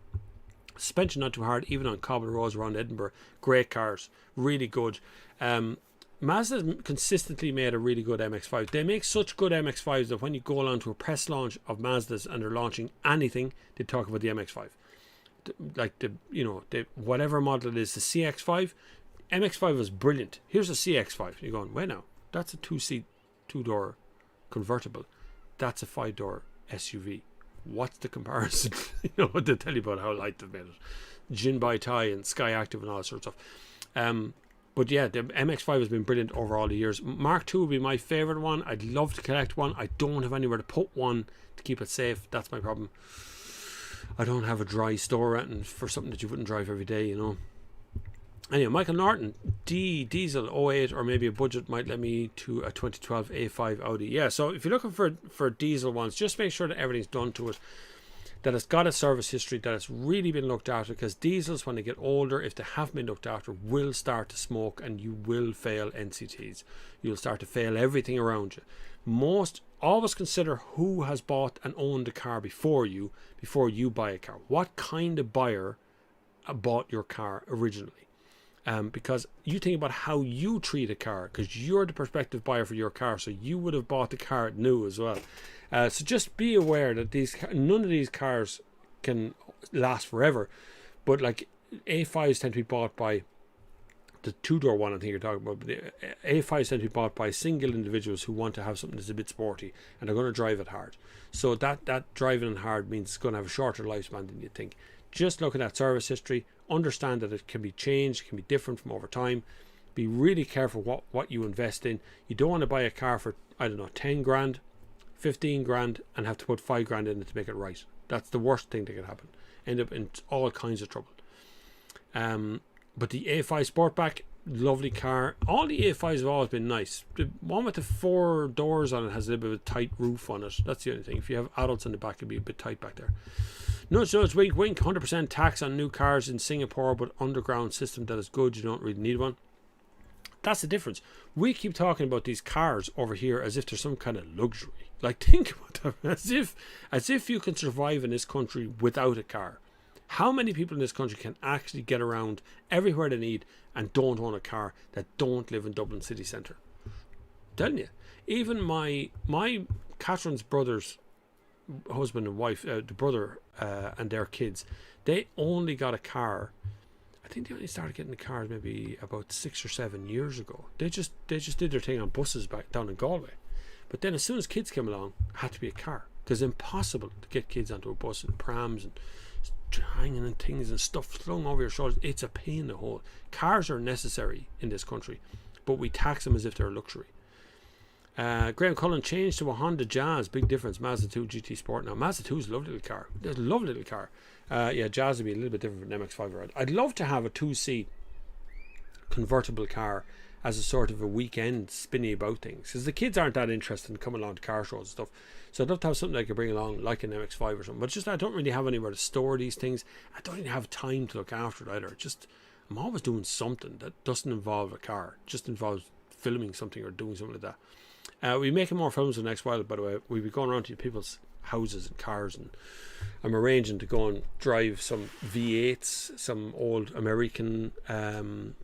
[SPEAKER 2] Suspension not too hard, even on cobble roads around Edinburgh. Great cars. Really good. Mazda's consistently made a really good MX-5. They make such good MX-5s that when you go along to a press launch of Mazda's and they're launching anything, they talk about the MX-5. Like whatever model it is, the CX-5, MX-5 was brilliant. Here's a CX-5. You're going, wait now, that's a 2-seat, 2-door convertible. That's a 5-door SUV. What's the comparison? What they tell you about how light they've made it. Jinbai Tai and Sky Active and all that sort of stuff. But yeah, the MX-5 has been brilliant over all the years. Mark II would be my favourite one. I'd love to collect one. I don't have anywhere to put one to keep it safe. That's my problem. I don't have a dry store and for something that you wouldn't drive every day, Anyway, Michael Norton, diesel 08 or maybe a budget might let me to a 2012 A5 Audi. Yeah, so if you're looking for diesel ones, just make sure that everything's done to it, that it's got a service history, that it's really been looked after, because diesels, when they get older, if they haven't been looked after, will start to smoke and you will fail NCTs. You'll start to fail everything around you. Always consider who has bought and owned a car before you buy a car. What kind of buyer bought your car originally? Because you think about how you treat a car, because you're the prospective buyer for your car, so you would have bought the car new as well. So just be aware that none of these cars can last forever, but like A5s tend to be bought by the 2-door one. I think you're talking about, but the A5s tend to be bought by single individuals who want to have something that's a bit sporty and they're going to drive it hard. So that driving it hard means it's going to have a shorter lifespan than you think. Just look at that service history. Understand that it can be changed, it can be different from over time. Be really careful what you invest in. You don't want to buy a car for, 10 grand, 15 grand and have to put 5 grand in it to make it right. That's the worst thing that can happen. End up in all kinds of trouble. But the A5 Sportback, lovely car. All the A5s have always been nice. The one with the 4 doors on it has a little bit of a tight roof on it. That's the only thing. If you have adults in the back, it'd be a bit tight back there. Nudge, nudge, wink, wink. 100% tax on new cars in Singapore, but underground system that is good. You don't really need one. That's the difference. We keep talking about these cars over here as if they're some kind of luxury. Like, think about that. As if you can survive in this country without a car. How many people in this country can actually get around everywhere they need and don't own a car, that don't live in Dublin city centre? I'm telling you. Even my Catherine's brother's husband and wife, the brother and their kids, they only got a car. I think they only started getting the cars maybe about 6 or 7 years ago. They just did their thing on buses back down in Galway. But then as soon as kids came along, it had to be a car. Because it's impossible to get kids onto a bus and prams and hanging and things and stuff flung over your shoulders. It's a pain in the hole. Cars are necessary in this country, but we tax them as if they're a luxury. Graham Cullen changed to a Honda Jazz. Big difference. Mazda 2 GT Sport now. Mazda 2 is a lovely little car. It's a lovely little car. Yeah, Jazz would be a little bit different from an MX-5. I'd love to have a 2-seat convertible car as a sort of a weekend spinny about things, because the kids aren't that interested in coming along to car shows and stuff. So I'd love to have something I could bring along, like an MX-5 or something. But just I don't really have anywhere to store these things. I don't even have time to look after it either. Just I'm always doing something that doesn't involve a car. It just involves filming something or doing something like that. We're making more films in the next while, by the way. We'll be going around to people's houses and cars, and I'm arranging to go and drive some V8s, some old American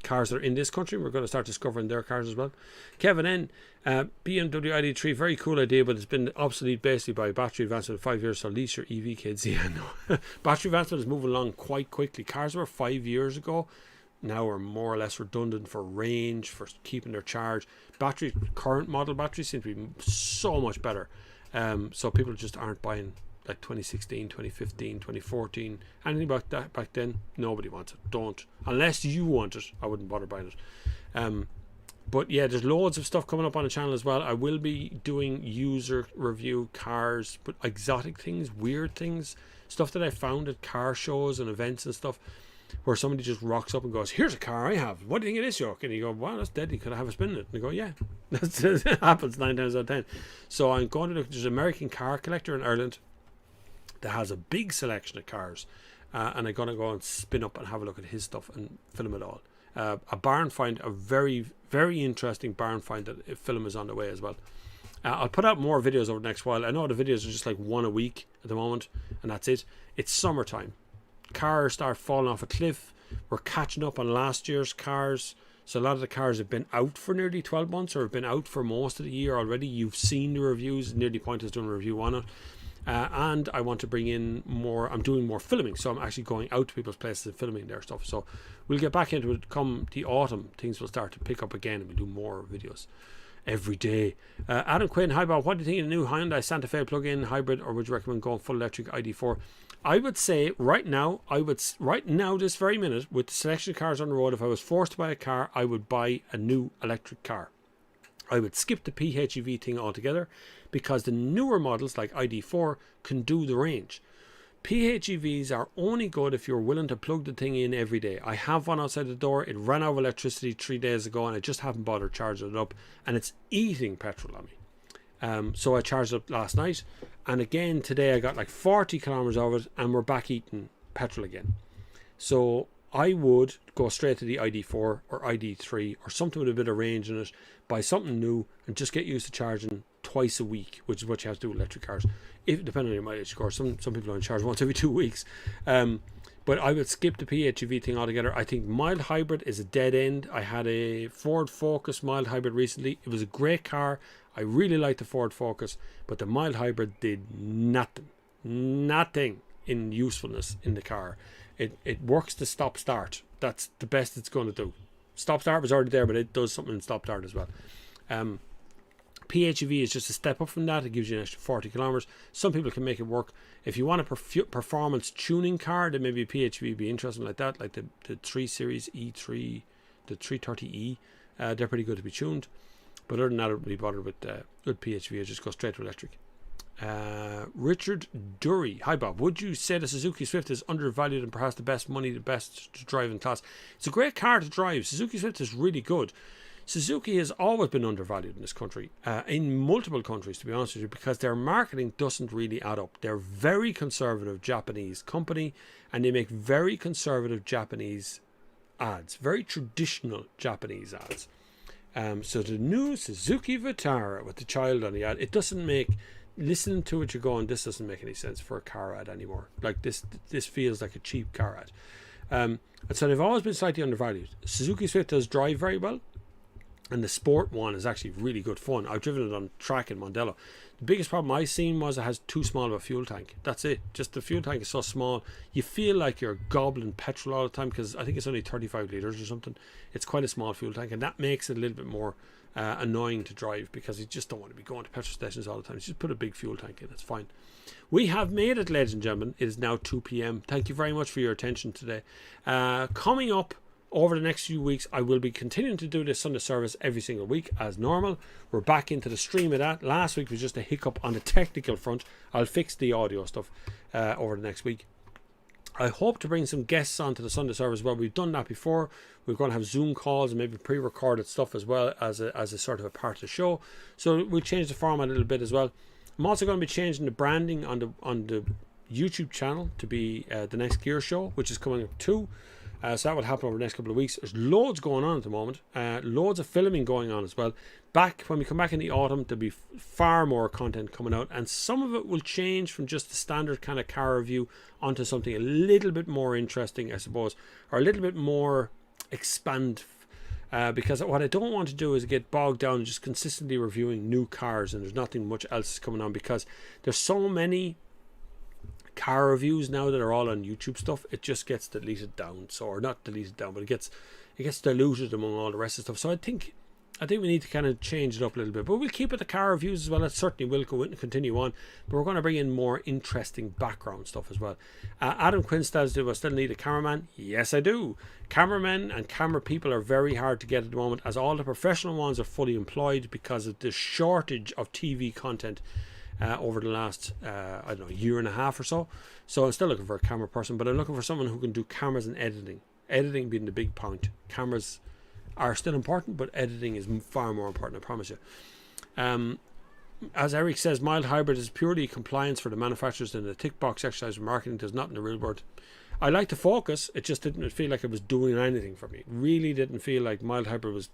[SPEAKER 2] cars that are in this country. We're going to start discovering their cars as well. Kevin N, BMW ID3, very cool idea, but it's been obsolete basically by battery advancement in 5 years, so lease your EV kids. Yeah, no. Battery advancement is moving along quite quickly. Cars were 5 years ago now are more or less redundant for range, for keeping their charge. Current model batteries seem to be so much better. So people just aren't buying like 2016, 2015, 2014, anything like that back then. Nobody wants it. Don't. Unless you want it, I wouldn't bother buying it. But yeah, there's loads of stuff coming up on the channel as well. I will be doing user review cars, but exotic things, weird things, stuff that I found at car shows and events and stuff, where somebody just rocks up and goes, "Here's a car I have. What do you think of this, yoke?" And you go, "Wow, that's deadly. Could I have a spin in it?" And they go, "Yeah." That happens 9 times out of 10. So I'm going to look. There's an American car collector in Ireland that has a big selection of cars, and I'm going to go and spin up and have a look at his stuff and film it all. A barn find, a very, very interesting barn find that a film is on the way as well. I'll put out more videos over the next while. I know the videos are just like one a week at the moment, and that's it. It's summertime. Cars start falling off a cliff. We're catching up on last year's cars. So a lot of the cars have been out for nearly 12 months or have been out for most of the year already. You've seen the reviews. Nearly Pointless doing a review on it. And I want to bring in more. I'm doing more filming. So I'm actually going out to people's places and filming their stuff. So we'll get back into it come the autumn. Things will start to pick up again and we'll do more videos every day. Adam Quinn, hi Bob, what do you think of the new Hyundai Santa Fe plug-in hybrid, or would you recommend going full electric ID4? I would say right now, this very minute, with the selection of cars on the road, if I was forced to buy a car, I would buy a new electric car. I would skip the PHEV thing altogether, because the newer models like ID4 can do the range. PHEVs are only good if you're willing to plug the thing in every day. I have one outside the door. It ran out of electricity 3 days ago and I just haven't bothered charging it up, and it's eating petrol on me. So I charged it up last night, and again today I got like 40 kilometers of it and we're back eating petrol again. So I would go straight to the ID4 or ID3 or something with a bit of range in it, buy something new and just get used to charging twice a week, which is what you have to do with electric cars, depending on your mileage, of course. Some people only charge once every 2 weeks. But I would skip the PHEV thing altogether. I think mild hybrid is a dead end. I had a Ford Focus mild hybrid recently. It was a great car. I really liked the Ford Focus, but the mild hybrid did nothing in usefulness in the car. It works to stop start. That's the best it's going to do. Stop start was already there, but it does something in stop start as well. PHEV is just a step up from that. It gives you an extra 40 kilometers. Some people can make it work. If you want a performance tuning car, then maybe a PHEV would be interesting like that, like the 3 Series E3, the 330E. They're pretty good to be tuned. But other than that, I wouldn't be bothered with PHEV. I just go straight to electric. Richard Dury. Hi Bob, would you say the Suzuki Swift is undervalued and perhaps the best to drive in class? It's a great car to drive. Suzuki Swift is really good. Suzuki has always been undervalued in this country, in multiple countries, to be honest with you, because their marketing doesn't really add up. They're very conservative Japanese company, and they make very conservative Japanese ads, very traditional Japanese ads. So the new Suzuki Vitara with the child on the ad, it doesn't make, listening to it, you're going, this doesn't make any sense for a car ad anymore. Like this feels like a cheap car ad. And so they've always been slightly undervalued. Suzuki Swift does drive very well. And the sport one is actually really good fun. I've driven it on track in Mondello. The biggest problem I seen was it has too small of a fuel tank. That's it. Just the fuel tank is so small. You feel like you're gobbling petrol all the time because I think it's only 35 litres or something. It's quite a small fuel tank, and that makes it a little bit more annoying to drive because you just don't want to be going to petrol stations all the time. So just put a big fuel tank in. It's fine. We have made it, ladies and gentlemen. It is now 2 p.m. Thank you very much for your attention today. Coming up, over the next few weeks, I will be continuing to do this Sunday service every single week as normal. We're back into the stream of that. Last week was just a hiccup on the technical front. I'll fix the audio stuff over the next week. I hope to bring some guests onto the Sunday service. Well, we've done that before. We're going to have Zoom calls and maybe pre-recorded stuff as well as a sort of a part of the show. So we'll change the format a little bit as well. I'm also going to be changing the branding on the YouTube channel to be the Next Gear Show, which is coming up too. So that will happen over the next couple of weeks. There's loads going on at the moment. Loads of filming going on as well. When we come back in the autumn, there'll be far more content coming out. And some of it will change from just the standard kind of car review onto something a little bit more interesting, I suppose. Or a little bit more expansive. Because what I don't want to do is get bogged down and just consistently reviewing new cars. And there's nothing much else coming on. Because there's so many car reviews now that are all on YouTube stuff. It just gets deleted down, or not deleted down, but it gets diluted among all the rest of stuff. So I think we need to kind of change it up a little bit, but we'll keep it the car reviews as well. It certainly will go and continue on, but we're going to bring in more interesting background stuff as well. Adam Quinstad, do I still need a cameraman? Yes, I do. Cameramen and camera people are very hard to get at the moment, as all the professional ones are fully employed because of the shortage of TV content over the last year and a half or so. So I'm still looking for a camera person, but I'm looking for someone who can do cameras and editing being the big point. Cameras are still important, but editing is far more important, I promise you. As Eric says, mild hybrid is purely compliance for the manufacturers, and the tick box exercise of marketing does not in the real world. I like to focus, it just didn't feel like it was doing anything for me. It really didn't feel like mild hybrid was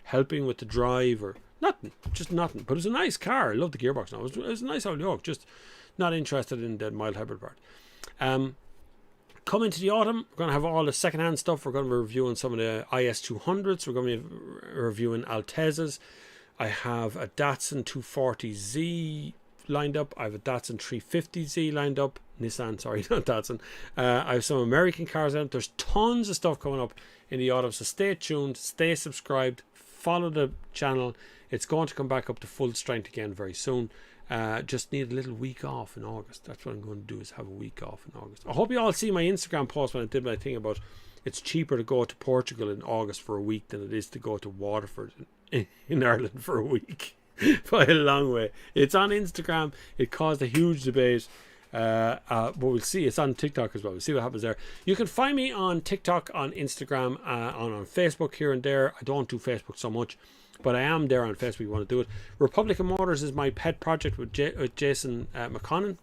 [SPEAKER 2] helping with the drive or nothing, just nothing. But it was a nice car. I love the gearbox now. It was a nice old yoke, just not interested in the mild hybrid part. Coming to the autumn, we're going to have all the second-hand stuff. We're going to be reviewing some of the IS200s. We're going to be reviewing Altezas. I have a Datsun 240Z lined up. I have a Datsun 350Z lined up. Nissan, sorry, not Datsun. I have some American cars out. There's tons of stuff coming up in the autumn, so stay tuned, stay subscribed, follow the channel. It's going to come back up to full strength again very soon. Just need a little week off in August. That's what I'm going to do, is have a week off in August. I hope you all see my Instagram post when I did my thing about it's cheaper to go to Portugal in August for a week than it is to go to Waterford in Ireland for a week. By a long way. It's on Instagram. It caused a huge debate. But we'll see. It's on TikTok as well. We'll see what happens there. You can find me on TikTok, on Instagram, on Facebook here and there. I don't do Facebook so much, but I am there on Facebook if you want to do it. Republic of Motors is my pet project with Jason McConnon,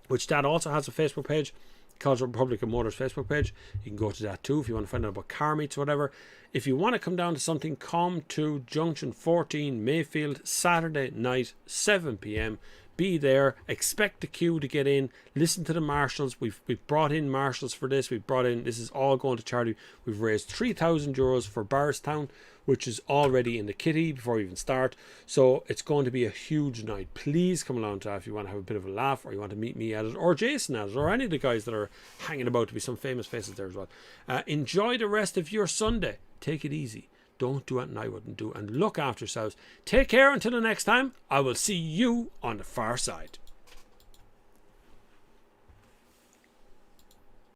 [SPEAKER 2] which that also has a Facebook page called Republic of Motors Facebook page. You can go to that too if you want to find out about car meets or whatever. If you want to come down to something, come to Junction 14 Mayfield Saturday night 7 p.m. Be there, expect the queue to get in, listen to the marshals. We've brought in marshals for this. This is all going to charity. We've raised €3,000 for Barristown, which is already in the kitty before we even start. So it's going to be a huge night. Please come along to that if you want to have a bit of a laugh, or you want to meet me at it, or Jason at it, or any of the guys that are hanging about. To be some famous faces there as well. Enjoy the rest of your Sunday. Take it easy. Don't do anything I wouldn't do, and look after yourselves. Take care until the next time. I will see you on the far side.